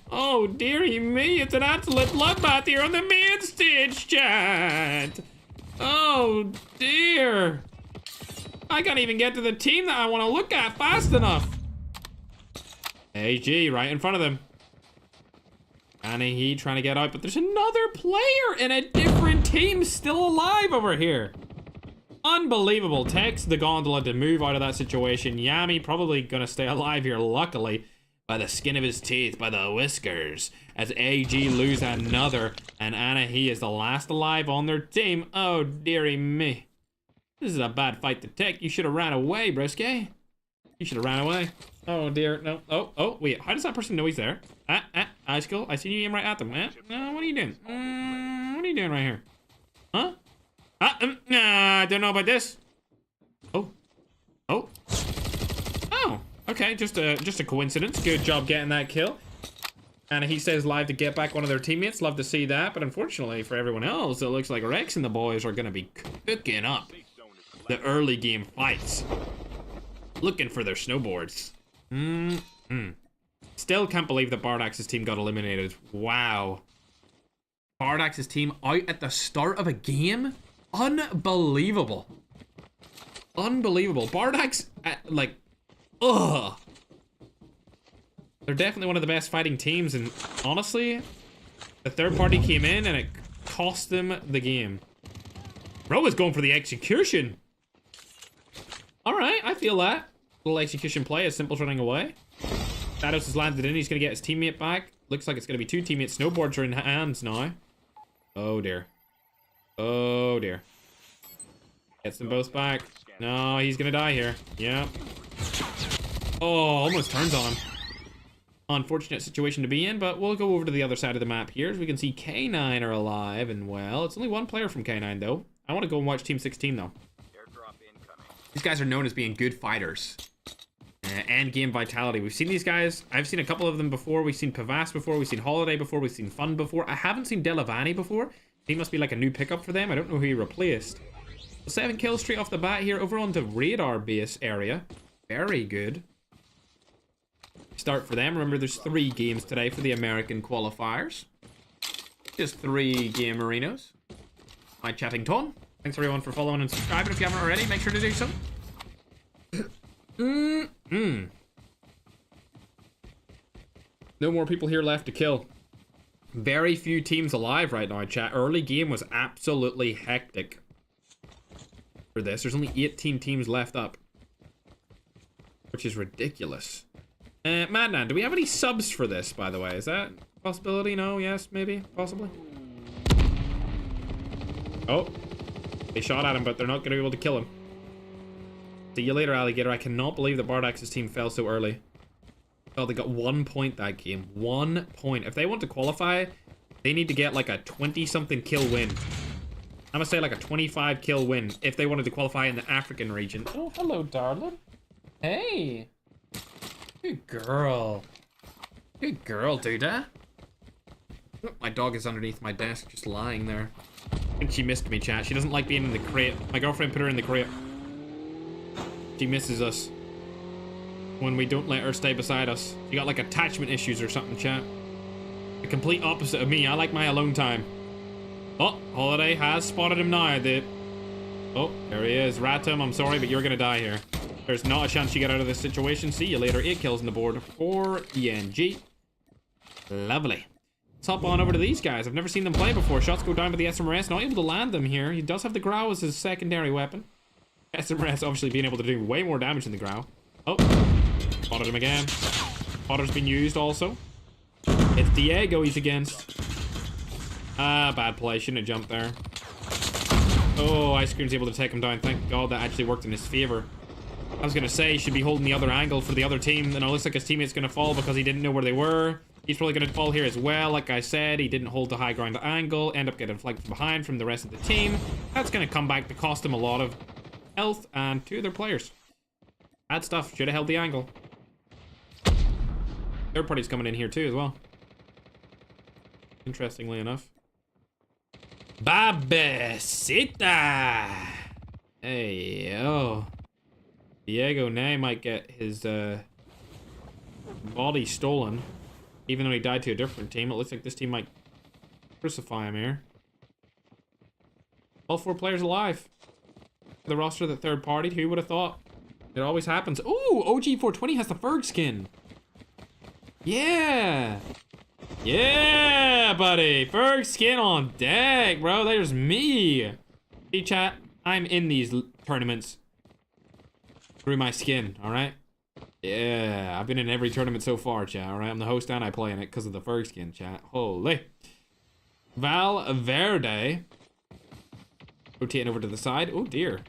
Oh, dearie me. It's an absolute bloodbath here on the main stage, chat. Oh, dear. I can't even get to the team that I want to look at fast enough. AG right in front of them. And he trying to get out, but there's another player in a different team still alive over here. Unbelievable. Takes the gondola to move out of that situation. Yami probably gonna stay alive here, luckily. By the skin of his teeth, by the whiskers. As AG lose another. And Anahi is the last alive on their team. Oh, dearie me. This is a bad fight to take. You should have ran away, broski. You should have ran away. Oh, dear. No. Oh, wait. How does that person know he's there? Icicle. I see you aim right at them. No, what are you doing? What are you doing right here? Huh? I don't know about this. Oh. Okay, just a coincidence. Good job getting that kill. And he says live to get back one of their teammates. Love to see that, but unfortunately for everyone else, it looks like Rex and the boys are gonna be cooking up the early game fights. Looking for their snowboards. Still can't believe that Bardax's team got eliminated. Wow. Bardax's team out at the start of a game? Unbelievable. Unbelievable. Bardax, like, ugh. They're definitely one of the best fighting teams, and honestly, the third party came in and it cost them the game. Bro is going for the execution. Alright, I feel that. Little execution play as Simple's running away. Thanos has landed in, he's gonna get his teammate back. Looks like it's gonna be two teammates. Snowboards are in hands now. Oh dear. Oh dear. Gets them both back. No, he's gonna die here. Yeah. Oh, almost turns on him. Unfortunate situation to be in, but we'll go over to the other side of the map here. As we can see K9 are alive and well. It's only one player from K9 though. I want to go and watch Team 16 though. These guys are known as being good fighters. And game vitality. We've seen these guys. I've seen a couple of them before. We've seen Pavas before. We've seen Holiday before. We've seen Fun before. I haven't seen Delavani before. He must be like a new pickup for them. I don't know who he replaced. 7 kills straight off the bat here over on the radar base area. Very good start for them. Remember, there's 3 games today for the American qualifiers. Just 3 game arenas. My chatting ton. Thanks everyone for following and subscribing. If you haven't already, make sure to do so. No more people here left to kill. Very few teams alive right now, chat. Early game was absolutely hectic for this. There's only 18 teams left up, which is ridiculous. Madman, do we have any subs for this, by the way? Is that a possibility? No? Yes? Maybe? Possibly? Oh. They shot at him, but they're not going to be able to kill him. See you later, alligator. I cannot believe that Bardax's team fell so early. Oh, they got 1 point that game. 1 point. If they want to qualify, they need to get like a 20-something kill win. I'm gonna say like a 25 kill win if they wanted to qualify in the African region. Oh, hello, darling. Hey. Good girl. Good girl, duda. My dog is underneath my desk, just lying there. I think she missed me, chat. She doesn't like being in the crate. My girlfriend put her in the crate. She misses us when we don't let her stay beside us. She got like attachment issues or something, chat. The complete opposite of me. I like my alone time. Oh, Holiday has spotted him now. Oh, there he is. Ratum, I'm sorry, but you're gonna die here. There's not a chance you get out of this situation. See you later. 8 kills on the board for ENG. Lovely. Let's hop on over to these guys. I've never seen them play before. Shots go down by the SMRS. Not able to land them here. He does have the Growl as his secondary weapon. SMRS obviously being able to do way more damage than the Growl. Oh, spotted him again. Potter's been used also. It's Diego he's against. Ah, bad play. Shouldn't have jumped there. Oh, Ice Cream's able to take him down. Thank God that actually worked in his favor. I was gonna say he should be holding the other angle for the other team, and it looks like his teammate's gonna fall because he didn't know where they were. He's probably gonna fall here as well. Like I said, he didn't hold the high ground angle, end up getting flanked from behind from the rest of the team. That's gonna come back to cost him a lot of health and 2 other players. Bad stuff. Should have held the angle. Third party's coming in here too as well. Interestingly enough. Babesita! Hey, yo. Diego now might get his body stolen. Even though he died to a different team, it looks like this team might crucify him here. All 4 players alive. The roster that third partied, who would have thought? It always happens. Ooh, OG420 has the Ferg skin. Yeah. Yeah, buddy. Ferg skin on deck, bro. There's me. Hey, chat. I'm in these tournaments through my skin, alright? Yeah, I've been in every tournament so far, chat, alright? I'm the host and I play in it because of the Ferg skin, chat. Holy. Valverde. Rotating over to the side. Oh, dear.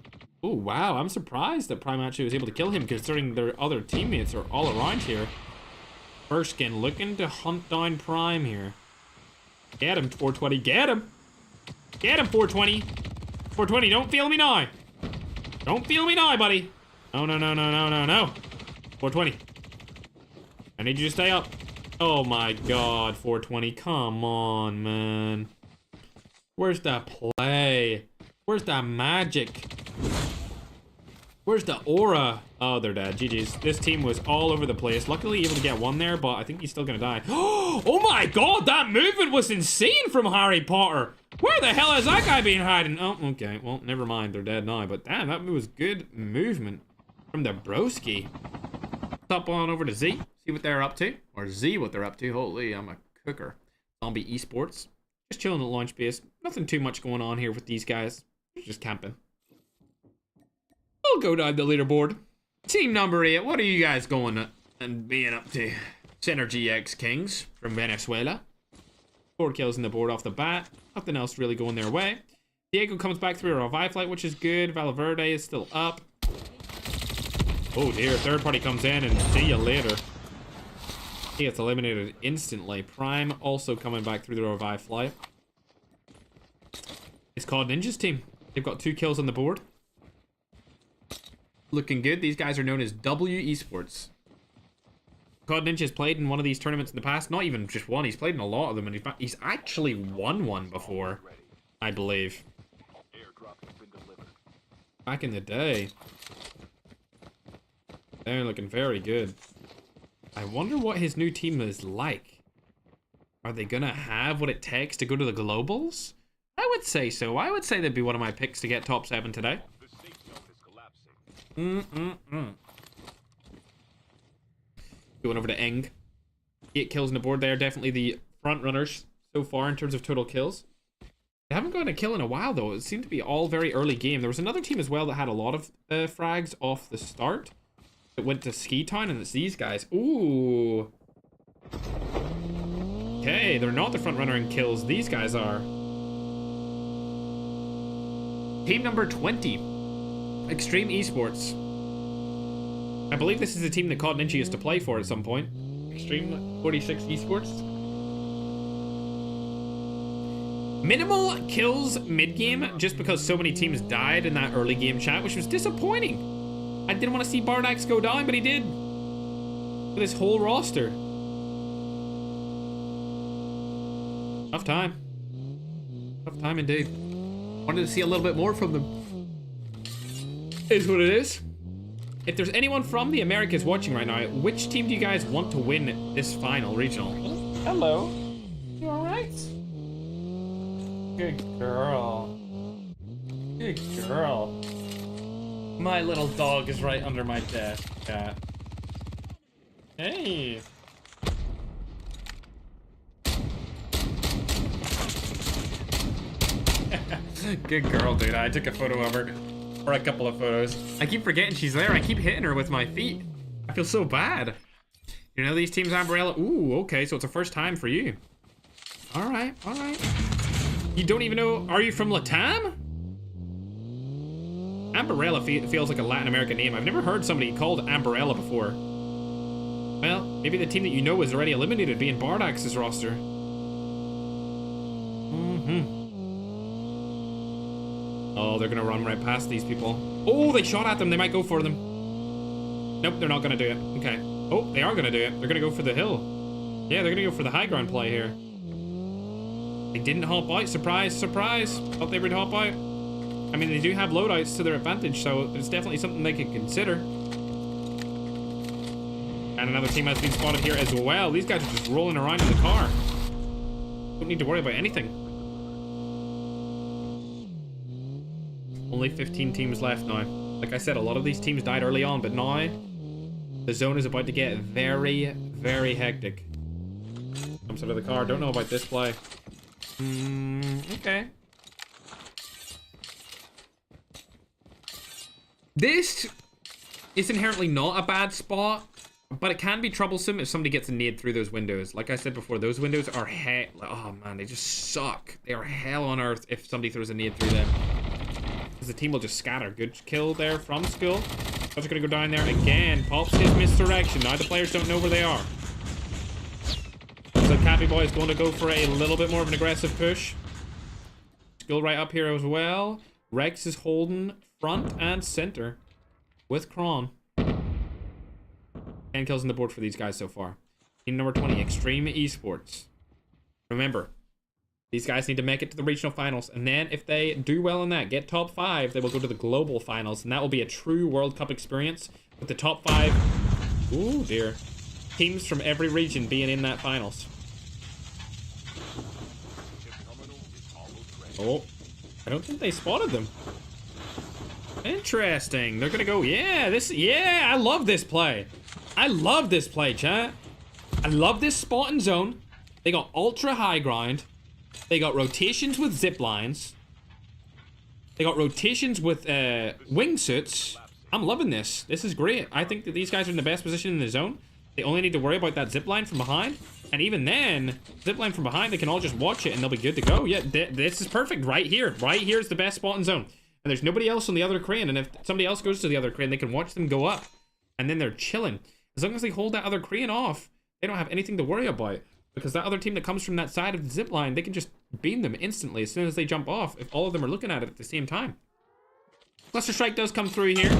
Oh, wow. I'm surprised that Prime actually was able to kill him considering their other teammates are all around here. Ferg skin looking to hunt down Prime here. Get him, 420. Get him. Get him, 420. 420, don't feel me now. Don't feel me now, buddy. No, no, no, no, no, no, no. 420. I need you to stay up. Oh my god, 420. Come on, man. Where's that play? Where's that magic? Where's the aura? Oh, they're dead. GG's. This team was all over the place. Luckily able to get one there, but I think he's still gonna die. Oh my god, that movement was insane from Harry Potter. Where the hell has that guy been hiding? Oh, okay. Well, never mind. They're dead now. But damn, that was good movement from the broski. Hop on over to Z. See what they're up to. Or Z what they're up to. Holy, I'm a cooker. Zombie Esports. Just chilling at launch base. Nothing too much going on here with these guys. Just camping. I'll go down the leaderboard. Team number 8. What are you guys going and being up to? Synergy X Kings from Venezuela. 4 kills in the board off the bat. Nothing else really going their way. Diego comes back through a revive flight, which is good. Valverde is still up. Oh dear, third party comes in and see you later. He gets eliminated instantly. Prime also coming back through the revive flight. It's called Ninja's team. They've got 2 kills on the board. Looking good. These guys are known as W Esports. COD Ninja's played in one of these tournaments in the past. Not even just one. He's played in a lot of them, and he's actually won one before, I believe. Back in the day. They're looking very good. I wonder what his new team is like. Are they gonna have what it takes to go to the globals? I would say so. I would say they'd be one of my picks to get top 7 today. Going over to Eng. 8 kills on the board. They are definitely the front runners so far in terms of total kills. They haven't gotten a kill in a while though. It seemed to be all very early game. There was another team as well that had a lot of frags off the start. It went to Ski Town, and it's these guys. Ooh. Okay, they're not the front runner in kills. These guys are. Team number 20. Extreme Esports. I believe this is the team that COD Ninja used to play for at some point. Extreme 46 Esports. Minimal kills mid-game just because so many teams died in that early game chat, which was disappointing. I didn't want to see Bardax go down, but he did. With his whole roster. Tough time. Tough time indeed. Wanted to see a little bit more from them. Is what it is. If there's anyone from the Americas watching right now, which team do you guys want to win this final regional? Hello. You alright? Good girl. Good girl. My little dog is right under my desk, cat. Hey. Good girl, dude. I took a photo of her. Or a couple of photos. I keep forgetting she's there. I keep hitting her with my feet. I feel so bad. You know these teams, Amberella? Ooh, okay. So it's a first time for you. Alright, alright. You don't even know... Are you from Latam? Amberella feels like a Latin American name. I've never heard somebody called Amberella before. Well, maybe the team that you know is already eliminated, being Bardax's roster. Oh, they're gonna run right past these people. Oh, they shot at them. They might go for them. Nope, they're not gonna do it. Okay. Oh, they are gonna do it. They're gonna go for the hill. Yeah, they're gonna go for the high ground play here. They didn't hop out. Surprise, surprise. Thought they would hop out. I mean, they do have loadouts to their advantage, so it's definitely something they can consider. And another team has been spotted here as well. These guys are just rolling around in the car. Don't need to worry about anything. Only 15 teams left now. Like I said, a lot of these teams died early on, but now the zone is about to get very, very hectic. Comes out of the car. Don't know about this play. Okay. This is inherently not a bad spot, but it can be troublesome if somebody gets a nade through those windows. Like I said before, those windows are oh man, they just suck. They are hell on earth if somebody throws a nade through them. Because the team will just scatter. Good kill there from Skull. Those are going to go down there again. Pops his misdirection. Now the players don't know where they are. So Cappy Boy is going to go for a little bit more of an aggressive push. Skull right up here as well. Rex is holding front and center with Kron. 10 kills on the board for these guys so far. Team number 20, Extreme Esports. Remember, these guys need to make it to the regional finals, and then if they do well in that, get top 5, they will go to the global finals, and that will be a true World Cup experience with the top 5. Ooh dear. Teams from every region being in that finals. Oh, I don't think they spotted them. Interesting. They're gonna go, yeah, I love this play. I love this play, chat. I love this spot and zone. They got ultra high ground. They got rotations with zip lines. They got rotations with wingsuits. I'm loving this. This is great. I think that these guys are in the best position in the zone. They only need to worry about that zip line from behind. And even then, zip line from behind, they can all just watch it and they'll be good to go. Yeah, this is perfect right here. Right here is the best spot in zone. And there's nobody else on the other crane. And if somebody else goes to the other crane, they can watch them go up. And then they're chilling. As long as they hold that other crane off, they don't have anything to worry about. Because that other team that comes from that side of the zip line, they can just beam them instantly as soon as they jump off, if all of them are looking at it at the same time. Cluster Strike does come through here.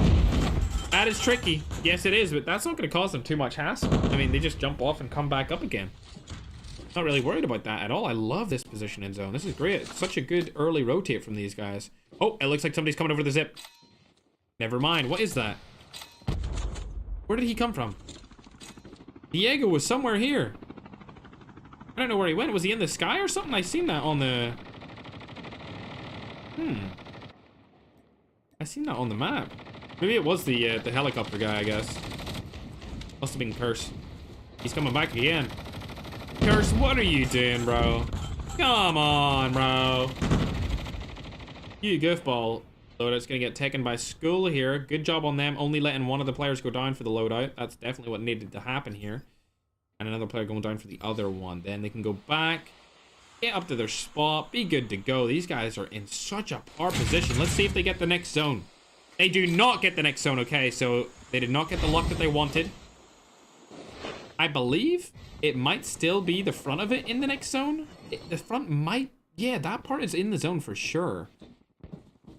That is tricky. Yes, it is, but that's not going to cause them too much hassle. I mean, they just jump off and come back up again. Not really worried about that at all. I love this position in zone. This is great. It's such a good early rotate from these guys. Oh, it looks like somebody's coming over the zip. Never mind. What is that? Where did he come from? Diego was somewhere here. I don't know where he went. Was he in the sky or something? I seen that on the... I seen that on the map. Maybe it was the helicopter guy, I guess. Must have been Curse. He's coming back again. Curse, what are you doing, bro? Come on, bro. You goofball. Loadout's gonna get taken by Skull here. Good job on them only letting one of the players go down for the loadout. That's definitely what needed to happen here. And another player going down for the other one. Then they can go back, get up to their spot, be good to go. These guys are in such a poor position. Let's see if they get the next zone. They do not get the next zone, okay? So they did not get the luck that they wanted. I believe it might still be the front of it in the next zone. The front might... Yeah, that part is in the zone for sure.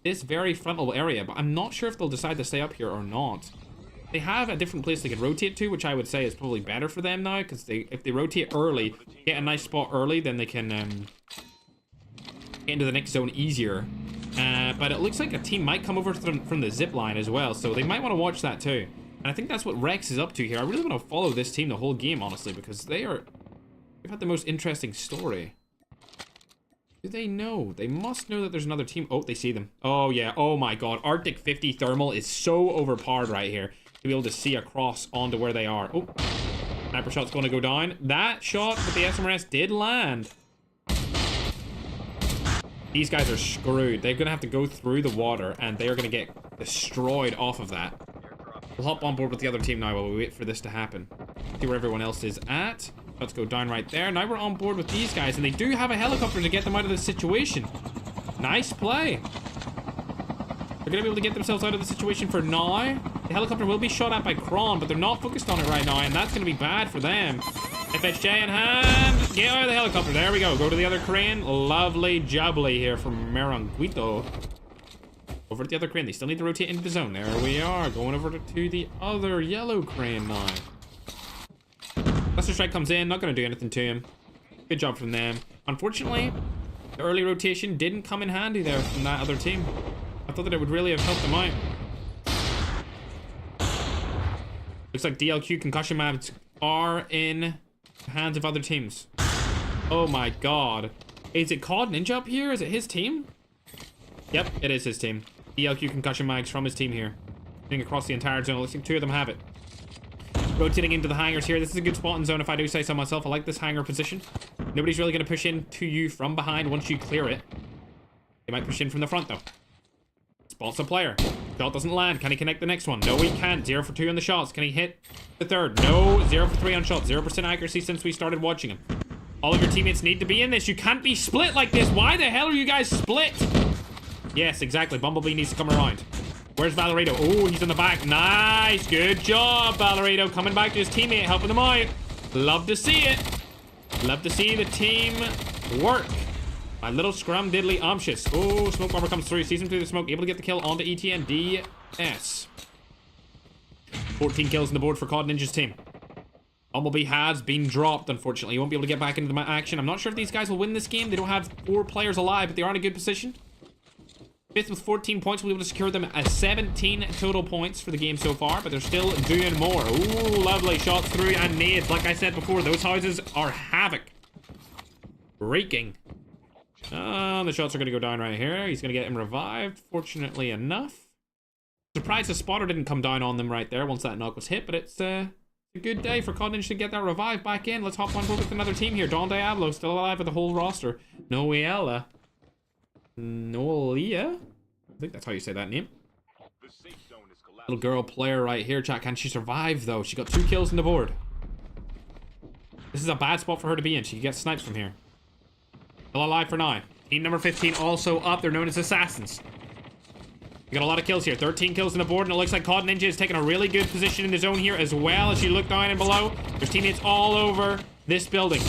This very frontal area, but I'm not sure if they'll decide to stay up here or not. They have a different place they can rotate to, which I would say is probably better for them now, because if they rotate early, get a nice spot early, then they can get into the next zone easier. But it looks like a team might come over from the zip line as well, so they might want to watch that too. And I think that's what Rex is up to here. I really want to follow this team the whole game, honestly, because they've had the most interesting story. Do they know? They must know that there's another team. Oh, they see them. Oh, yeah. Oh, my God. Arctic 50 Thermal is so overpowered right here to be able to see across onto where they are. Oh, sniper shot's going to go down. That shot with the SMRS did land. These guys are screwed. They're going to have to go through the water, and they are going to get destroyed off of that. We'll hop on board with the other team now while we wait for this to happen. See where everyone else is at. Let's go down right there. Now we're on board with these guys, and they do have a helicopter to get them out of this situation. Nice play. They're going to be able to get themselves out of the situation for now. The helicopter will be shot at by Kron, but they're not focused on it right now, and that's going to be bad for them. FHJ in hand. Get out of the helicopter. There we go. Go to the other crane. Lovely jubbly here from Meranguito. Over at the other crane. They still need to rotate into the zone. There we are. Going over to the other yellow crane now. Cluster Strike comes in. Not going to do anything to him. Good job from them. Unfortunately, the early rotation didn't come in handy there from that other team. I thought that it would really have helped them out. Looks like DLQ concussion maps are in the hands of other teams. Oh my God. Is it COD Ninja up here? Is it his team? Yep, it is his team. DLQ concussion mags from his team here. Getting across the entire zone. Looks like 2 of them have it. Rotating into the hangars here. This is a good spot in zone if I do say so myself. I like this hangar position. Nobody's really going to push in to you from behind once you clear it. They might push in from the front though. Spots a player. Shot doesn't land. Can he connect the next one? No, he can't. 0 for 2 on the shots. Can he hit the third? No. 0 for 3 on shots. 0% accuracy since we started watching him. All of your teammates need to be in this. You can't be split like this. Why the hell are you guys split? Yes, exactly. Bumblebee needs to come around. Where's Valerito? Oh, he's in the back. Nice. Good job, Valerito. Coming back to his teammate, helping him out. Love to see it. Love to see the team work. My little scrum diddly umptious. Oh, smoke bomber comes through. Sees him through the smoke. Able to get the kill onto ETNDS. 14 kills on the board for COD Ninja's team. Bumblebee has been dropped, unfortunately. He won't be able to get back into the action. I'm not sure if these guys will win this game. They don't have 4 players alive, but they are in a good position. 5th with 14 points. We'll be able to secure them at 17 total points for the game so far, but they're still doing more. Ooh, lovely. Shots through and nades. Like I said before, those houses are havoc. Raking. The shots are going to go down right here. He's going to get him revived, fortunately enough. Surprised the spotter didn't come down on them right there once that knock was hit, but it's a good day for COD Ninja to get that revive back in. Let's hop on board with another team here. Don Diablo still alive with the whole roster. Noelia. I think that's how you say that name. Little girl player right here, chat. Can she survive, though? She got 2 kills on the board. This is a bad spot for her to be in. She can get sniped from here. Still alive for now. Team number 15 also up. They're known as Assassins. We got a lot of kills here. 13 kills on the board, and it looks like COD Ninja is taking a really good position in the zone here as well. As you look down and below, there's teammates all over this building.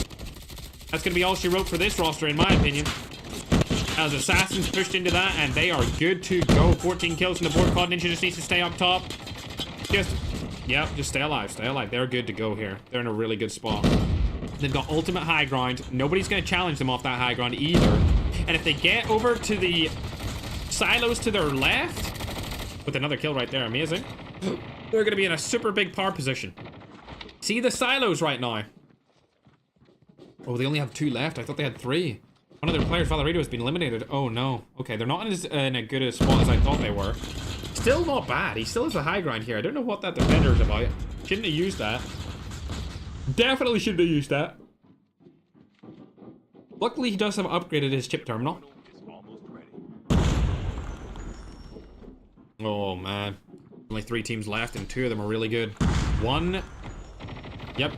That's going to be all she wrote for this roster, in my opinion. As Assassins pushed into that, and they are good to go. 14 kills on the board. COD Ninja just needs to stay up top. Just stay alive. Stay alive. They're good to go here. They're in a really good spot. They've got ultimate high ground. Nobody's going to challenge them off that high ground either. And if they get over to the silos to their left, with another kill right there, amazing, they're going to be in a super big power position. See the silos right now. Oh, they only have 2 left. I thought they had 3. One of their players, Valerito, has been eliminated. Oh, no. Okay, they're not in a good a spot as I thought they were. Still not bad. He still has a high ground here. I don't know what that defender is about. Shouldn't have used that. Definitely shouldn't have used that. Luckily, he does have upgraded his chip terminal. Oh, man. Only 3 teams left, and 2 of them are really good.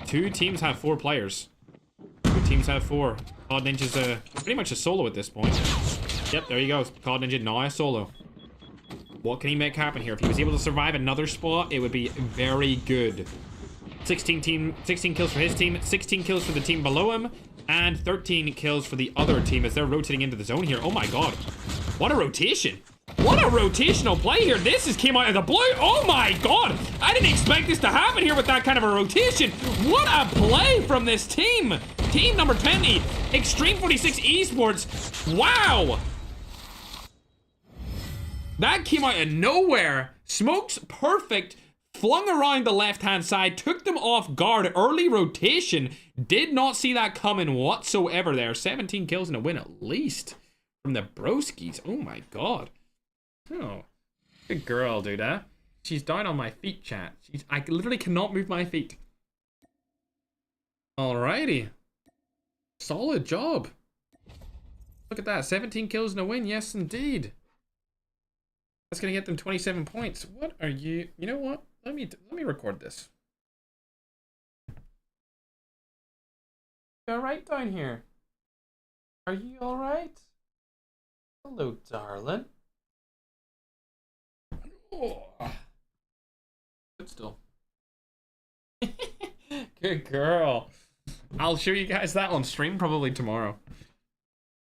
2 teams have 4 players. 2 teams have 4. COD Ninja's pretty much a solo at this point. Yep, there you go. COD Ninja now a solo. What can he make happen here? If he was able to survive another spot, it would be very good. 16 kills for his team, 16 kills for the team below him, and 13 kills for the other team as they're rotating into the zone here. Oh my god. What a rotation. What a rotational play here. This came out of the blue. Oh my god. I didn't expect this to happen here with that kind of a rotation. What a play from this team. Team number 20, Extreme 46 Esports. Wow. That came out of nowhere. Smokes perfect. Flung around the left-hand side. Took them off guard. Early rotation. Did not see that coming whatsoever there. 17 kills and a win at least. From the broskies. Oh my god. Oh. Good girl, dude, huh? She's down on my feet, chat. I literally cannot move my feet. Alrighty. Solid job. Look at that. 17 kills and a win. Yes, indeed. That's going to get them 27 points. What are you... You know what? Let me record this. You alright down here? Are you alright? Hello, darling. Oh. Good still. Good girl. I'll show you guys that on stream probably tomorrow.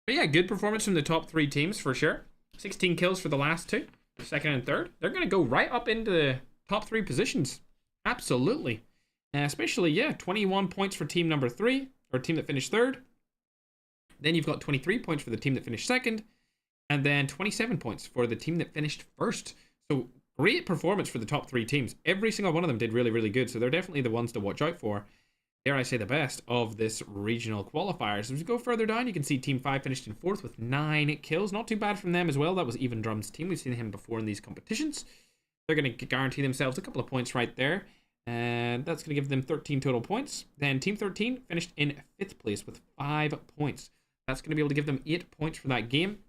But yeah, good performance from the top 3 teams for sure. 16 kills for the last 2, second and third. They're going to go right up into the top 3 positions. Absolutely. Especially, yeah, 21 points for team number 3, or team that finished 3rd. Then you've got 23 points for the team that finished 2nd. And then 27 points for the team that finished 1st. So great performance for the top 3 teams. Every single one of them did really, really good. So they're definitely the ones to watch out for. Dare I say the best of this regional qualifiers. As we go further down, you can see Team 5 finished in 4th with 9 kills. Not too bad from them as well. That was Even Drum's team. We've seen him before in these competitions. They're going to guarantee themselves a couple of points right there. And that's going to give them 13 total points. Then Team 13 finished in 5th place with 5 points. That's going to be able to give them 8 points for that game.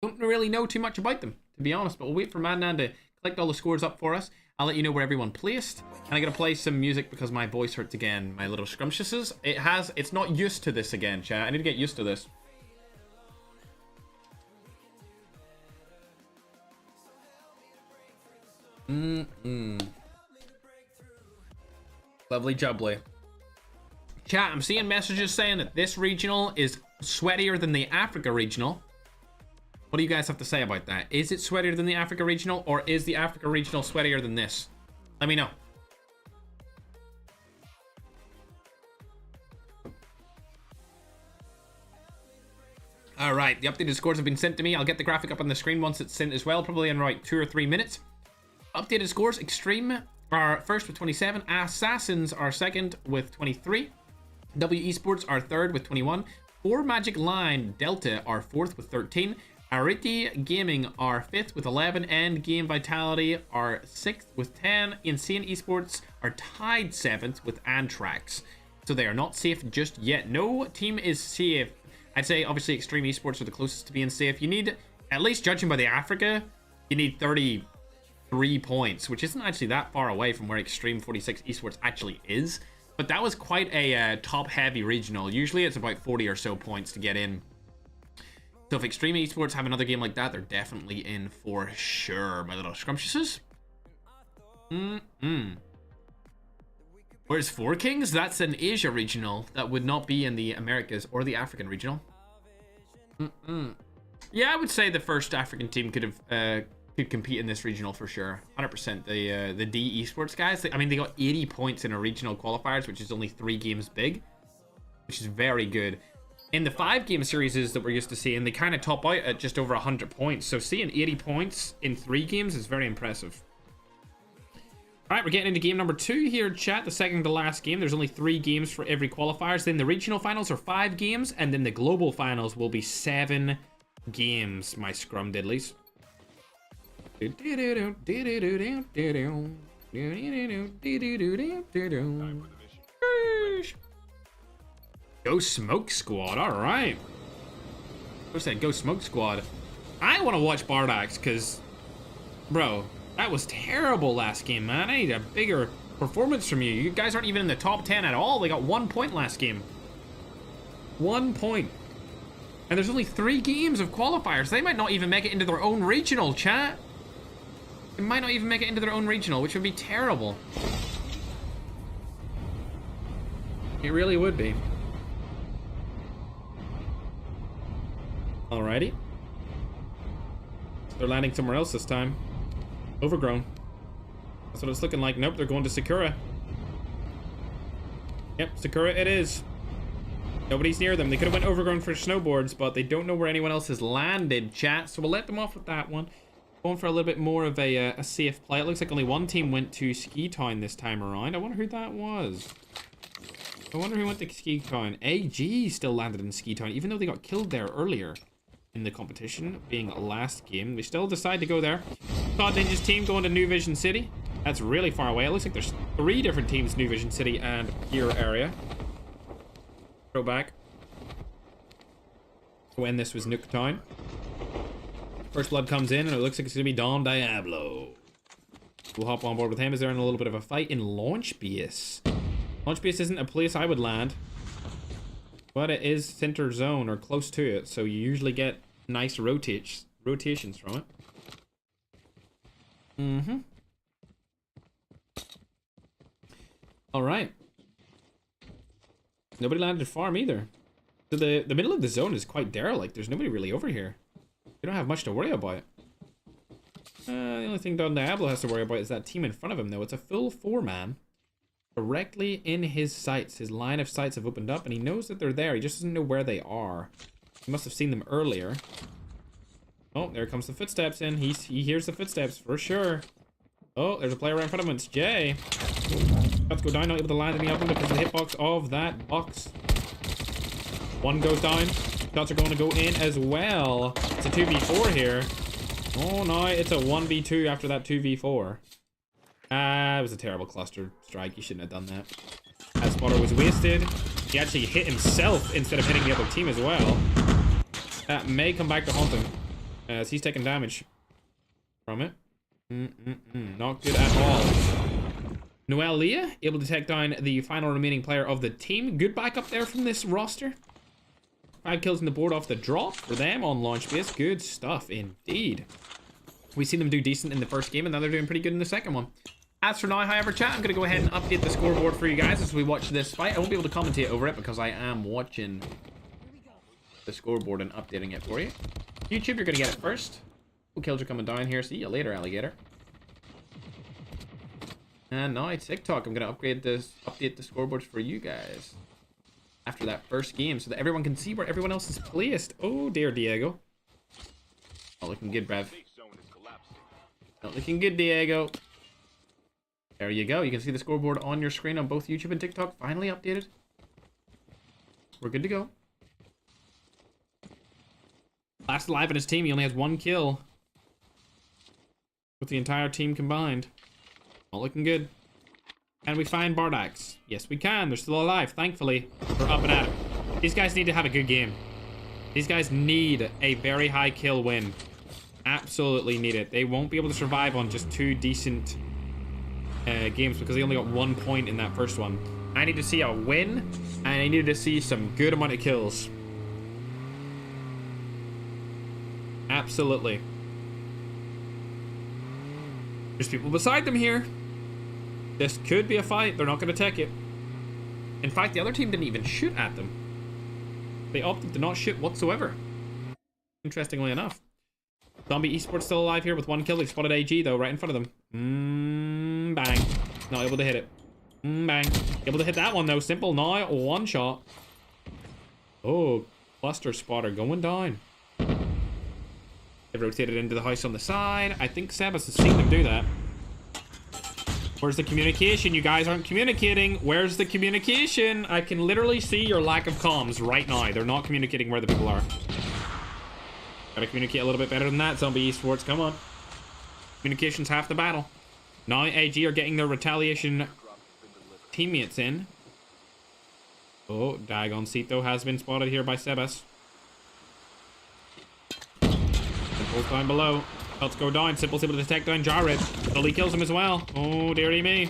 Don't really know too much about them, to be honest, but we'll wait for Madnan to collect all the scores up for us. I'll let you know where everyone placed. And I'm going to play some music because my voice hurts again. My little scrumptiouses. It's not used to this again, chat. I need to get used to this. Lovely jubbly. Chat, I'm seeing messages saying that this regional is sweatier than the Africa regional. What do you guys have to say about that? Is it sweatier than the Africa regional, or is the Africa regional sweatier than this? Let me know. All right, the updated scores have been sent to me. I'll get the graphic up on the screen once it's sent as well, probably in right 2 or 3 minutes. Updated scores: Extreme are first with 27, Assassins are second with 23, W Esports are third with 21, 4 Magic Line Delta are fourth with 13, Ariti Gaming are 5th with 11, and Game Vitality are 6th with 10. Insane Esports are tied 7th with Antrax. So they are not safe just yet. No team is safe. I'd say obviously Extreme Esports are the closest to being safe. You need, at least judging by the Africa, you need 33 points, which isn't actually that far away from where Extreme 46 Esports actually is. But that was quite a top-heavy regional. Usually it's about 40 or so points to get in. So if Extreme Esports have another game like that, they're definitely in for sure, my little scrumptiouses. Where's Four Kings? That's an Asia regional. That would not be in the Americas or the African regional. Yeah, I would say the first African team could compete in this regional for sure. 100%. The D Esports guys, I mean, they got 80 points in a regional qualifiers, which is only 3 games big, which is very good. In the 5-game series that we're used to seeing, they kind of top out at just over 100 points. So seeing 80 points in 3 games is very impressive. All right, we're getting into game number 2 here, chat. The second to last game. There's only 3 games for every qualifiers. Then the regional finals are 5 games, and then the global finals will be 7 games, my scrum diddlies. Go Smoke Squad, alright. What's that? Go Smoke Squad. I want to watch Bardax because, bro, that was terrible last game, man. I need a bigger performance from you. You guys aren't even in the top 10 at all. They got 1 point last game. 1 point. And there's only 3 games of qualifiers. They might not even make it into their own regional, chat. They might not even make it into their own regional, which would be terrible. It really would be. Alrighty. They're landing somewhere else this time. Overgrown. That's what it's looking like. Nope, they're going to Sakura. Yep, Sakura it is. Nobody's near them. They could have went Overgrown for snowboards, but they don't know where anyone else has landed, chat. So we'll let them off with that one. Going for a little bit more of a safe play. It looks like only 1 team went to Ski Town this time around. I wonder who that was. I wonder who went to Ski Town. AG still landed in Ski Town, even though they got killed there earlier in the competition, being last game. They still decide to go there. COD Ninja's team going to New Vision City. That's really far away. It looks like there's 3 different teams, New Vision City and Pure Area. Throw back. When this was Nuke Town. First blood comes in, and it looks like it's going to be Don Diablo. We'll hop on board with him as they're in a little bit of a fight in Launch Base. Launch Base isn't a place I would land, but it is center zone or close to it, so you usually get nice rotations from it. All right. Nobody landed farm either. So the middle of the zone is quite derelict. There's nobody really over here. We don't have much to worry about. The only thing Don Diablo has to worry about is that team in front of him, though. It's a full 4-man. Directly in his sights. His line of sights have opened up, and he knows that they're there. He just doesn't know where they are. He must have seen them earlier. Oh, there comes the footsteps in. He hears the footsteps for sure. Oh, there's a player right in front of him. It's Jay. Let's go down. Not able to land in the oven because of the hitbox of that box. 1 goes down. Shots are going to go in as well. It's a 2v4 here. Oh no, it's a 1v2 after that 2v4. It was a terrible cluster strike. You shouldn't have done that. That spotter was wasted. He actually hit himself instead of hitting the other team as well. That may come back to haunt him as he's taking damage. from it. Not good at all. Noel Leah, able to take down the final remaining player of the team. Good backup there from this roster. 5 kills on the board off the drop for them on launch base. Good stuff indeed. We've seen them do decent in the first game, and now they're doing pretty good in the second one. As for now, however, chat, I'm going to go ahead and update the scoreboard for you guys as we watch this fight. I won't be able to commentate over it because I am watching the scoreboard and updating it for you. YouTube, you're going to get it first. Cool kills are coming down here. See you later, alligator. And now TikTok, I'm going to update the scoreboards for you guys after that first game so that everyone can see where everyone else is placed. Oh, dear, Diego. Not looking good, Brev. Not looking good, Diego. There you go. You can see the scoreboard on your screen on both YouTube and TikTok. Finally updated. We're good to go. Last alive in his team, he only has 1 kill. With the entire team combined. Not looking good. Can we find Bardax? Yes, we can. They're still alive, thankfully. We're up and at it. These guys need to have a good game. These guys need a very high kill win. Absolutely need it. They won't be able to survive on just 2 decent games because they only got 1 point in that first one. I need to see a win, and I need to see some good amount of kills. Absolutely. There's people beside them here. This could be a fight. They're not going to take it. In fact, the other team didn't even shoot at them. They opted to not shoot whatsoever. Interestingly enough. Zombie Esports still alive here with 1 kill. They spotted AG though, right in front of them. Bang. Not able to hit it. Bang. Able to hit that one though. Simple now. 1 shot. Oh, cluster spotter going down. They rotated into the house on the side. I think Sebas has seen them do that. Where's the communication? You guys aren't communicating. Where's the communication? I can literally see your lack of comms right now. They're not communicating where the people are. Gotta communicate a little bit better than that, Zombie Esports. Come on. Communication's half the battle. Now AG are getting their retaliation teammates in. Oh, Dagoncito has been spotted here by Sebas. Simple's down below. Let's go down. Simple's able to take down Jared. Sully kills him as well. Oh, dearie me.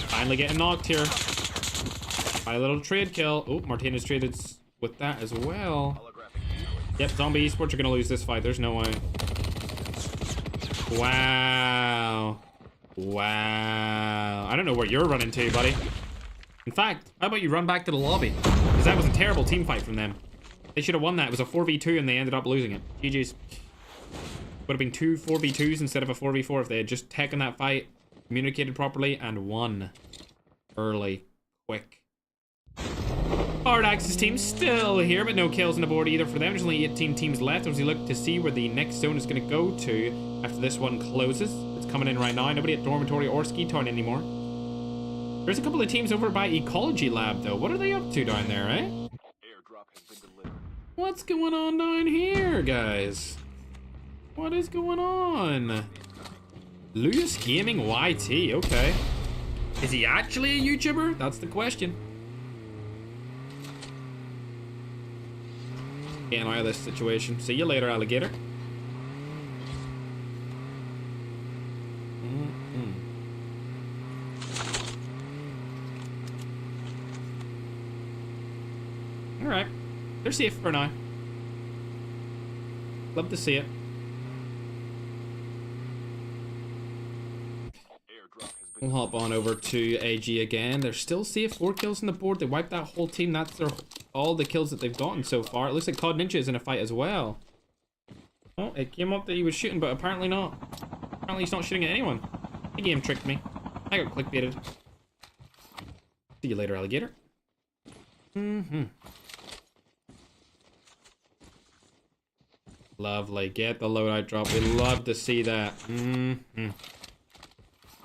Finally getting knocked here. By a little trade kill. Oh, Martinez traded with that as well. Yep, Zombie Esports are going to lose this fight. There's no way. Wow. Wow. I don't know where you're running to, buddy. In fact, how about you run back to the lobby? Because that was a terrible team fight from them. They should have won that. It was a 4v2 and they ended up losing it. GG's. Would have been 2 4v2s instead of a 4v4 if they had just taken that fight, communicated properly, and won. Early. Quick. Bardax's team still here, but no kills on the board either for them. There's only 18 teams left as we look to see where the next zone is going to go to after this one closes. It's coming in right now. Nobody at Dormitory or Ski Town anymore. There's a couple of teams over by Ecology Lab, though. What are they up to down there, eh?
Airdrop has been delivered.
What's going on down here, guys? What is going on? Lewis Gaming YT, okay. Is he actually a YouTuber? That's the question. Getting out of this situation. See you later, alligator. Alright. They're safe for now. Love to see it. We'll hop on over to AG again. They're still safe. 4 kills on the board. They wiped that whole team. That's all the kills that they've gotten so far. It looks like COD Ninja is in a fight as well. Oh, it came up that he was shooting, but apparently not. Apparently he's not shooting at anyone. The game tricked me. I got clickbaited. See you later, alligator. Lovely. Get the loadout drop. We love to see that.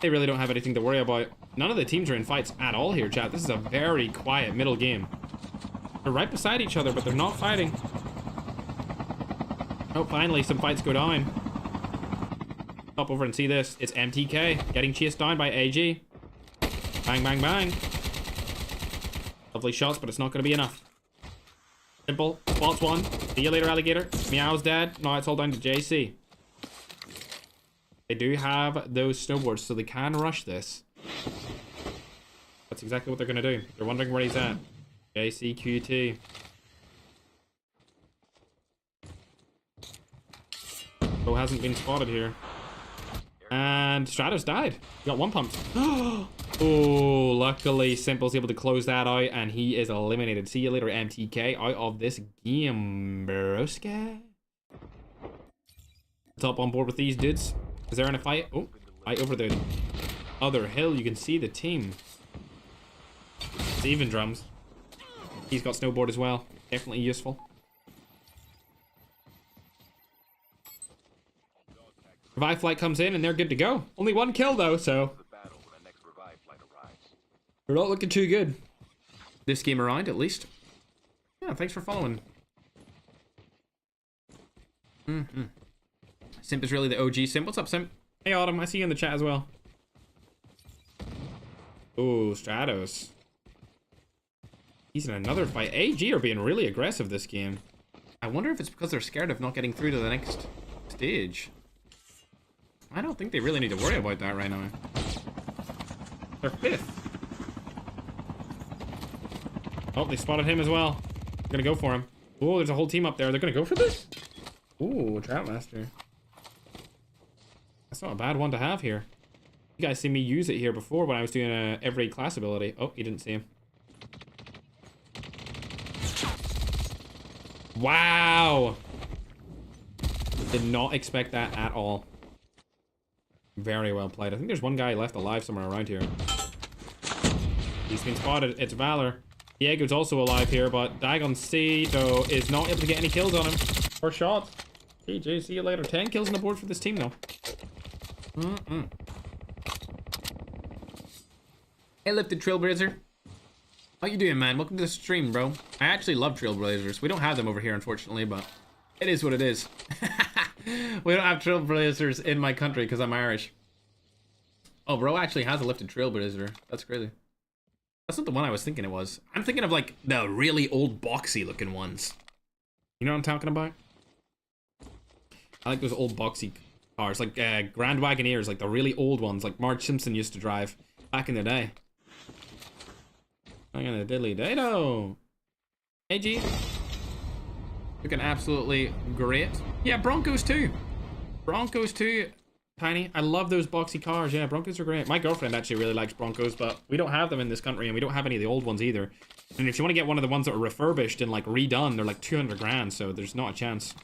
They really don't have anything to worry about. None of the teams are in fights at all here, chat. This is a very quiet middle game. They're right beside each other, but they're not fighting. Oh, finally, some fights go down. Hop over and see this. It's MTK getting chased down by AG. Bang, bang, bang. Lovely shots, but it's not going to be enough. Simple. Spots one. See you later, alligator. Meow's dead. Now it's all down to JC. They do have those snowboards, so they can rush this. That's exactly what they're going to do. They're wondering where he's at. JCQT. Bro hasn't been spotted here. And Stratos died. He got one pumped. Oh, luckily Simple's able to close that out, and he is eliminated. See you later, MTK. Out of this game, broska. Top on board with these dudes. Is there in a fight? Oh, right over the other hill. You can see the team. It's even drums. He's got snowboard as well. Definitely useful. Revive flight comes in and they're good to go. Only one kill though, so they're not looking too good this game around, at least. Yeah, thanks for following. Simp is really the OG Simp. What's up, Simp? Hey, Autumn. I see you in the chat as well. Oh, Stratos. He's in another fight. AG are being really aggressive this game. I wonder if it's because they're scared of not getting through to the next stage. I don't think they really need to worry about that right now. They're 5th. Oh, they spotted him as well. They're gonna go for him. Oh, there's a whole team up there. They're gonna go for this? Ooh, Troutmaster. That's not a bad one to have here. You guys see me use it here before when I was doing every class ability. Oh, you didn't see him. Wow! Did not expect that at all. Very well played. I think there's one guy left alive somewhere around here. He's been spotted. It's Valor. Diego's also alive here, but Dagon Cito is not able to get any kills on him. 4 shots. GG, see you later. 10 kills on the board for this team, though. Hey, Lifted Trailblazer. How you doing, man? Welcome to the stream, bro. I actually love Trailblazers. We don't have them over here, unfortunately, but it is what it is. We don't have Trailblazers in my country because I'm Irish. Oh, bro actually has a Lifted Trailblazer. That's crazy. That's not the one I was thinking it was. I'm thinking of, like, the really old boxy looking ones. You know what I'm talking about? I like those old boxy cars, like Grand Wagoneers, like the really old ones, like Marge Simpson used to drive back in the day. I'm gonna diddly dado. AG. Looking absolutely great. Yeah, Broncos too. Broncos too, Tiny. I love those boxy cars. Yeah, Broncos are great. My girlfriend actually really likes Broncos, but we don't have them in this country, and we don't have any of the old ones either. And if you want to get one of the ones that are refurbished and like redone, they're like 200 grand, so there's not a chance.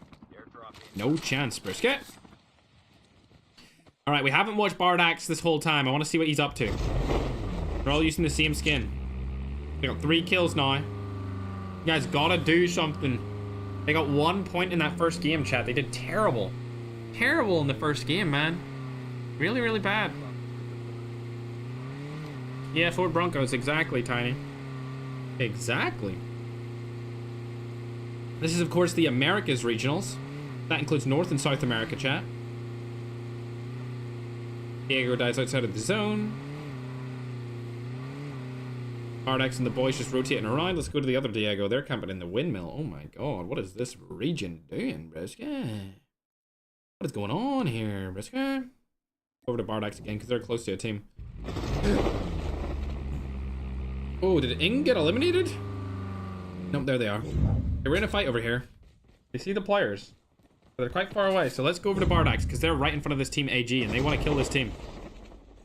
No chance, brisket. All right, we haven't watched Bardax this whole time. I want to see what he's up to. They're all using the same skin. They got 3 kills now. You guys gotta do something. They got 1 point in that first game, chat. They did terrible. Terrible in the first game, man. Really, really bad. Yeah, Ford Broncos, exactly, Tiny. Exactly. This is, of course, the Americas regionals. That includes North and South America, chat. Diego dies outside of the zone. Ardax and the boys just rotating around. Let's go to the other Diego. They're camping in the windmill. Oh my god, what is this region doing, Briska? What is going on here, Briska? Over to Bardax again, because they're close to a team. Oh, did Ing get eliminated? Nope, there they are. They're in a fight over here. They see the players. They're quite far away, so let's go over to Bardax, because they're right in front of this team AG, and they want to kill this team.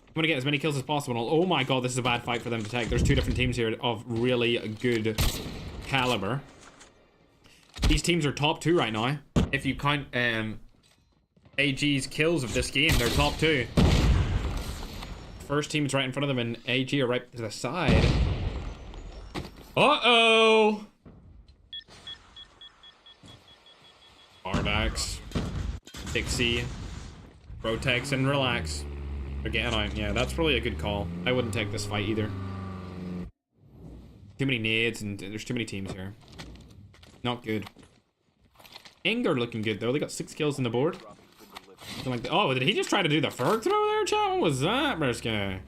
I'm gonna get as many kills as possible. Oh my god, this is a bad fight for them to take. There's 2 different teams here of really good caliber. These teams are top 2 right now. If you count AG's kills of this game, they're top 2. First team's right in front of them, and AG are right to the side. Uh-oh! Bardax, Dixie, Protex, and Relax. Again, yeah, that's probably a good call. I wouldn't take this fight either. Too many nades, and there's too many teams here. Not good. Inger looking good, though. They got 6 kills on the board. Like the, oh, did he just try to do the Ferg throw there, chat? What was that, Briska?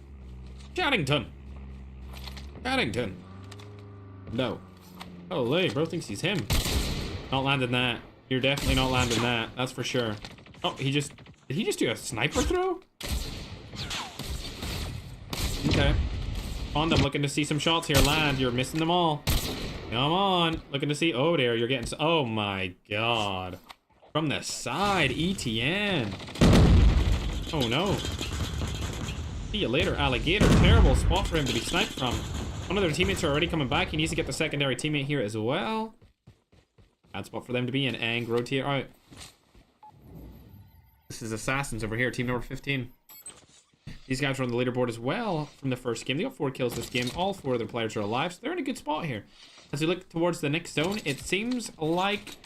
Chaddington. Chaddington. No. Holy, bro thinks he's him. Not landing that. You're definitely not landing that. That's for sure. Oh, he just Did he just do a sniper throw? Okay. I'm looking to see some shots here land. You're missing them all. Come on. Looking to see. Oh, there. You're getting. Oh, my God. From the side. ETN. Oh, no. See you later, alligator. Terrible spot for him to be sniped from. One of their teammates are already coming back. He needs to get the secondary teammate here as well. Bad spot for them to be in. And rotate out. This is Assassins over here. Team number 15. These guys are on the leaderboard as well from the first game. They got 4 kills this game. All 4 of their players are alive, so they're in a good spot here. As we look towards the next zone, it seems like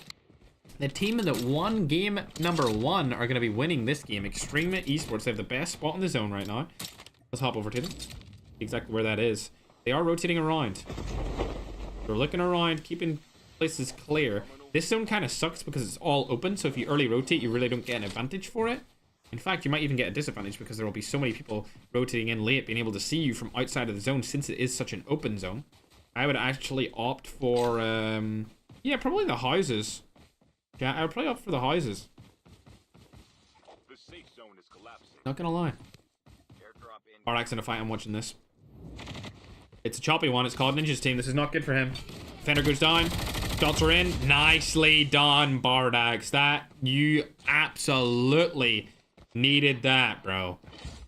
the team in the game number 1 are going to be winning this game. Extreme Esports, they have the best spot in the zone right now. Let's hop over to them. Exactly where that is. They are rotating around. They're looking around, keeping places clear. This zone kind of sucks because it's all open, so if you early rotate, you really don't get an advantage for it. In fact, you might even get a disadvantage because there will be so many people rotating in late, being able to see you from outside of the zone since it is such an open zone. I would actually opt for, yeah, probably the houses. Yeah, I would probably opt for the houses.
The safe zone is collapsing.
Not gonna lie. RX in a fight, I'm watching this. It's a choppy one. It's called Ninja's team. This is not good for him. Defender goes down. Shots are in. Nicely done, Bardax. That, you absolutely needed that, bro.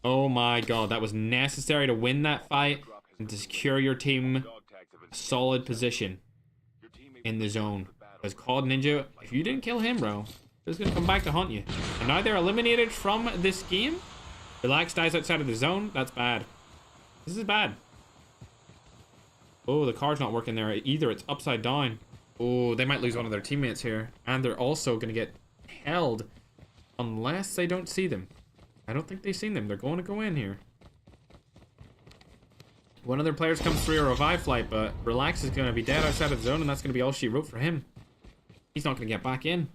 Oh my God, that was necessary to win that fight and to secure your team a solid position in the zone. Because COD Ninja, if you didn't kill him, bro, he's gonna come back to haunt you. And now they're eliminated from this game. Relax dies outside of the zone. That's bad. This is bad. Oh, the car's not working there either. It's upside down. Oh, they might lose one of their teammates here. And they're also gonna get held unless they don't see them. I don't think they've seen them. They're going to go in here. One of their players comes through a revive flight, but Relax is going to be dead outside of the zone, and that's going to be all she wrote for him. He's not going to get back in.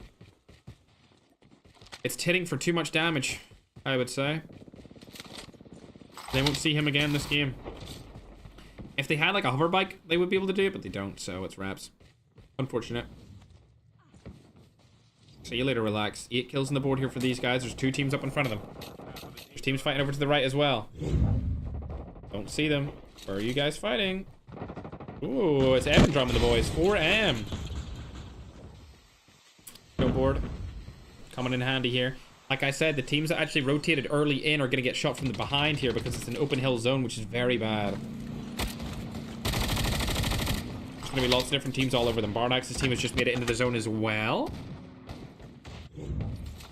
It's hitting for too much damage, I would say. They won't see him again this game. If they had like a hover bike, they would be able to do it, but they don't, so it's wraps. Unfortunate. See you later, Relax. 8 kills on the board here for these guys. There's 2 teams up in front of them. There's teams fighting over to the right as well. Don't see them. Where are you guys fighting? Ooh, it's Evan drumming the boys. 4M. Go board. Coming in handy here. Like I said, the teams that actually rotated early in are going to get shot from the behind here because it's an open hill zone, which is very bad. There's going to be lots of different teams all over them. Bardax's team has just made it into the zone as well.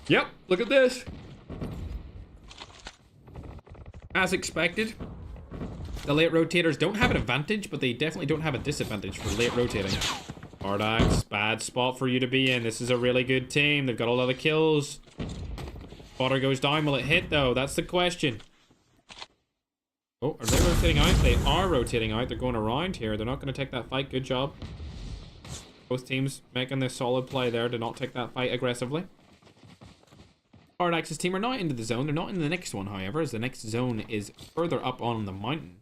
Yep, look at this. As expected, the late rotators don't have an advantage, but they definitely don't have a disadvantage for late rotating. Bardax, bad spot for you to be in. This is a really good team. They've got a lot of kills. Spotter goes down. Will it hit, though? That's the question. Oh, are they rotating out? They are rotating out. They're going around here. They're not going to take that fight. Good job. Both teams making this solid play there to not take that fight aggressively. Bardax's team are not into the zone. They're not in the next one, however, as the next zone is further up on the mountain.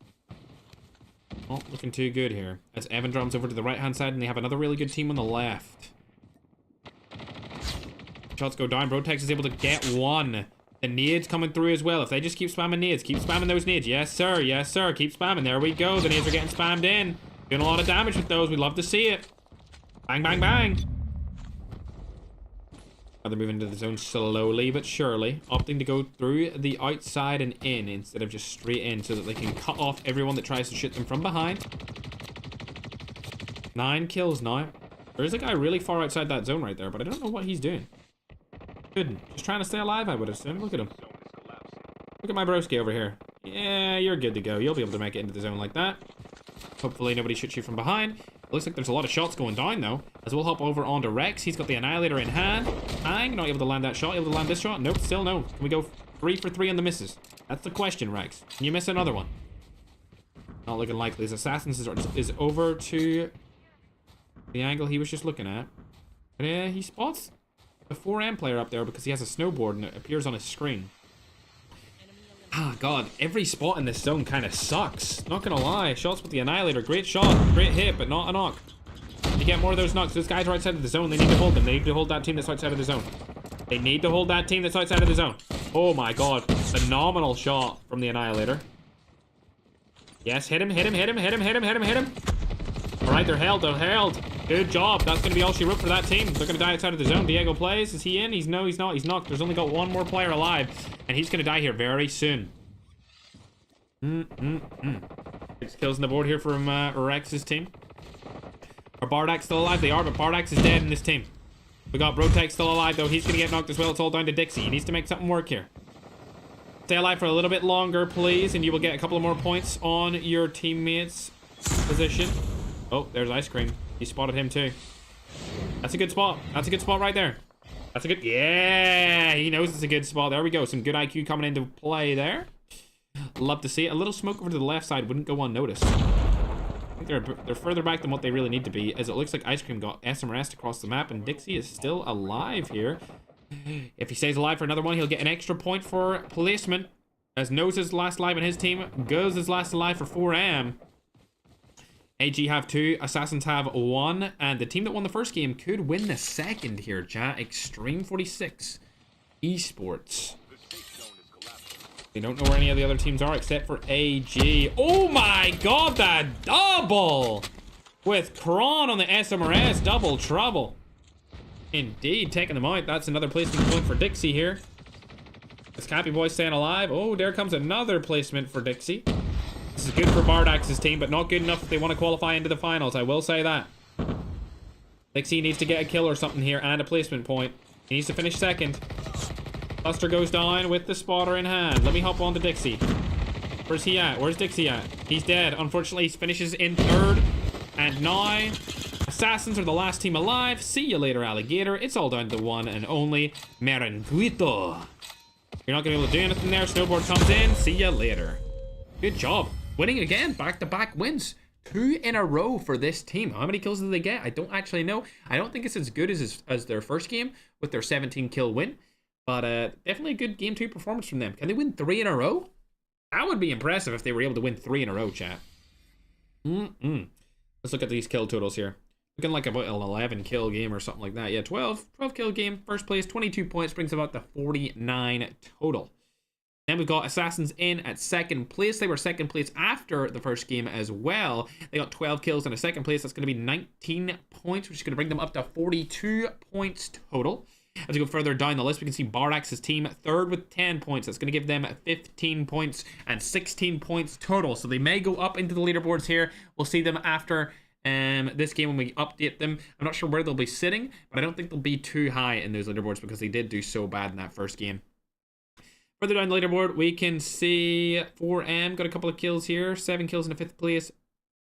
Not looking too good here. As Evan drums over to the right-hand side, and they have another really good team on the left. Shots go down. Brotex is able to get one. The nades coming through as well. If they just keep spamming nades, keep spamming those nades. Yes, sir. Yes, sir. Keep spamming. There we go. The nades are getting spammed in. Doing a lot of damage with those. We'd love to see it. Bang, bang, bang. Now they're moving into the zone slowly but surely, opting to go through the outside and in instead of just straight in so that they can cut off everyone that tries to shoot them from behind. 9 kills now. There's a guy really far outside that zone right there, but I don't know what he's doing. Good. Just trying to stay alive, I would assume. Look at him. Look at my broski over here. Yeah, you're good to go. You'll be able to make it into the zone like that. Hopefully nobody shoots you from behind. It looks like there's a lot of shots going down, though. As we'll hop over onto Rex. He's got the Annihilator in hand. Bang. Not able to land that shot. Able to land this shot? Nope. Still no. Can we go 3 for 3 on the misses? That's the question, Rex. Can you miss another one? Not looking likely. His Assassins is over to the angle he was just looking at. But yeah, he spots the 4M player up there because he has a snowboard and it appears on his screen. Ah, God, every spot in this zone kind of sucks. Not gonna lie. Shots with the Annihilator. Great shot. Great hit, but not a knock. You get more of those knocks. Those guys are outside of the zone. They need to hold them. They need to hold that team that's outside of the zone. They need to hold that team that's outside of the zone. Oh my god. Phenomenal shot from the Annihilator. Yes, hit him, hit him, hit him, hit him, hit him, hit him, hit him. Alright, they're held, they're held. Good job. That's going to be all she wrote for that team. They're going to die outside of the zone. Diego plays. Is he in? No, he's not. He's knocked. There's only got one more player alive. And he's going to die here very soon. 6 kills on the board here from Rex's team. Are Bardax still alive? They are, but Bardax is dead in this team. We got Brotek still alive, though. He's going to get knocked as well. It's all down to Dixie. He needs to make something work here. Stay alive for a little bit longer, please, and you will get a couple of more points on your teammate's position. Oh, there's Ice Cream. He spotted him, too. That's a good spot. That's a good spot right there. That's a good... Yeah! He knows it's a good spot. There we go. Some good IQ coming into play there. Love to see it. A little smoke over to the left side wouldn't go unnoticed. I think they're further back than what they really need to be, as it looks like Ice Cream got SMRS across the map, and Dixie is still alive here. If he stays alive for another one, he'll get an extra point for placement, as Nose is last alive in his team. Goes is last alive for 4M. AG have 2, Assassins have 1, and the team that won the first game could win the second here, chat. Extreme 46 Esports. We don't know where any of the other teams are except for AG. Oh my god, that double! With Kron on the SMRS, double trouble. Indeed, taking them out. That's another placement point for Dixie here. Is Cappy Boy staying alive? Oh, there comes another placement for Dixie. This is good for Bardax's team, but not good enough if they want to qualify into the finals. I will say that. Dixie needs to get a kill or something here and a placement point. He needs to finish second. Buster goes down with the spotter in hand. Let me hop on to Dixie. Where's he at? Where's Dixie at? He's dead. Unfortunately, he finishes in third. And now, Assassins are the last team alive. See you later, Alligator. It's all down to the one and only Merenguito. You're not going to be able to do anything there. Snowboard comes in. See you later. Good job. Winning again. Back-to-back wins. 2 in a row for this team. How many kills did they get? I don't actually know. I don't think it's as good as their first game with their 17-kill win. But definitely a good Game 2 performance from them. Can they win 3 in a row? That would be impressive if they were able to win 3 in a row, chat. Let's look at these kill totals here. Looking like about an 11 kill game or something like that. Yeah, 12 kill game. First place, 22 points. Brings about the 49 total. Then we've got Assassins in at second place. They were second place after the first game as well. They got 12 kills in a second place. That's going to be 19 points, which is going to bring them up to 42 points total. As we go further down the list, we can see Bardax's team third with 10 points. That's going to give them 15 points and 16 points total. So they may go up into the leaderboards here. We'll see them after this game when we update them. I'm not sure where they'll be sitting, but I don't think they'll be too high in those leaderboards because they did do so bad in that first game. Further down the leaderboard, we can see 4M got a couple of kills here. 7 kills in the 5th place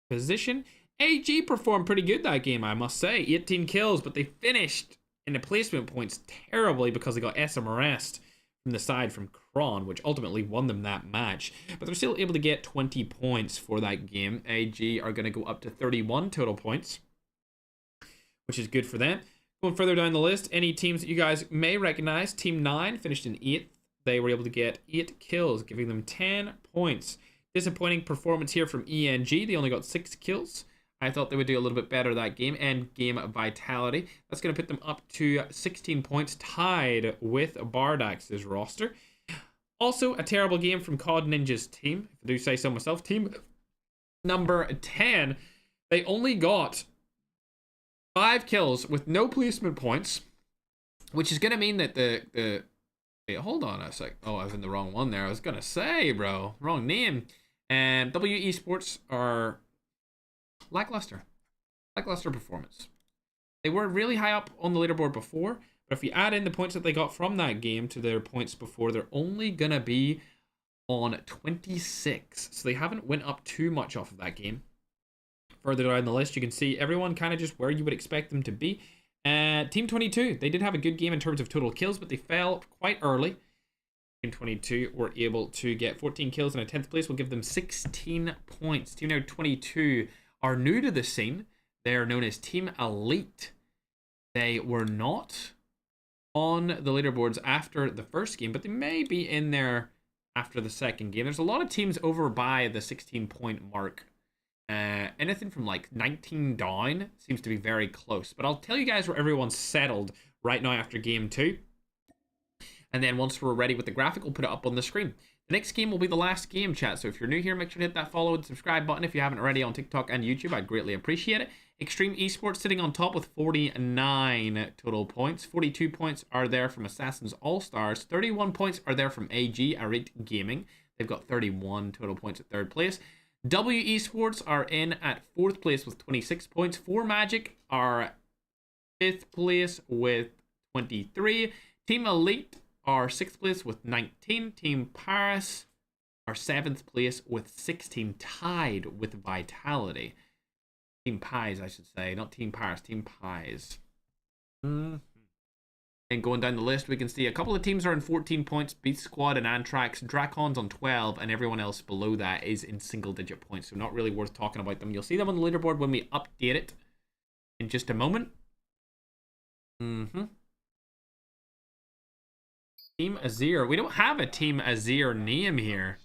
position. AG performed pretty good that game, I must say. 18 kills, but they finished in the placement points terribly because they got SMRS'd from the side from Kron, which ultimately won them that match. But they're still able to get 20 points for that game. AG are going to go up to 31 total points, which is good for them. Going further down the list, any teams that you guys may recognize. Team 9 finished in 8th. They were able to get 8 kills, giving them 10 points. Disappointing performance here from ENG. They only got 6 kills. I thought they would do a little bit better that game, and game vitality. That's going to put them up to 16 points, tied with Bardax's roster. Also, a terrible game from COD Ninja's team, if I do say so myself. Team number 10, they only got 5 kills with no placement points, which is going to mean that the wait, hold on a sec. Oh, I was in the wrong one there. I was going to say, bro, wrong name. And WE Sports are lackluster performance. They were really high up on the leaderboard before, but if you add in the points that they got from that game to their points before, they're only gonna be on 26. So they haven't went up too much off of that game. Further down the list, you can see everyone kind of just where you would expect them to be. Team 22, they did have a good game in terms of total kills, but they fell quite early. Team 22 were able to get 14 kills, and a 10th place will give them 16 points. Team now 22 are new to the scene. They are known as Team Elite. They were not on the leaderboards after the first game, but they may be in there after the second game. There's a lot of teams over by the 16-point mark. Anything from like 19 down seems to be very close. But I'll tell you guys where everyone's settled right now after game 2. And then once we're ready with the graphic, we'll put it up on the screen. The next game will be the last game, chat. So if you're new here, make sure to hit that follow and subscribe button if you haven't already on TikTok and YouTube. I'd greatly appreciate it. Extreme Esports sitting on top with 49 total points. 42 points are there from Assassins All-Stars. 31 points are there from AG, Arite Gaming. They've got 31 total points at 3rd place. W Esports are in at 4th place with 26 points. 4 Magic are 5th place with 23. Team Elite are 6th place with 19. Team Paris are 7th place with 16, tied with Vitality. Team Pies, I should say, not Team Paris, Team Pies. And going down the list, we can see a couple of teams are in 14 points. Beast Squad and Antrax. Dracon's on 12, and everyone else below that is in single-digit points, so not really worth talking about them. You'll see them on the leaderboard when we update it in just a moment. Team Azir. We don't have a Team Azir name here.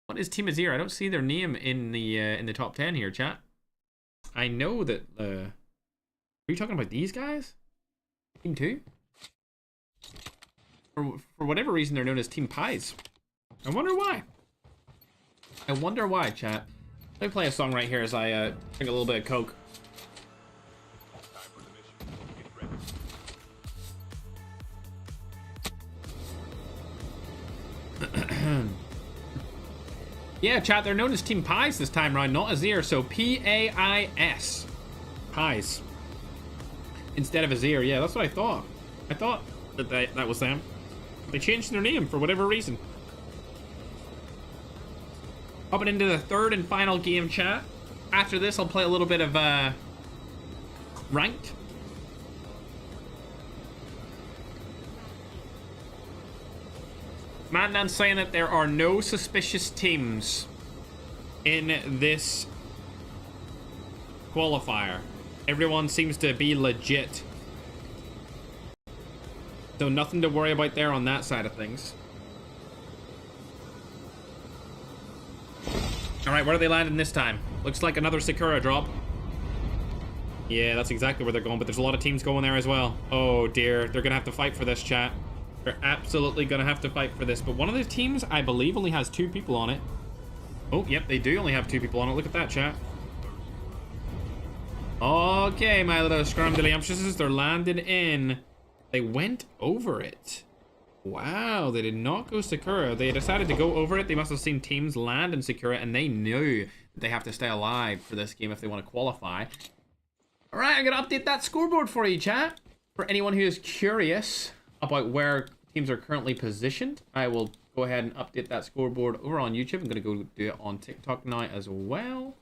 What is Team Azir? I don't see their name in the top 10 here, chat. I know that. Are you talking about these guys? Team 2? For whatever reason, they're known as Team Pies. I wonder why. I wonder why, chat. Let me play a song right here as I drink a little bit of Coke. Yeah, chat, they're known as Team Pies this time around, not Azir, so P-A-I-S. Pies. Instead of Azir, yeah, that's what I thought. I thought that was them. They changed their name for whatever reason. Hopping into the 3rd and final game, chat. After this, I'll play a little bit of Ranked. Mandan's saying that there are no suspicious teams in this qualifier. Everyone seems to be legit. So nothing to worry about there on that side of things. Alright, where are they landing this time? Looks like another Sakura drop. Yeah, that's exactly where they're going, but there's a lot of teams going there as well. Oh dear, they're gonna have to fight for this, chat. They're absolutely gonna have to fight for this, but one of the teams, I believe, only has 2 people on it. Oh, yep, they do only have 2 people on it. Look at that, chat. Okay, my little scrumdiddlyumptiouses, they're landed in. They went over it. Wow, they did not go Sakura. They decided to go over it. They must have seen teams land in Sakura, and they knew that they have to stay alive for this game if they want to qualify. All right, I'm gonna update that scoreboard for you, chat. For anyone who is curious about where teams are currently positioned, I will go ahead and update that scoreboard over on YouTube. I'm going to go do it on TikTok now as well.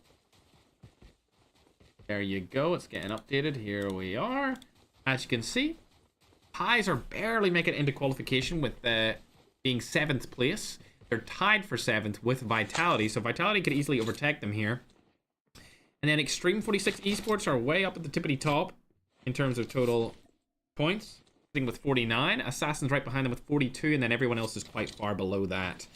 There you go. It's getting updated. Here we are. As you can see, Pies are barely making it into qualification with being 7th place. They're tied for 7th with Vitality, so Vitality could easily overtake them here. And then Extreme 46 Esports are way up at the tippity top in terms of total points, with 49. Assassins right behind them with 42, and then everyone else is quite far below that,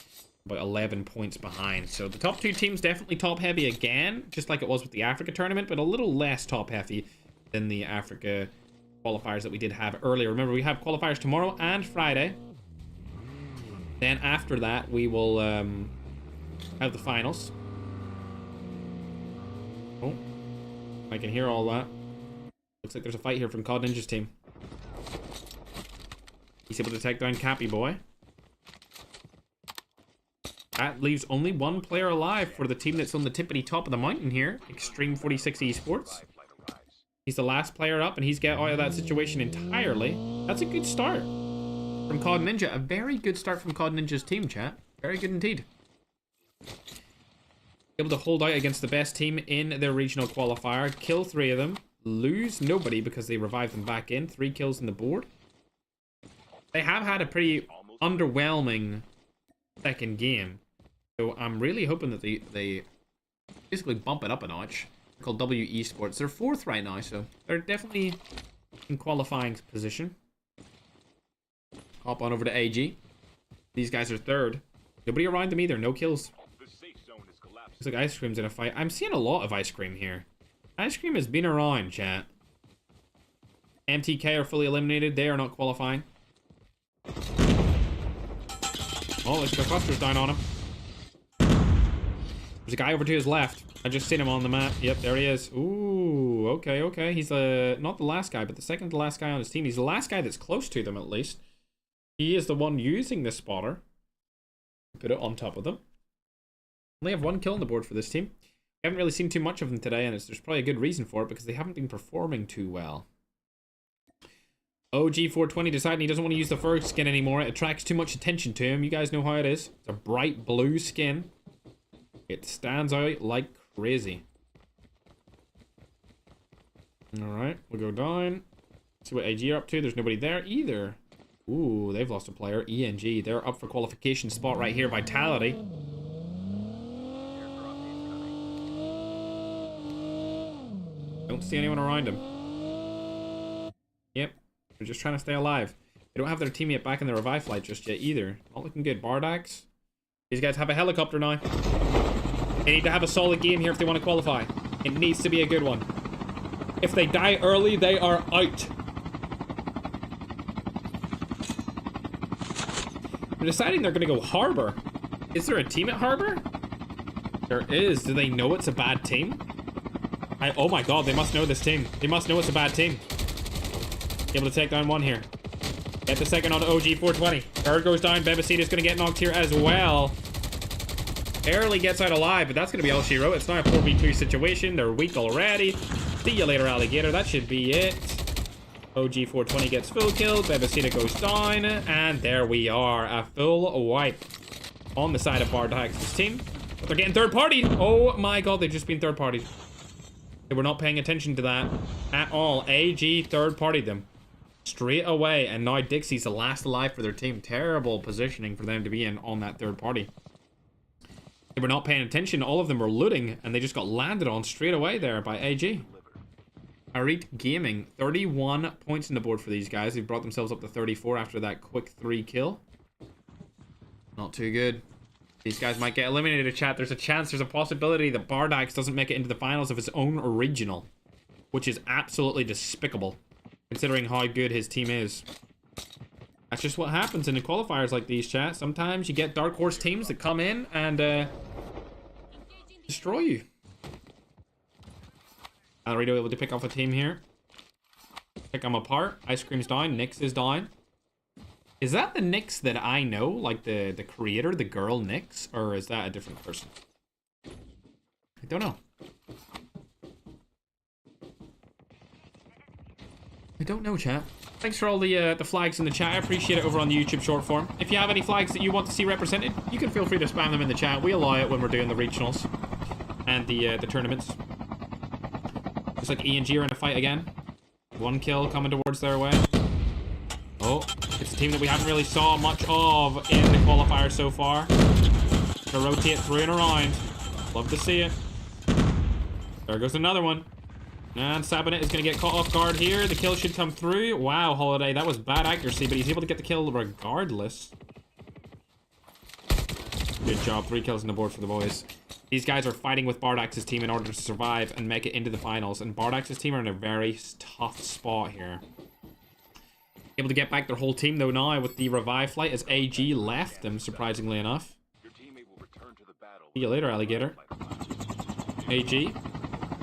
about 11 points behind. So the top 2 teams definitely top heavy again, just like it was with the Africa tournament, but a little less top heavy than the Africa qualifiers that we did have earlier. Remember, we have qualifiers tomorrow and Friday. Then after that, we will have the finals. Oh, I can hear all that. Looks like there's a fight here from COD Ninja's team. He's able to take down Cappy Boy. That leaves only 1 player alive for the team that's on the tippity top of the mountain here. Extreme 46 Esports. He's the last player up, and he's get out of that situation entirely. That's a good start from COD Ninja. A very good start from COD Ninja's team, chat. Very good indeed. Able to hold out against the best team in their regional qualifier. Kill 3 of them. Lose nobody because they revived them back in. 3 kills on the board. They have had a pretty underwhelming second game. So I'm really hoping that they basically bump it up a notch. They're called W Esports. They're 4th right now, so they're definitely in qualifying position. Hop on over to AG. These guys are 3rd. Nobody around them either. No kills. Looks like Ice Cream's in a fight. I'm seeing a lot of Ice Cream here. Ice Cream has been around, chat. MTK are fully eliminated. They are not qualifying. Oh, looks like the cluster's down on him. There's a guy over to his left. I just seen him on the map. Yep, there he is. Ooh, okay, okay. He's not the last guy, but the second to last guy on his team. He's the last guy that's close to them, at least. He is the one using this spotter. Put it on top of them. Only have 1 kill on the board for this team. We haven't really seen too much of them today, and there's probably a good reason for it, because they haven't been performing too well. OG420 deciding he doesn't want to use the Ferg skin anymore. It attracts too much attention to him. You guys know how it is. It's a bright blue skin. It stands out like crazy. Alright, we'll go down. See what AG are up to. There's nobody there either. Ooh, they've lost a player. ENG. They're up for qualification spot right here. Vitality. Don't see anyone around him. Yep. They're just trying to stay alive. They don't have their teammate back in the revive flight just yet either. Not looking good. Bardax. These guys have a helicopter now. They need to have a solid game here if they want to qualify. It needs to be a good one. If they die early, they are out. They're deciding they're going to go Harbor. Is there a team at Harbor? There is. Do they know it's a bad team? Oh my god, they must know this team. They must know it's a bad team. Able to take down one here. Get the second on OG420. Third goes down. Bebecita's going to get knocked here as well. Barely gets out alive, but that's going to be all she wrote. It's not a 4v2 situation. They're weak already. See you later, alligator. That should be it. OG420 gets full kill. Bebecita goes down. And there we are. A full wipe on the side of Bardax's team. But they're getting third party. Oh my god, they've just been third partied. They were not paying attention to that at all. AG third partied them straight away. And now Dixie's the last alive for their team. Terrible positioning for them to be in on that third party. They were not paying attention. All of them were looting, and they just got landed on straight away there by AG. Arit Gaming, 31 points on the board for these guys. They've brought themselves up to 34 after that quick 3 kill. Not too good. These guys might get eliminated, chat. There's a chance, there's a possibility that Bardax doesn't make it into the finals of his own original, which is absolutely despicable, considering how good his team is. That's just what happens in the qualifiers like these, chat. Sometimes you get dark horse teams that come in and destroy you. Already able to pick off a team here. Pick them apart. Ice Cream's down. Nyx is down. Is that the Nyx that I know? Like the creator, the girl Nyx? Or is that a different person? I don't know. I don't know, chat. Thanks for all the flags in the chat. I appreciate it over on the YouTube short form. If you have any flags that you want to see represented, you can feel free to spam them in the chat. We allow it when we're doing the regionals and the tournaments. Looks like ENG are in a fight again. 1 kill coming towards their way. Oh, it's a team that we haven't really saw much of in the qualifier so far. To rotate through and around. Love to see it. There goes another one. And Sabinet is going to get caught off guard here. The kill should come through. Wow, Holiday, that was bad accuracy, but he's able to get the kill regardless. Good job. 3 kills on the board for the boys. These guys are fighting with Bardax's team in order to survive and make it into the finals. And Bardax's team are in a very tough spot here. Able to get back their whole team, though, now with the revive flight as AG left them, surprisingly enough. See you later, alligator. AG.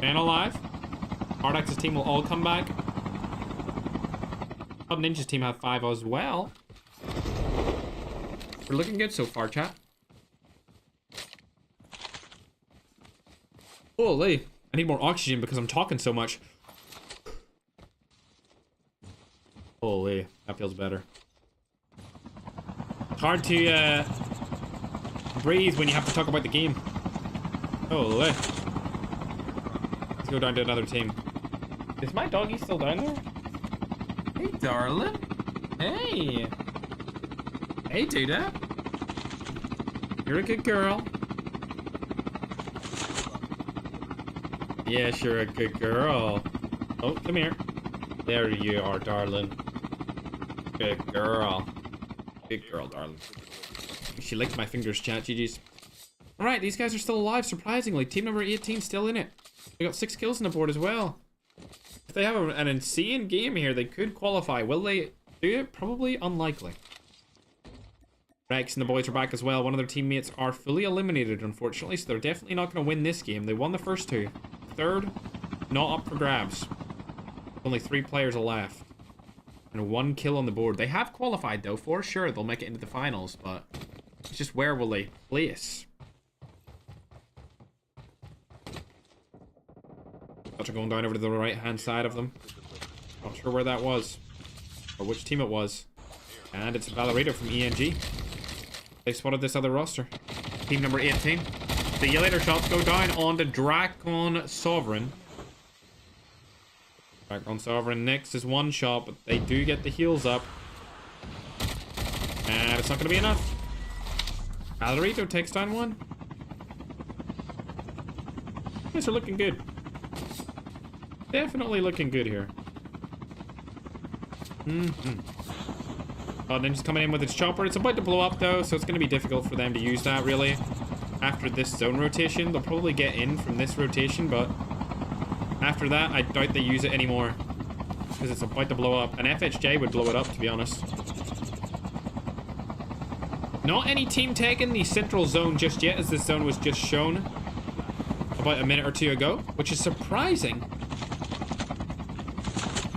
Man alive. Bardax's team will all come back. COD Ninja's team have 5 as well. We're looking good so far, chat. Holy, I need more oxygen because I'm talking so much. Holy, that feels better. It's hard to breathe when you have to talk about the game. Holy. Let's go down to another team. Is my doggy still down there? Hey, darling. Hey. Hey, Duda. You're a good girl. Yes, you're a good girl. Oh, come here. There you are, darling. Good girl. Good girl, darling. She licked my fingers, chat. GG's. Alright, these guys are still alive, surprisingly. Team number 18 still in it. They got 6 kills on the board as well. If they have an insane game here, they could qualify. Will they do it? Probably unlikely. Rex and the boys are back as well. One of their teammates are fully eliminated, unfortunately, so they're definitely not going to win this game. They won the first two. Third, not up for grabs. Only 3 players are left. And 1 kill on the board. They have qualified, though, for sure. They'll make it into the finals, but it's just where will they place? They're going down over to the right-hand side of them. Not sure where that was. Or which team it was. And it's Valerito from ENG. They spotted this other roster. Team number 18. See you later, shots go down on the Dracon Sovereign. Dracon Sovereign next is 1 shot, but they do get the heals up. And it's not going to be enough. Valerito takes down 1. Guys are looking good. Definitely looking good here. Oh, Ninja's coming in with its chopper. It's about to blow up, though, so it's going to be difficult for them to use that, really. After this zone rotation, they'll probably get in from this rotation, but after that, I doubt they use it anymore. Because it's about to blow up. An FHJ would blow it up, to be honest. Not any team taking the central zone just yet, as this zone was just shown about a minute or 2 ago, which is surprising.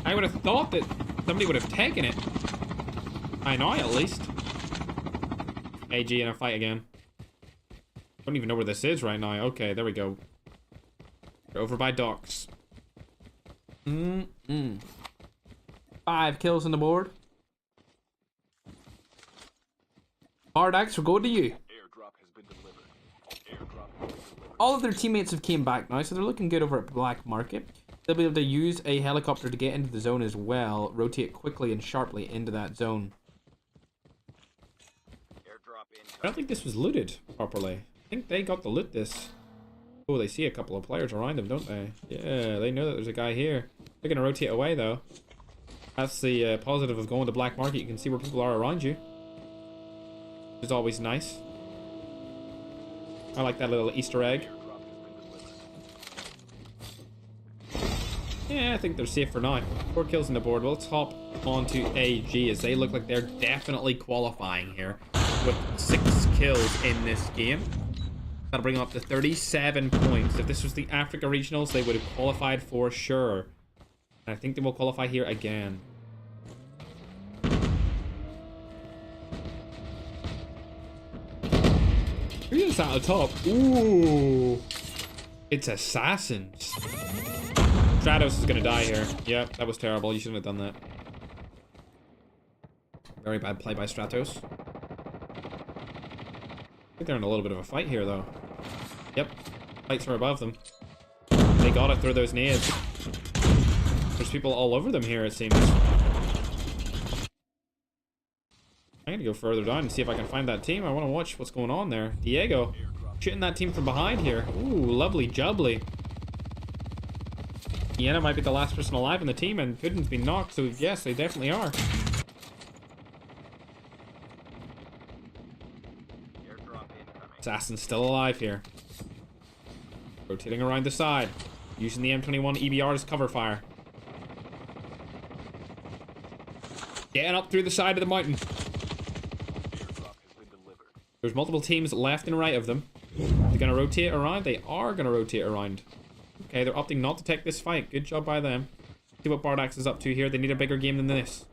I would have thought that somebody would have taken it. I know, at least. AG in a fight again. Don't even know where this is right now. Okay, there we go. We're over by docks. 5 kills on the board. Bardax, we're going to you.
Airdrop has been delivered. Airdrop has been delivered.
All of their teammates have came back now, so they're looking good over at Black Market. They'll be able to use a helicopter to get into the zone as well. Rotate quickly and sharply into that zone. I don't think this was looted properly. I think they got to loot this. Oh, they see a couple of players around them, don't they? Yeah, they know that there's a guy here. They're going to rotate away, though. That's the positive of going to Black Market. You can see where people are around you. Which is always nice. I like that little Easter egg. Yeah, I think they're safe for now. 4 kills on the board. Well, let's hop onto AG, as they look like they're definitely qualifying here with 6 kills in this game. That'll bring them up to 37 points. If this was the Africa Regionals, they would have qualified for sure. And I think they will qualify here again. Who is that at the top? Ooh. It's Assassins. Stratos is gonna die here. Yep, that was terrible. You shouldn't have done that. Very bad play by Stratos. I think they're in a little bit of a fight here, though. Yep. Fights are above them. They gotta throw those nades. There's people all over them here, it seems. I'm gonna go further down and see if I can find that team. I want to watch what's going on there. Diego shooting that team from behind here. Ooh, lovely jubbly. Iena might be the last person alive in the team, and Gooden's been knocked, so yes, they definitely are. Assassin's still alive here. Rotating around the side. Using the M21 EBR as cover fire. Getting up through the side of the mountain. There's multiple teams left and right of them. They're going to rotate around. They are going to rotate around. Okay, they're opting not to take this fight. Good job by them. See what Bardax is up to here. They need a bigger game than this.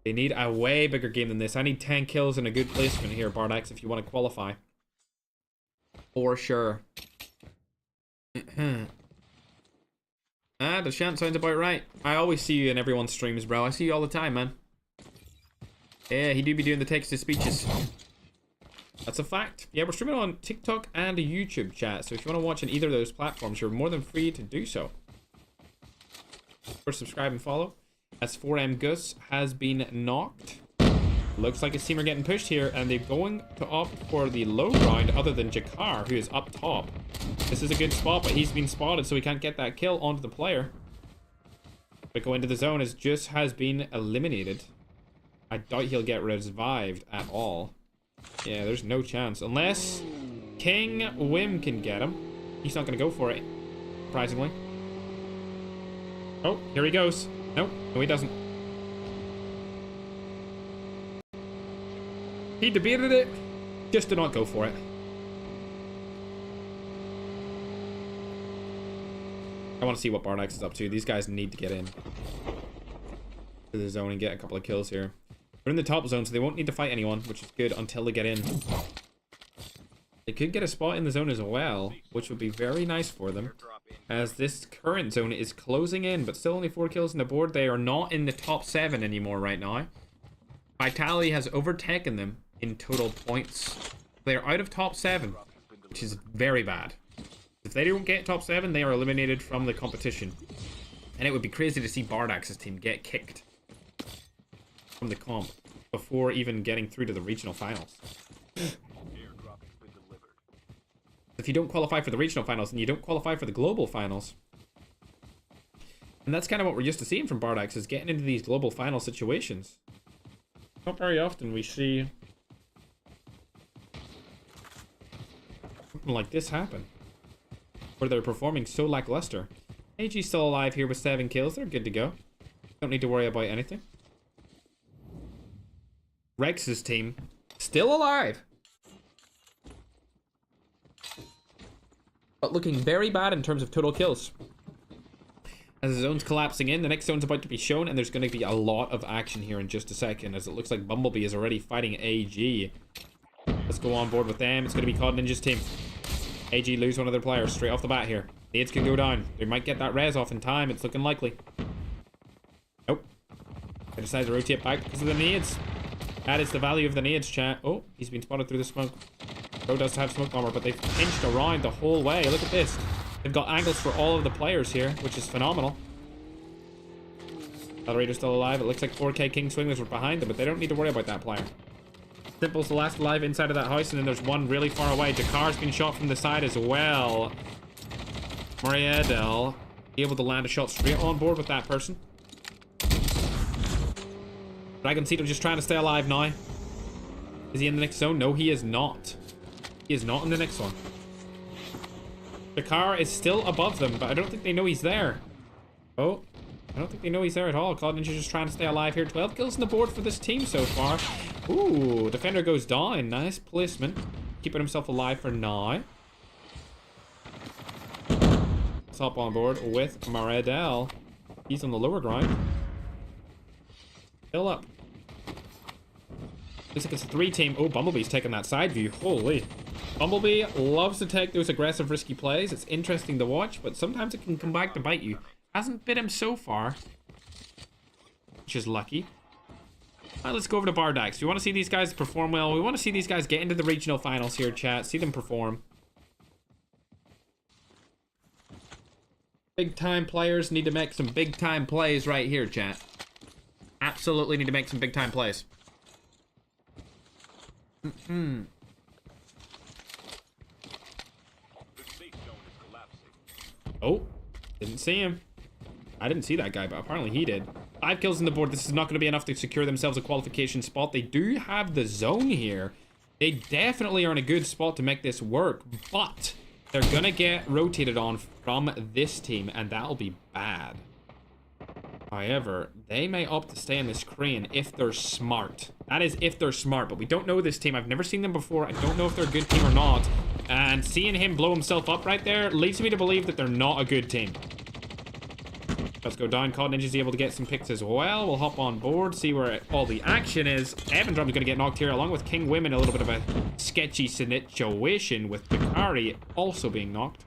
They need a way bigger game than this. I need 10 kills and a good placement here, Bardax, if you want to qualify. For sure. The chant sounds about right. I always see you in everyone's streams, bro. I see you all the time, man. Yeah, he do be doing the text-to-speeches. That's a fact. Yeah, we're streaming on TikTok and YouTube, chat. So if you want to watch on either of those platforms, you're more than free to do so. First, subscribe and follow. As 4M Gus has been knocked. Looks like his team are getting pushed here, and they're going to opt for the low ground other than Jakar, who is up top. This is a good spot, but he's been spotted, so he can't get that kill onto the player. But go into the zone as just has been eliminated. I doubt he'll get revived at all. Yeah, there's no chance. Unless King Wim can get him. He's not going to go for it, surprisingly. Oh, here he goes. Nope, no he doesn't. He debated it. Just did not go for it. I want to see what Bardax is up to. These guys need to get in to the zone and get a couple of kills here. They're in the top zone, so they won't need to fight anyone, which is good until they get in. They could get a spot in the zone as well, which would be very nice for them, as this current zone is closing in, but still only 4 kills on the board. They are not in the top 7 anymore right now. Vitality has overtaken them in total points. They're out of top 7, which is very bad. If they don't get top 7, they are eliminated from the competition. And it would be crazy to see Bardax's team get kicked from the comp before even getting through to the regional finals. If you don't qualify for the regional finals, then you don't qualify for the global finals. And that's kind of what we're used to seeing from Bardax, is getting into these global final situations. Not very often we see something like this happen, where they're performing so lackluster. AG's still alive here with 7 kills. They're good to go. Don't need to worry about anything. Rex's team still alive, but looking very bad in terms of total kills. As the zone's collapsing in, the next zone's about to be shown, and there's going to be a lot of action here in just a second, as it looks like Bumblebee is already fighting AG. Let's go on board with them. It's going to be COD Ninja's team. AG lose one of their players straight off the bat here. Nades can go down. They might get that res off in time. It's looking likely. Nope. They decide to rotate back because of the nades. That is the value of the nades, chat. Oh, he's been spotted through the smoke. Bro does have smoke bomber, but they've pinched around the whole way. Look at this. They've got angles for all of the players here, which is phenomenal. Accelerator's still alive. It looks like 4K King Swingers were behind them, but they don't need to worry about that player. Simple's the last alive inside of that house, and then there's one really far away. Jakar's been shot from the side as well. Mariadel able to land a shot straight on board with that person. Dragoncito just trying to stay alive now. Is he in the next zone? No, he is not. He is not in the next one. Jakar is still above them, but I don't think they know he's there. Oh, I don't think they know he's there at all. COD Ninja just trying to stay alive here. 12 kills on the board for this team so far. Ooh, defender goes down. Nice placement. Keeping himself alive for now. Let's hop on board with Maradel. He's on the lower ground. Still up. Looks like it's a 3-team. Oh, Bumblebee's taking that side view. Holy. Bumblebee loves to take those aggressive, risky plays. It's interesting to watch, but sometimes it can come back to bite you. Hasn't bit him so far, which is lucky. Alright, let's go over to Bardax. Do you want to see these guys perform well? We want to see these guys get into the regional finals here, chat. See them perform. Big time players need to make some big time plays right here, chat. Absolutely need to make some big time plays. Oh, didn't see him. I didn't see that guy, but apparently he did. 5 kills on the board. This is not going to be enough to secure themselves a qualification spot. They do have the zone here. They definitely are in a good spot to make this work, but they're going to get rotated on from this team, and that'll be bad. However, they may opt to stay in this crane if they're smart. That is if they're smart, but we don't know this team. I've never seen them before. I don't know if they're a good team or not. And seeing him blow himself up right there leads me to believe that they're not a good team. Let's go down. COD Ninja's able to get some picks as well. We'll hop on board, see where all the action is. Evandrum's going to get knocked here, along with King Women. A little bit of a sketchy situation with Bakari also being knocked.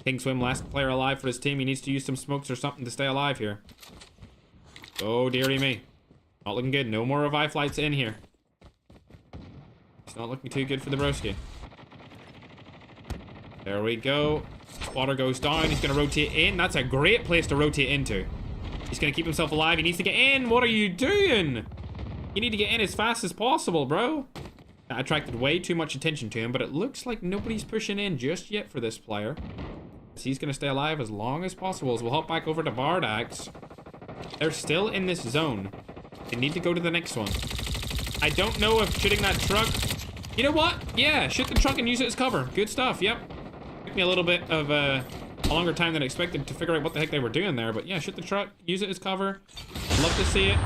King Swim, last player alive for his team. He needs to use some smokes or something to stay alive here. Oh, dearie me. Not looking good. No more revive flights in here. It's not looking too good for the broski. There we go. Spotter goes down. He's going to rotate in. That's a great place to rotate into. He's going to keep himself alive. He needs to get in. What are you doing? You need to get in as fast as possible, bro. That attracted way too much attention to him, but it looks like nobody's pushing in just yet for this player. So he's going to stay alive as long as possible. So we'll hop back over to Bardax. They're still in this zone. They need to go to the next one. I don't know if shooting that truck... You know what? Yeah, shoot the truck and use it as cover. Good stuff, yep. Took me a little bit of a longer time than expected to figure out what the heck they were doing there. But yeah, shoot the truck, use it as cover. Love to see it.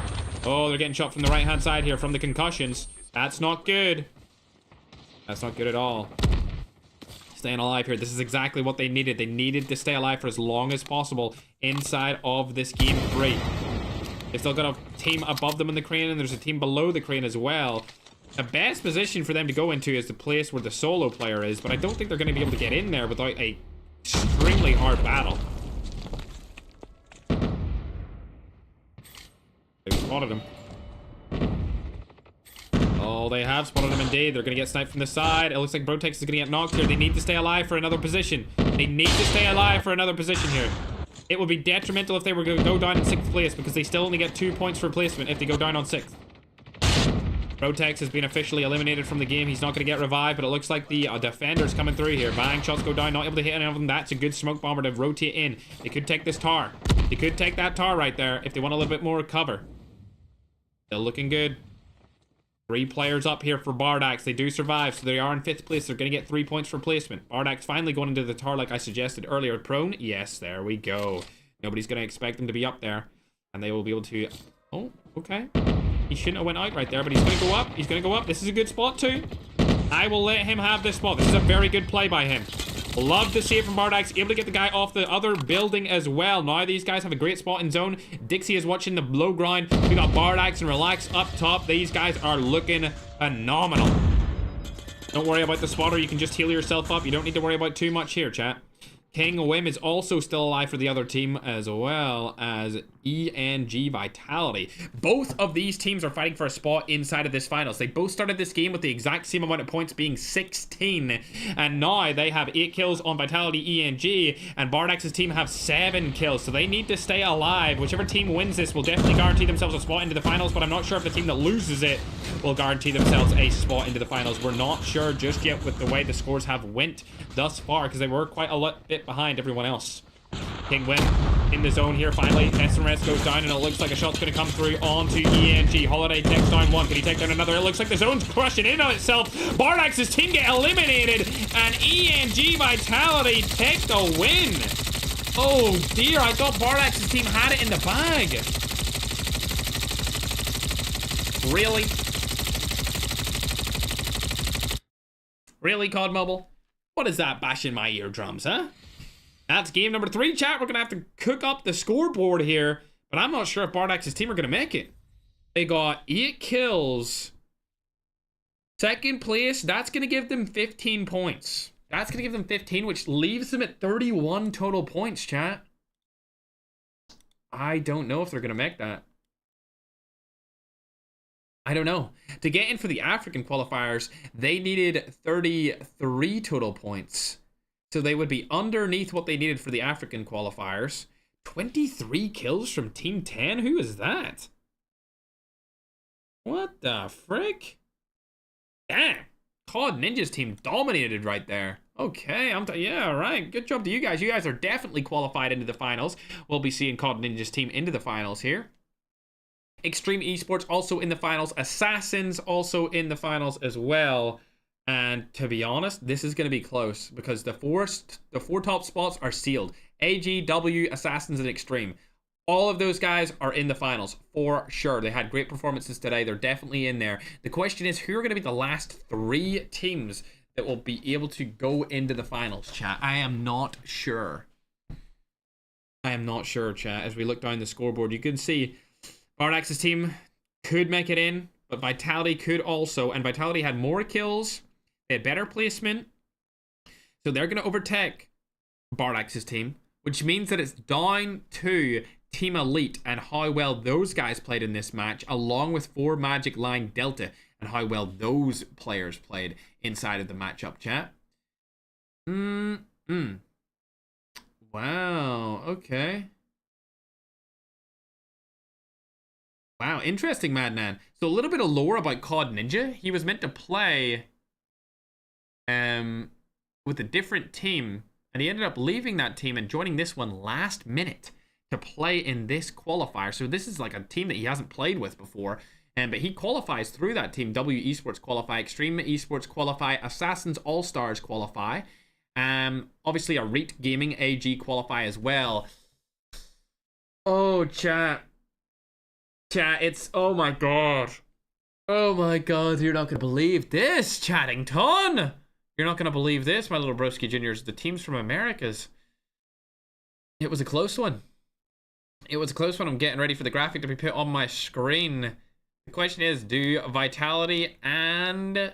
Oh, they're getting shot from the right-hand side here from the concussions. That's not good. That's not good at all. Staying alive here. This is exactly what they needed. They needed to stay alive for as long as possible inside of this game 3. They've still got a team above them in the crane, and there's a team below the crane as well. The best position for them to go into is the place where the solo player is, but I don't think they're going to be able to get in there without a extremely hard battle. They've spotted him. Oh, they have spotted him indeed. They're going to get sniped from the side. It looks like Brotex is going to get knocked here. They need to stay alive for another position. They need to stay alive for another position here. It would be detrimental if they were going to go down in 6th place, because they still only get 2 points for replacement if they go down on 6th. Brotex has been officially eliminated from the game. He's not going to get revived, but it looks like the defender's coming through here. Bang, shots go down, not able to hit any of them. That's a good smoke bomber to rotate in. They could take this tower. They could take that tower right there if they want a little bit more cover. Still looking good. 3 players up here for Bardax. They do survive, so they are in 5th place. They're going to get 3 points for placement. Bardax finally going into the tower like I suggested earlier. Prone? Yes, there we go. Nobody's going to expect them to be up there. And they will be able to... Oh, okay. He shouldn't have went out right there, but he's going to go up. He's going to go up. This is a good spot too. I will let him have this spot. This is a very good play by him. Love to see it from Bardax. Able to get the guy off the other building as well. Now these guys have a great spot in zone. Dixie is watching the low ground. We got Bardax and Relax up top. These guys are looking phenomenal. Don't worry about the spotter. You can just heal yourself up. You don't need to worry about too much here, chat. King Wim is also still alive for the other team, as well as ENG Vitality. Both of these teams are fighting for a spot inside of this finals. They both started this game with the exact same amount of points, being 16. And now they have 8 kills on Vitality ENG, and Bardax's team have 7 kills. So they need to stay alive. Whichever team wins this will definitely guarantee themselves a spot into the finals, but I'm not sure if the team that loses it will guarantee themselves a spot into the finals. We're not sure just yet with the way the scores have went thus far, because they were quite a bit behind everyone else. King Win in the zone here finally. SRS goes down, and it looks like a shot's going to come through onto ENG. Holiday takes down one. Can he take down another? It looks like the zone's crushing in on itself. Bardax's team get eliminated, and ENG Vitality take the win. Oh dear, I thought Bardax's team had it in the bag. Really? Really, COD Mobile? What is that bashing my eardrums, huh? That's game number 3, chat. We're going to have to cook up the scoreboard here, but I'm not sure if Bardax's team are going to make it. They got 8 kills. 2nd place, that's going to give them 15 points. That's going to give them 15, which leaves them at 31 total points, chat. I don't know if they're going to make that. I don't know. To get in for the African qualifiers, they needed 33 total points. So they would be underneath what they needed for the African qualifiers. 23 kills from Team 10? Who is that? What the frick? Damn. COD Ninja's team dominated right there. Okay, yeah, right. Good job to you guys. You guys are definitely qualified into the finals. We'll be seeing COD Ninja's team into the finals here. Extreme Esports also in the finals. Assassins also in the finals as well. And to be honest, this is going to be close because the four top spots are sealed. AG, W, Assassins, and Extreme. All of those guys are in the finals for sure. They had great performances today. They're definitely in there. The question is, who are going to be the last 3 teams that will be able to go into the finals, chat? I am not sure. I am not sure, chat. As we look down the scoreboard, you can see Bardax's team could make it in, but Vitality could also. And Vitality had more kills. They had better placement. So they're going to overtake Bardax's team, which means that it's down to Team Elite and how well those guys played in this match, along with 4 Magic Line Delta and how well those players played inside of the matchup, chat. Wow, okay. Wow, interesting, Madman. So a little bit of lore about COD Ninja. He was meant to play with a different team, and he ended up leaving that team and joining this one last minute to play in this qualifier. So this is like a team that he hasn't played with before, but he qualifies through that team. W Esports qualify, Extreme Esports qualify, Assassins All-Stars qualify, obviously a Rate Gaming AG qualify as well. Oh, chat. Chat, it's... Oh my god. Oh my god, you're not gonna believe this, Chattington! You're not gonna believe this, my little broski juniors. The teams from Americas. It was a close one. It was a close one. I'm getting ready for the graphic to be put on my screen. The question is, do Vitality and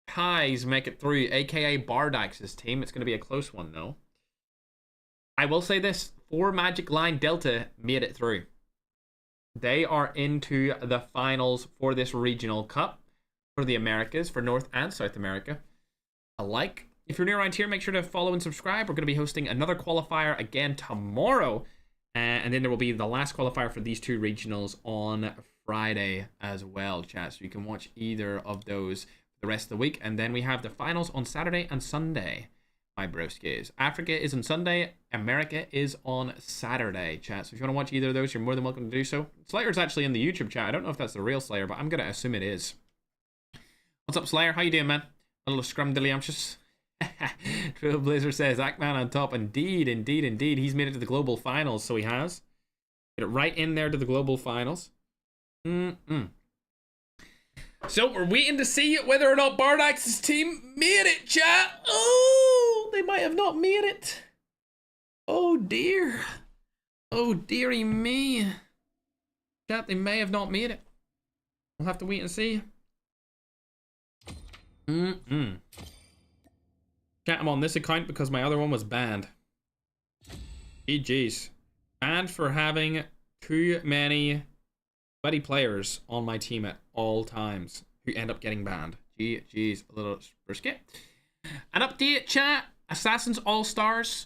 Pies make it through, aka Bardax's team? It's gonna be a close one, though. I will say this, 4 Magic Line Delta made it through. They are into the finals for this regional cup for the Americas, for North and South America alike. If you're new around here, make sure to follow and subscribe. We're going to be hosting another qualifier again tomorrow. And then there will be the last qualifier for these 2 regionals on Friday as well, chat. So you can watch either of those the rest of the week. And then we have the finals on Saturday and Sunday. My broskies. Africa is on Sunday. America is on Saturday, chat. So if you want to watch either of those, you're more than welcome to do so. Slayer's actually in the YouTube chat. I don't know if that's the real Slayer, but I'm going to assume it is. What's up, Slayer? How you doing, man? A little scrumdiddlyumptious. Trailblazer says, Ackman on top. Indeed, indeed, indeed. He's made it to the global finals, so he has. Get it right in there to the global finals. So we're waiting to see whether or not Bardax's team made it, chat. Oh, they might have not made it. Oh dear. Oh dearie me. Chat, they may have not made it. We'll have to wait and see. Chat, I'm on this account because my other one was banned. GG's. Banned for having too many sweaty players on my team at all times who end up getting banned. GG's, a little brisket. An update, chat. Assassins All-Stars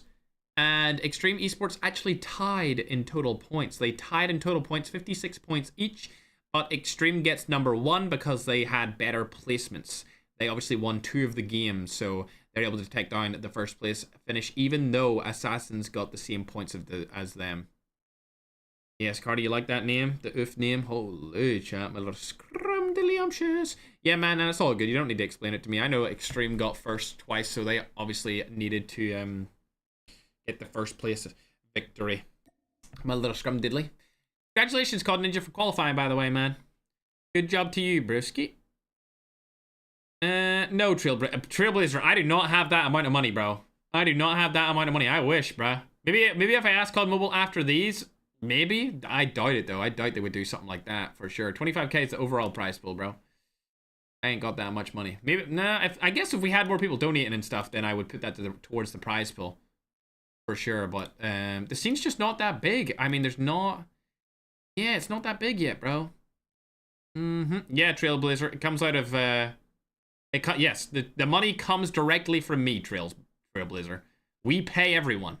and Extreme Esports actually tied in total points. They tied in total points, 56 points each, but Extreme gets number 1 because they had better placements. They obviously won 2 of the games, so they're able to take down the first place finish, even though Assassins got the same points as them. Yes, Cardi, you like that name? The oof name? Holy chat, my little scrumdiddlyumptious. Yeah, man, and it's all good. You don't need to explain it to me. I know Extreme got first twice, so they obviously needed to get the first place victory. My little scrumdiddly. Congratulations, COD Ninja, for qualifying, by the way, man. Good job to you, broski. No, Trailblazer, I do not have that amount of money, bro. I do not have that amount of money. I wish, bro. Maybe if I ask COD Mobile after these, maybe. I doubt it, though. I doubt they would do something like that, for sure. 25k is the overall prize pool, bro. I ain't got that much money. Maybe, nah, I guess if we had more people donating and stuff, then I would put that towards the prize pool. For sure, but the scene's just not that big. I mean, there's not... Yeah, it's not that big yet, bro. Yeah, Trailblazer, it comes out of... Yes, the money comes directly from me, Trailblazer. We pay everyone.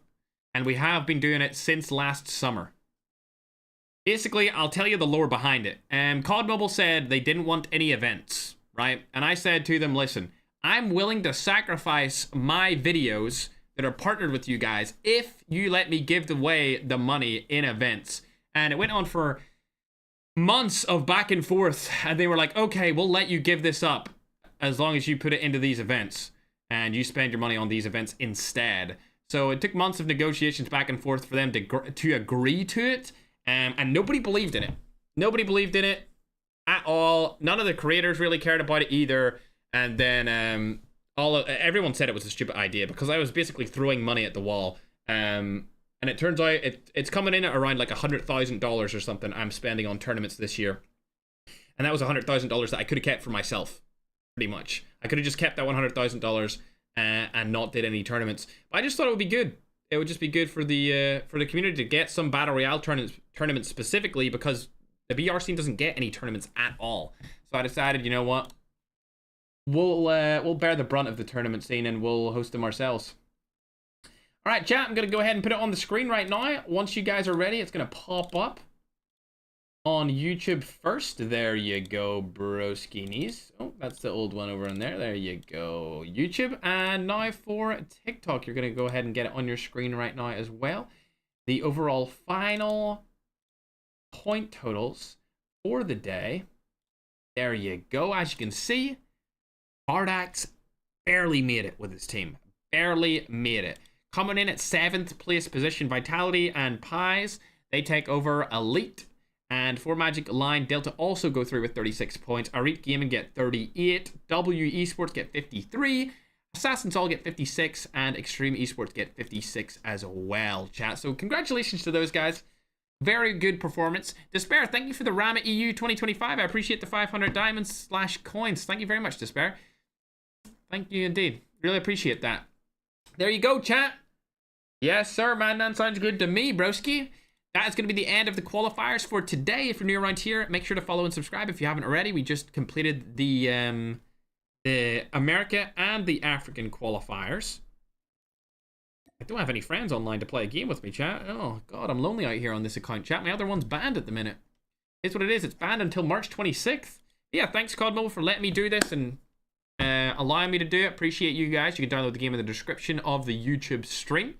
And we have been doing it since last summer. Basically, I'll tell you the lore behind it. COD Mobile said they didn't want any events, right? And I said to them, listen, I'm willing to sacrifice my videos that are partnered with you guys if you let me give away the money in events. And it went on for months of back and forth. And they were like, okay, we'll let you give this up as long as you put it into these events and you spend your money on these events instead. So it took months of negotiations back and forth for them to agree to it. And nobody believed in it. Nobody believed in it at all. None of the creators really cared about it either. And then everyone said it was a stupid idea because I was basically throwing money at the wall. And it turns out it's coming in at around like $100,000 or something I'm spending on tournaments this year. And that was $100,000 that I could have kept for myself, pretty much. I could have just kept that $100,000 and not did any tournaments. But I just thought it would be good. It would just be good for the community to get some Battle Royale tournaments specifically because the BR scene doesn't get any tournaments at all. So I decided, you know what? We'll bear the brunt of the tournament scene and we'll host them ourselves. All right, chat, I'm going to go ahead and put it on the screen right now. Once you guys are ready, it's going to pop up on YouTube first. There you go, broskinis. Oh, that's the old one over in there. There you go, YouTube. And now for TikTok, you're going to go ahead and get it on your screen right now as well. The overall final point totals for the day. There you go. As you can see, Bardax barely made it with his team. Barely made it. Coming in at 7th place position, Vitality and Pies. They take over Elite. And for Magic Line, Delta also go through with 36 points. Arit Gaming get 38. W Esports get 53. Assassins all get 56. And Extreme Esports get 56 as well, chat. So congratulations to those guys. Very good performance. Despair, thank you for the Rama EU 2025. I appreciate the 500 diamonds / coins. Thank you very much, Despair. Thank you indeed. Really appreciate that. There you go, chat. Yes, sir, man. That sounds good to me, broski. That is going to be the end of the qualifiers for today. If you're new around here, make sure to follow and subscribe if you haven't already. We just completed the America and the African qualifiers. I don't have any friends online to play a game with me, chat. Oh, God, I'm lonely out here on this account, chat. My other one's banned at the minute. It's what it is. It's banned until March 26th. Yeah, thanks, COD Mobile, for letting me do this and allowing me to do it. Appreciate you guys. You can download the game in the description of the YouTube stream.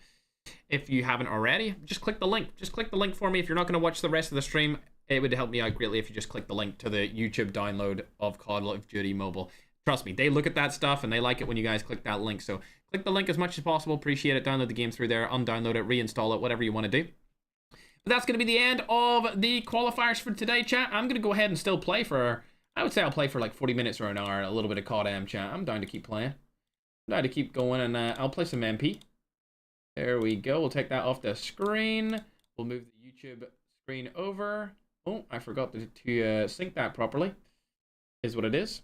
If you haven't already, just click the link. Just click the link for me. If you're not going to watch the rest of the stream, it would help me out greatly if you just click the link to the YouTube download of Call of Duty Mobile. Trust me, they look at that stuff and they like it when you guys click that link. So click the link as much as possible. Appreciate it. Download the game through there. Undownload it. Reinstall it. Whatever you want to do. But that's going to be the end of the qualifiers for today, chat. I'm going to go ahead and still play for... I would say I'll play for like 40 minutes or an hour. A little bit of COD chat. I'm down to keep playing. I'm down to keep going and I'll play some MP. There we go. We'll take that off the screen. We'll move the YouTube screen over. Oh, I forgot to sync that properly. Is what it is.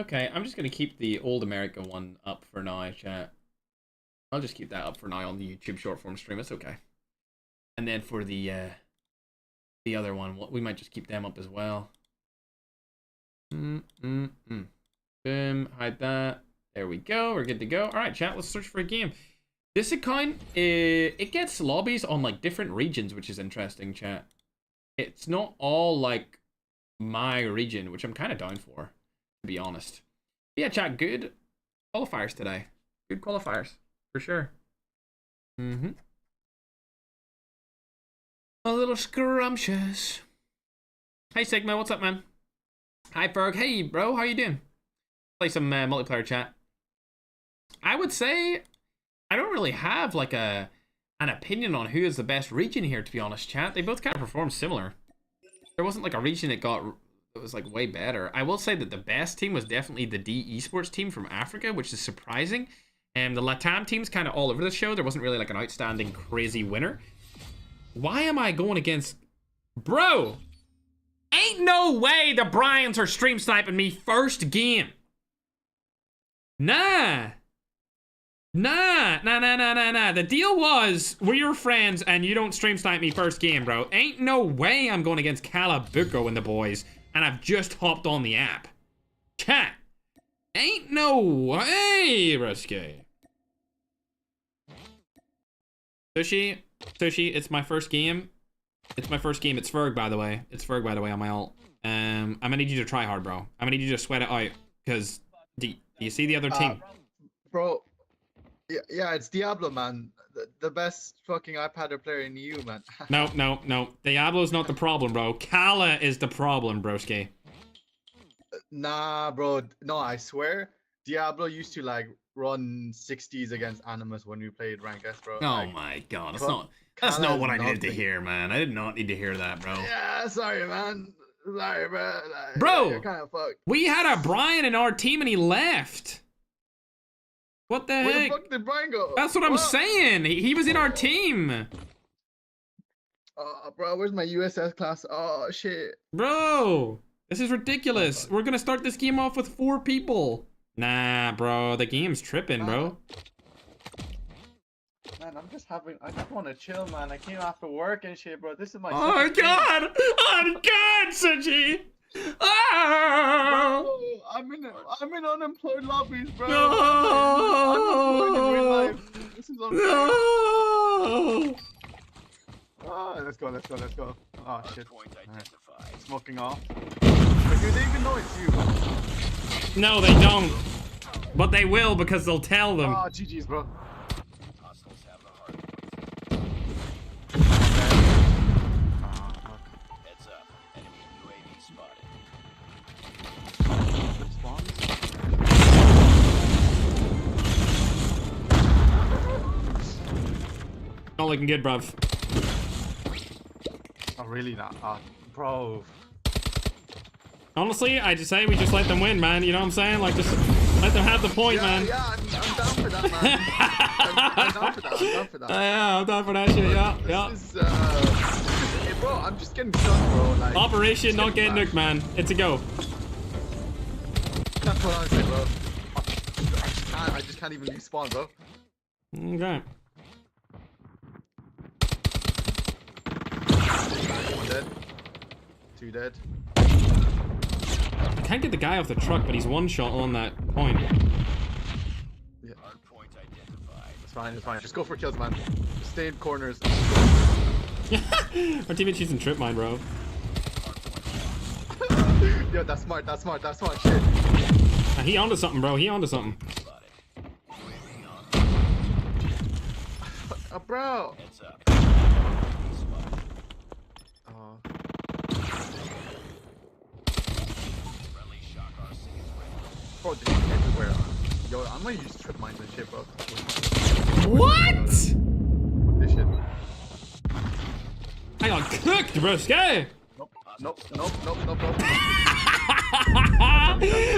Okay, I'm just going to keep the old America one up for now, chat. I'll just keep that up for now on the YouTube short form stream. It's okay. And then for the other one, we might just keep them up as well. Boom, hide that. There we go. We're good to go. All right, chat. Let's search for a game. This account, it gets lobbies on like different regions, which is interesting, chat. It's not all like my region, which I'm kind of down for, to be honest. But yeah, chat. Good qualifiers today. Good qualifiers for sure. A little scrumptious. Hey Sigma, what's up, man? Hi Ferg. Hey bro, how you doing? Play some multiplayer, chat. I would say I don't really have like an opinion on who is the best region here, to be honest, chat. They both kind of perform similar. There wasn't like a region that was like way better. I will say that the best team was definitely the D Esports team from Africa, which is surprising. And the Latam team's kind of all over the show. There wasn't really like an outstanding crazy winner. Why am I going against... Bro! Ain't no way the Bryans are stream sniping me first game. Nah. The deal was, we're your friends and you don't stream snipe me first game, bro. Ain't no way I'm going against Calabuco and the boys and I've just hopped on the app. Chat. Ain't no way, Ruske. Sushi, it's my first game. It's my first game. It's Ferg, by the way. It's Ferg, by the way, on my ult. I'm gonna need you to try hard, bro. I'm gonna need you to sweat it out, because do you see the other team?
Bro, yeah, it's Diablo, man. The best fucking iPad player in the EU, man.
No. Diablo's not the problem, bro. Kala is the problem, broski.
Nah, bro. No, I swear. Diablo used to, like, run 60s against Animus when we played Rank S, bro.
Oh
like,
my god, that's not what I needed to hear, man. I did not need to hear that, bro.
Yeah, sorry, man. Sorry, bro. Like,
bro,
you're kind of fucked.
We had a Brian in our team and he left. What the heck?
Where the fuck did Brian go?
That's what I'm saying. He was in our team.
Bro, where's my USS class? Oh, shit.
Bro, this is ridiculous. We're gonna start this game off with 4 people. Nah, bro, the game's tripping, bro.
Man, I just want to chill, man. I came after work and shit, bro. This is my
Oh god! Oh god, Suji! Oh!
Bro, I'm in unemployed lobbies, bro.
No!
I'm unemployed in real life. This is unfair.
No!
Oh, let's go. Oh shit.
Point identified.
Smoking off. Like, do they even know it's you?
No, they don't. But they will, because they'll tell them.
Oh, GG's, bro.
Hostiles have the hard Heads up. Enemy UAV spotted.
Not looking good, bruv.
Oh, really not? Bro.
Honestly, I just say we just let them win, man. You know what I'm saying? Like, just let them have the point,
Yeah,
man.
yeah, I'm down for that, man. I'm down for that. I'm down for that.
Yeah, I'm down for that shit. Yeah, yeah.
This is, hey, bro, I'm just getting stuck, bro. Like,
Operation not getting nuked, man. It's a go.
That's what I'm saying, bro. I just can't even respawn, bro.
Okay.
One dead. Two dead.
I can't get the guy off the truck, but he's one shot on that point.
Yeah. It's fine, it's fine. Just go for kills, man. Just stay in corners.
Our teammate's using trip mine, bro.
Yo, that's smart, that's smart, that's smart. Shit.
He onto something, bro. He onto something.
Bro. Bro, this is everywhere. Yo, I'm gonna use trip mines and shit, bro.
What?
This shit.
I got cooked, bro. Sky.
Nope, nope, nope, nope, nope.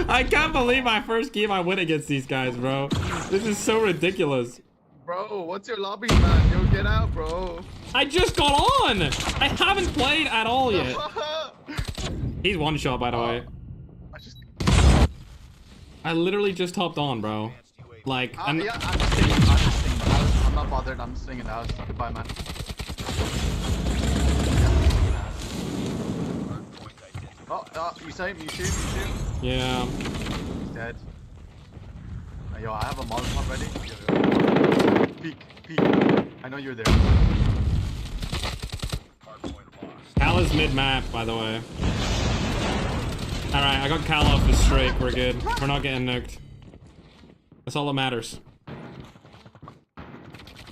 I can't believe my first game I win against these guys, bro. This is so ridiculous.
Bro, what's your lobby, man? Yo, get out, bro.
I just got on. I haven't played at all yet. He's one shot, by the way. I literally just hopped on, bro. Like,
yeah, I'm just singing. I'm just singing. I'm not bothered. I'm just singing out. Goodbye, man. Oh, you say him? You shoot? You shoot?
yeah.
He's dead. Yo, I have a Molotov ready. Peek, peek. I know you're there.
Cal is mid-map, by the way. Alright, I got Cal off the streak. We're good. We're not getting nuked. That's all that matters.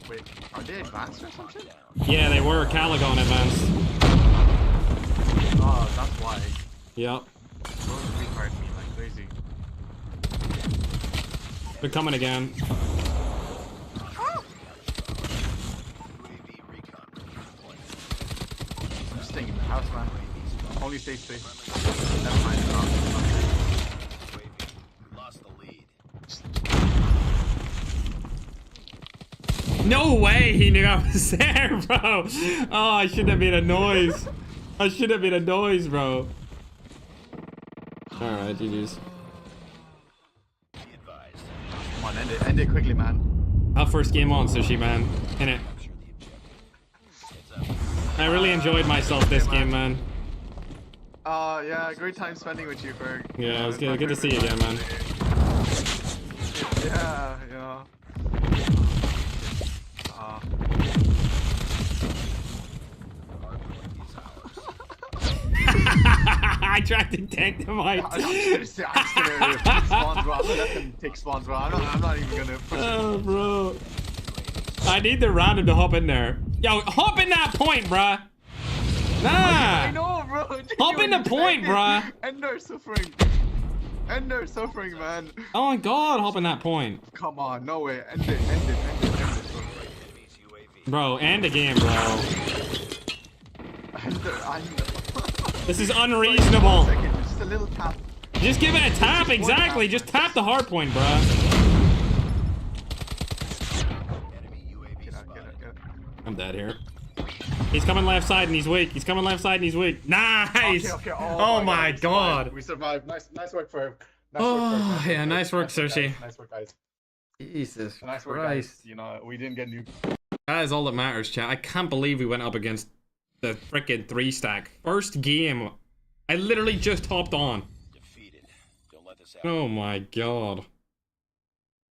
Wait, are they advanced or something?
Yeah, they were. Cal got advanced.
Oh, that's why.
Yep.
Those retard me like crazy.
They're coming again.
I'm just staying in the house, man. Only stay safe. Never mind.
No way he knew I was there, bro. Oh, I shouldn't have made a noise. I should have made a noise, bro. Alright, GG's.
Come on, end it quickly, man.
Our first game on, Sushi, man. Innit? I really enjoyed myself this game, man.
Yeah, great time spending with you, Ferg.
Yeah, it was good to see you again, man.
Yeah, yeah.
I tried to tank them out.
I'm just gonna take spawns, bro. I'm gonna let them take spawns, bro. I'm not even gonna push it.
Oh, bro. I need the random to hop in there. Yo, hop in that point, bruh. Nah.
I know, bro.
Hop in the point, bruh.
End their suffering. End their suffering, man.
Oh my god, hop in that point.
Come on, no way. End it, end it, end it, end it.
Bro, end the game, bro.
End it.
This is unreasonable.
Just a little tap.
Just give it a tap, exactly. Just tap the hard point, bruh.
Get out.
I'm dead here. He's coming left side and he's weak. He's coming left side and he's weak. Nice.
Okay.
Oh my god.
We survived. Nice work for him.
Oh, yeah, nice work, Sushi.
Nice work, guys.
Jesus
Nice work, guys. You know, we didn't get new.
That is all that matters, chat. I can't believe we went up against the frickin' 3-stack. First game. I literally just hopped on.
Defeated. Don't let this happen.
Oh my god.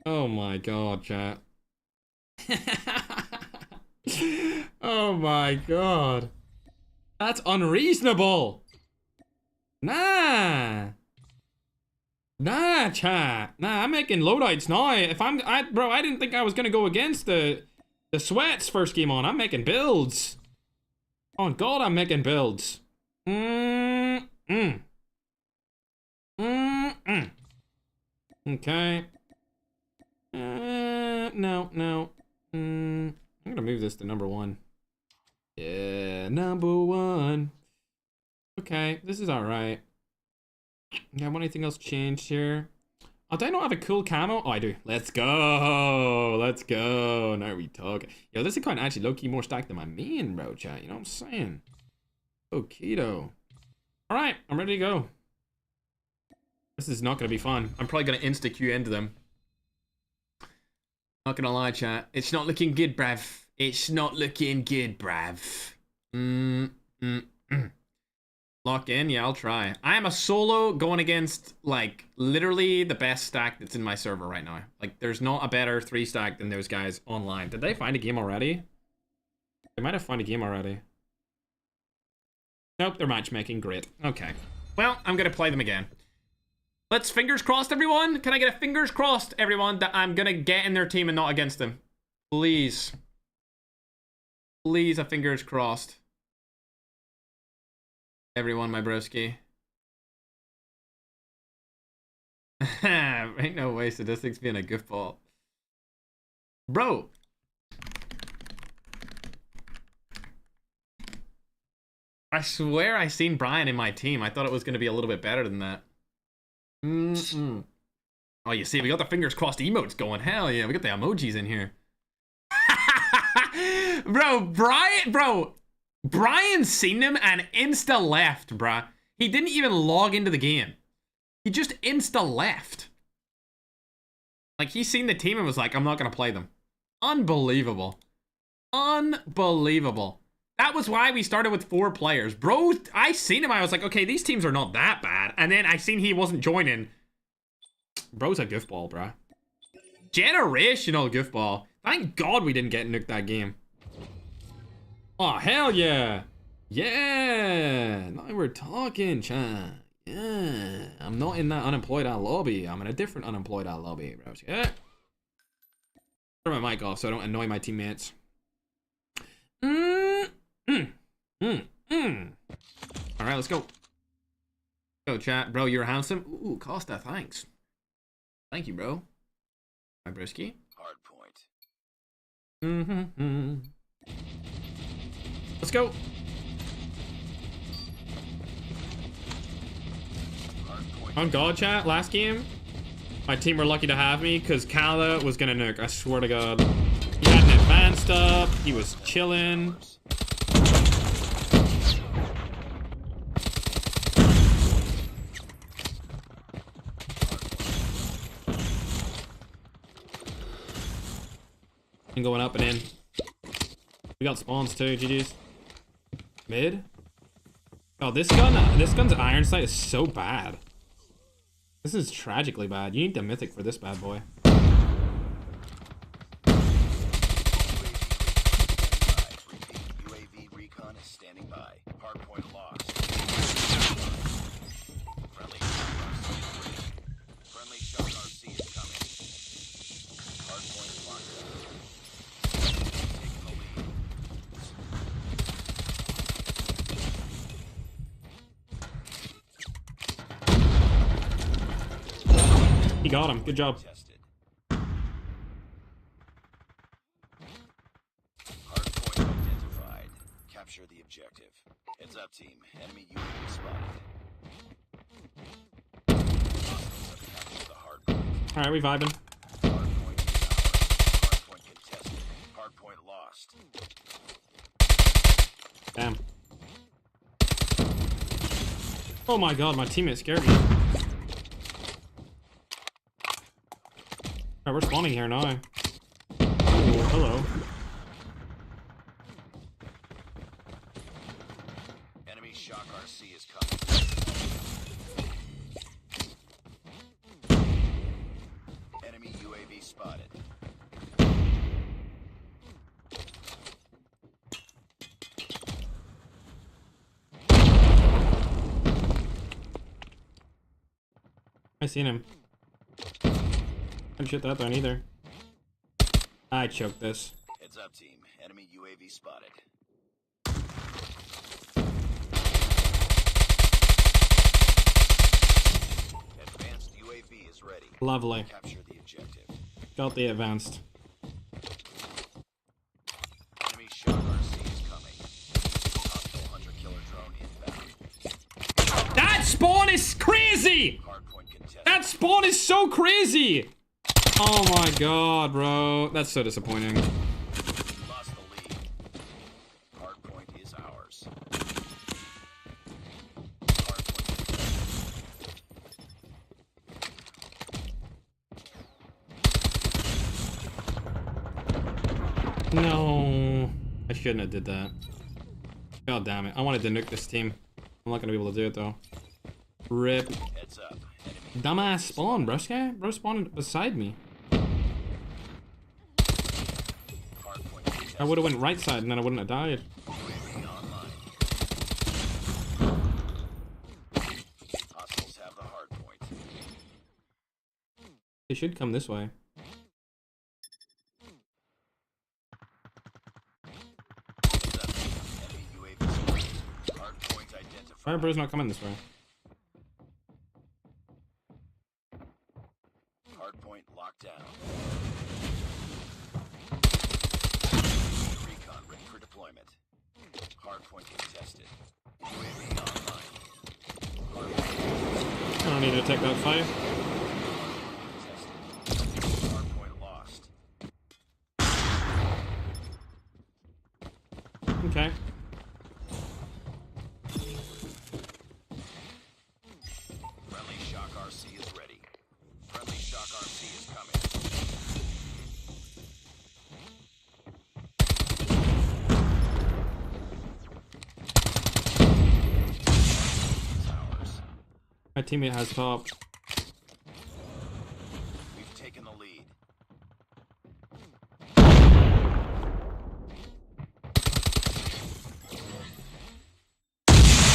Oh my god, chat. Oh my god. That's unreasonable. Nah, chat. Nah, I'm making loadouts now. Bro, I didn't think I was gonna go against the sweats first game on. I'm making builds. Oh god, I'm making builds. Okay. No. I'm gonna gonna move this to number 1. Yeah, number 1. Okay, this is alright. Yeah, want anything else changed here? Oh, do I not have a cool camo? Oh, I do. Let's go. Let's go. Now we talk. Yo, this account actually low-key more stacked than my main, bro, chat. You know what I'm saying? Okido. Alright, I'm ready to go. This is not gonna be fun. I'm probably gonna insta-queue into them. Not gonna lie, chat. It's not looking good, bruv. It's not looking good, bruv. Lock in? Yeah, I'll try. I am a solo going against, like, literally the best stack that's in my server right now. Like, there's not a better 3 stack than those guys online. Did they find a game already? They might have found a game already. Nope, they're matchmaking. Great. Okay. Well, I'm gonna play them again. Let's fingers crossed, everyone. Can I get a fingers crossed, everyone, that I'm gonna get in their team and not against them? Please. Please, a fingers crossed. Everyone, my broski. Ain't no way statistics being a goofball. Bro. I swear I seen Brian in my team. I thought it was going to be a little bit better than that. Oh, you see, we got the fingers crossed emotes going. Hell yeah, we got the emojis in here. Brian seen him and insta left, bruh. He didn't even log into the game. He just insta left. Like, he seen the team and was like, I'm not gonna play them. Unbelievable. Unbelievable. That was why we started with 4 players. Bro, I seen him, I was like, okay, these teams are not that bad. And then I seen he wasn't joining. Bro's a goofball, bruh. Generational goofball. Thank God we didn't get nuked that game. Oh, hell yeah. Yeah. Now we're talking, chat. Yeah. I'm not in that unemployed out lobby. I'm in a different unemployed out lobby, bro. Yeah. Turn my mic off so I don't annoy my teammates. Alright, let's go. Go, chat. Bro, you're handsome. Ooh, Costa, thanks. Thank you, bro. My brisky.
Hard point.
Let's go. On God, chat, last game, my team were lucky to have me because Kala was gonna nuke. I swear to God. He had an advanced up. He was chilling. And going up and in. We got spawns too, GG's. Mid? Oh, this gun's iron sight is so bad. This is tragically bad. You need the mythic for this bad boy.
UAV recon is standing by. Hardpoint lost. Friendly shock RC is coming. Hardpoint locked up. Taking the lead.
He got him. Good job.
Tested. Hardpoint identified. Capture the objective. Heads up, team. Enemy UAV spotted. Hostiles have captured the hardpoint.
Alright, we vibing.
Hardpoint is ours. Hardpoint contested. Hardpoint lost.
Damn. Oh my God, my teammate scared me. Alright, we're spawning here now. Ooh, hello.
Enemy shock RC is coming. Enemy UAV spotted.
I seen him. Couldn't shoot that down either. I choked this.
Heads up, team. Enemy UAV spotted. Advanced UAV is ready.
Lovely.
Capture the objective.
Got the advanced. crazy!
Hardpoint contested.
That spawn is so crazy! Oh my god, bro. That's so disappointing.
Lost the lead. Hardpoint is ours.
No. I shouldn't have did that. God damn it. I wanted to nuke this team. I'm not gonna be able to do it though. Rip.
Heads up. Enemy
Dumbass spawn, broski. Bro spawned beside me.
hardpoint contested.
I would have went right side and then I wouldn't have died.
UAV online. Hostiles have the hardpoint.
They should come this way.
Heads up. Enemy UAV spotted. Hardpoint identified.
Fire bro's not coming this way.
Hardpoint locked down. Recon ready for deployment. Hardpoint contested. UAV online. Hardpoint
I don't need to take that fight.
contested. Hardpoint lost.
Okay.
Friendly Shock RC is ready. Friendly Shock RC is coming. Towers.
My teammate has top.
We've taken the lead.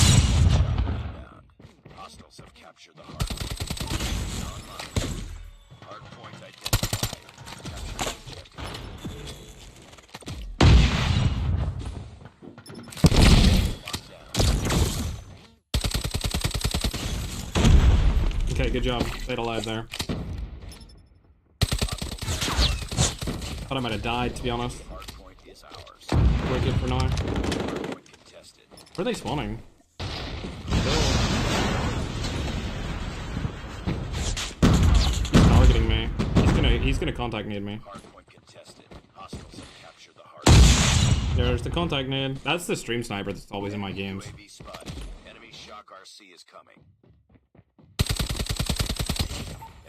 Down. Hostiles have captured the hardpoint. Online. Hardpoint identified. Capture the objective. Locked down.
Okay, good job. Stayed alive there. Thought I might have died, to be honest.
Hardpoint is ours.
We're good for now.
Hardpoint contested.
Where are they spawning? He's targeting me. He's gonna contact need me.
Hardpoint contested. Hostiles have captured the hardpoint.
There's the contact nade. That's the stream sniper that's always in my games.
UAV spotted. Enemy Shock RC is coming.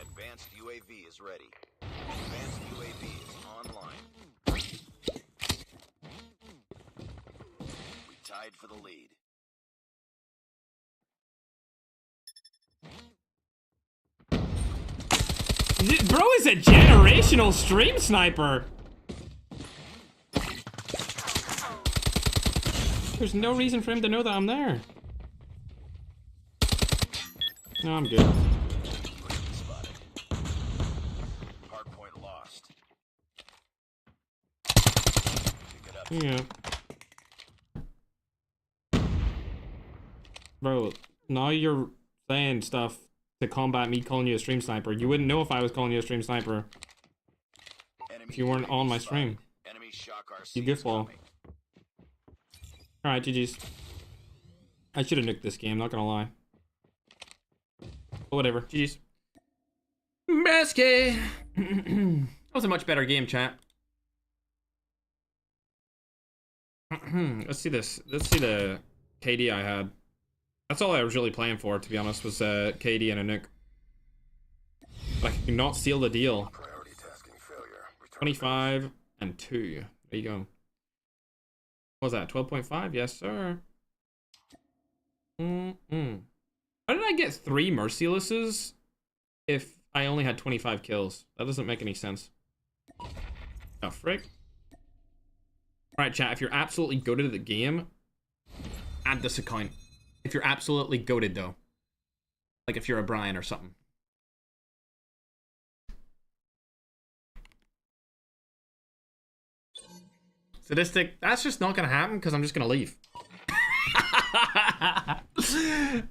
Advanced UAV is ready. Advanced UAV is online. We tied for the lead.
Bro is a generational stream sniper. There's no reason for him to know that I'm there. No, I'm good.
UAV spotted. Hardpoint lost. Pick it up.
Yeah. Bro, now you're saying stuff to combat me calling you a stream sniper. You wouldn't know if I was calling you a stream sniper
Enemy
if you weren't
UAV
on my
spotted.
stream.
Enemy Shock RC
You
is
goofball.
coming.
Alright, GG's. I should have nicked this game, not gonna lie. But whatever, GG's. Basket! That was a much better game, chat. Let's see this. Let's see the KD I had. That's all I was really playing for, to be honest, was KD and a nuke. But I could not seal the deal.
Priority tasking failure. Return
25 and 2. There you go. What was that? 12.5? Yes, sir. How did I get 3 Mercilesses if I only had 25 kills? That doesn't make any sense. Oh, frick. Alright, chat, if you're absolutely goated at the game, add this account. If you're absolutely goated, though. Like if you're a Brian or something. Sadistic, that's just not gonna happen because I'm just gonna leave.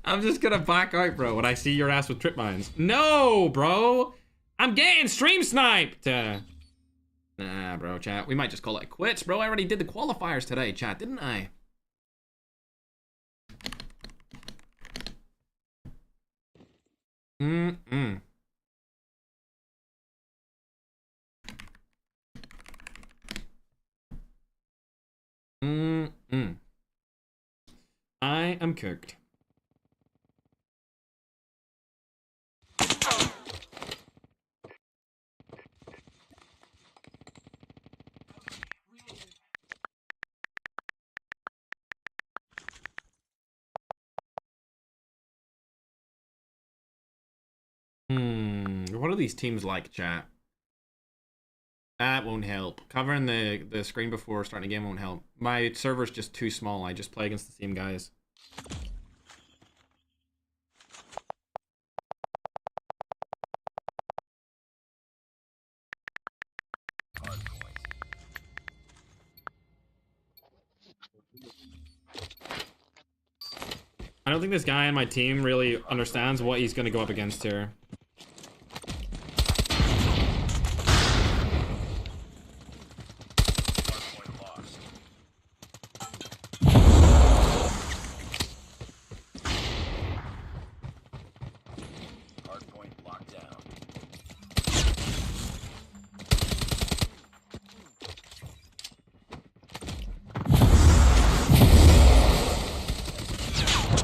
I'm just gonna back out, bro, when I see your ass with trip mines. No, bro! I'm getting stream sniped! Nah, bro, chat. We might just call it quits, bro. I already did the qualifiers today, chat, didn't I? Mm-mm. Mm-mm. I am cooked. What are these teams like, chat? That won't help. Covering the screen before starting a game won't help. My server's just too small. I just play against the same guys. I don't think this guy on my team really understands what he's going to go up against here.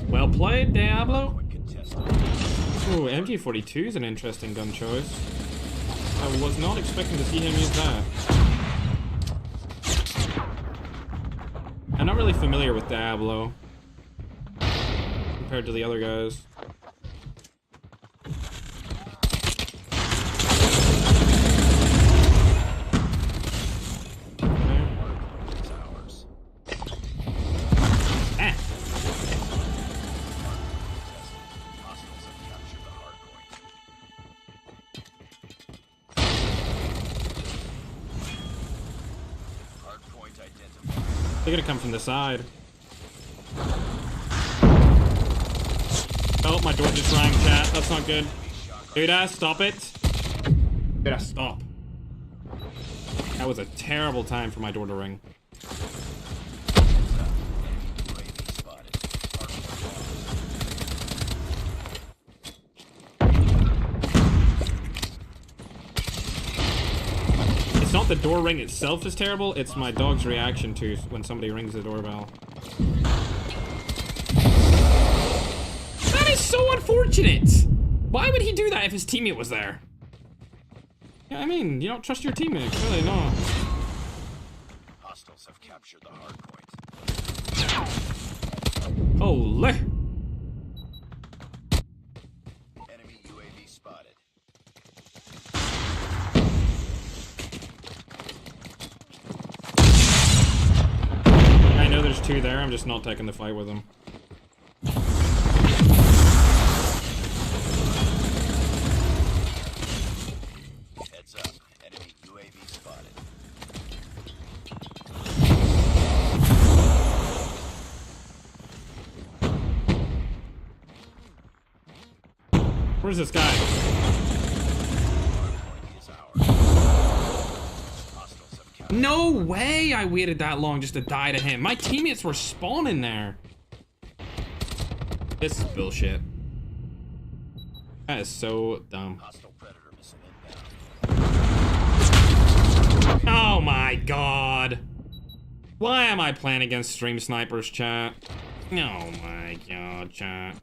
Well played, Diablo. Ooh, MG42 is an interesting gun choice. I was not expecting to see him use that. I'm not really familiar with Diablo compared to the other guys. They're gonna come from the side. Oh, my door just rang, chat. That's not good. Duda, stop it. Duda, stop. That was a terrible time for my door to ring. It's not the door ring itself is terrible, it's my dog's reaction to when somebody rings the doorbell. That is so unfortunate! Why would he do that if his teammate was there? Yeah, I mean, you don't trust your teammate, really, no.
Hostiles have captured the hard point.
Holy!
Enemy UAV spotted.
I know there's two there, I'm just not taking the fight with them.
Heads up. Enemy UAV spotted.
Where's this guy?
Hardpoint is ours. Hostiles have captured.
No way I waited that long just to die to him. My teammates were spawning there. This is bullshit. That is so dumb.
Hostile predator missile inbound.
Oh my god. Why am I playing against stream snipers, chat? Oh my god, chat.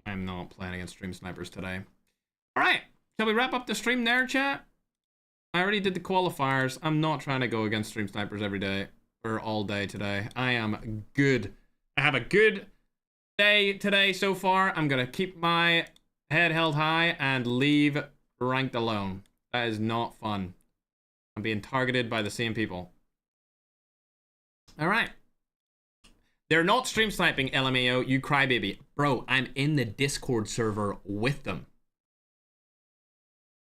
I'm not playing against stream snipers today. Alright, shall we wrap up the stream there, chat? I already did the qualifiers. I'm not trying to go against stream snipers every day or all day today. I am good. I have a good day today so far. I'm gonna keep my head held high and leave ranked alone. That is not fun. I'm being targeted by the same people. Alright. They're not stream sniping, LMAO, you crybaby. Bro, I'm in the Discord server with them.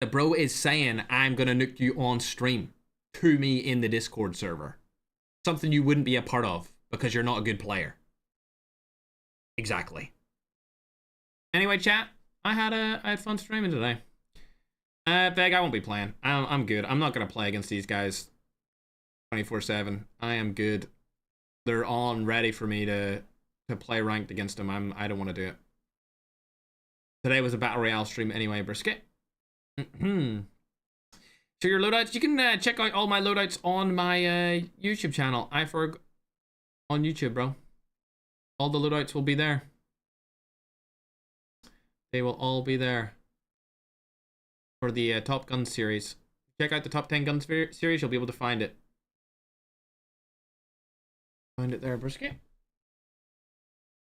The bro is saying I'm gonna nuke you on stream to me in the Discord server. Something you wouldn't be a part of because you're not a good player. Exactly. Anyway, chat, I had fun streaming today. Veg, I won't be playing. I'm good. I'm not gonna play against these guys 24/7. I am good. They're on ready for me to play ranked against them. I don't want to do it. Today was a battle royale stream anyway, brisket. So your loadouts, you can check out all my loadouts on my YouTube channel, iFerg on YouTube, bro. All the loadouts will be there. They will all be there for the Top Gun series. Check out the Top 10 Guns series, you'll be able to find it. Find it there, brisket.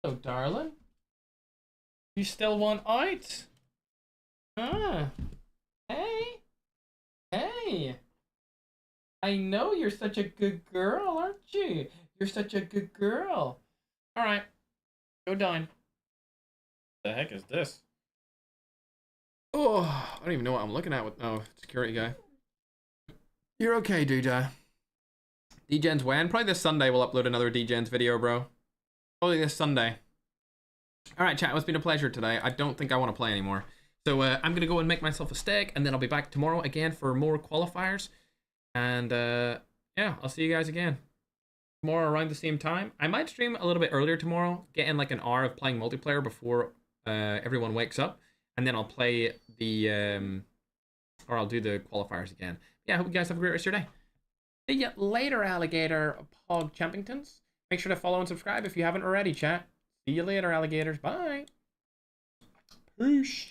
Hello, darling. You still want out? Ah. Hey. Hey. I know you're such a good girl, aren't you? You're such a good girl. Alright. Go down. The heck is this? Oh, I don't even know what I'm looking at with security guy. You're okay, Duja. DGens when? Probably this Sunday we'll upload another DGens video, bro. Probably this Sunday. Alright, chat, it's been a pleasure today. I don't think I want to play anymore. So I'm going to go and make myself a steak, and then I'll be back tomorrow again for more qualifiers. And yeah, I'll see you guys again tomorrow around the same time. I might stream a little bit earlier tomorrow, get in like an hour of playing multiplayer before everyone wakes up. And then I'll play the, or I'll do the qualifiers again. Yeah, I hope you guys have a great rest of your day. See ya later, alligator Pog Champingtons. Make sure to follow and subscribe if you haven't already, chat. See you later, alligators. Bye. Peace.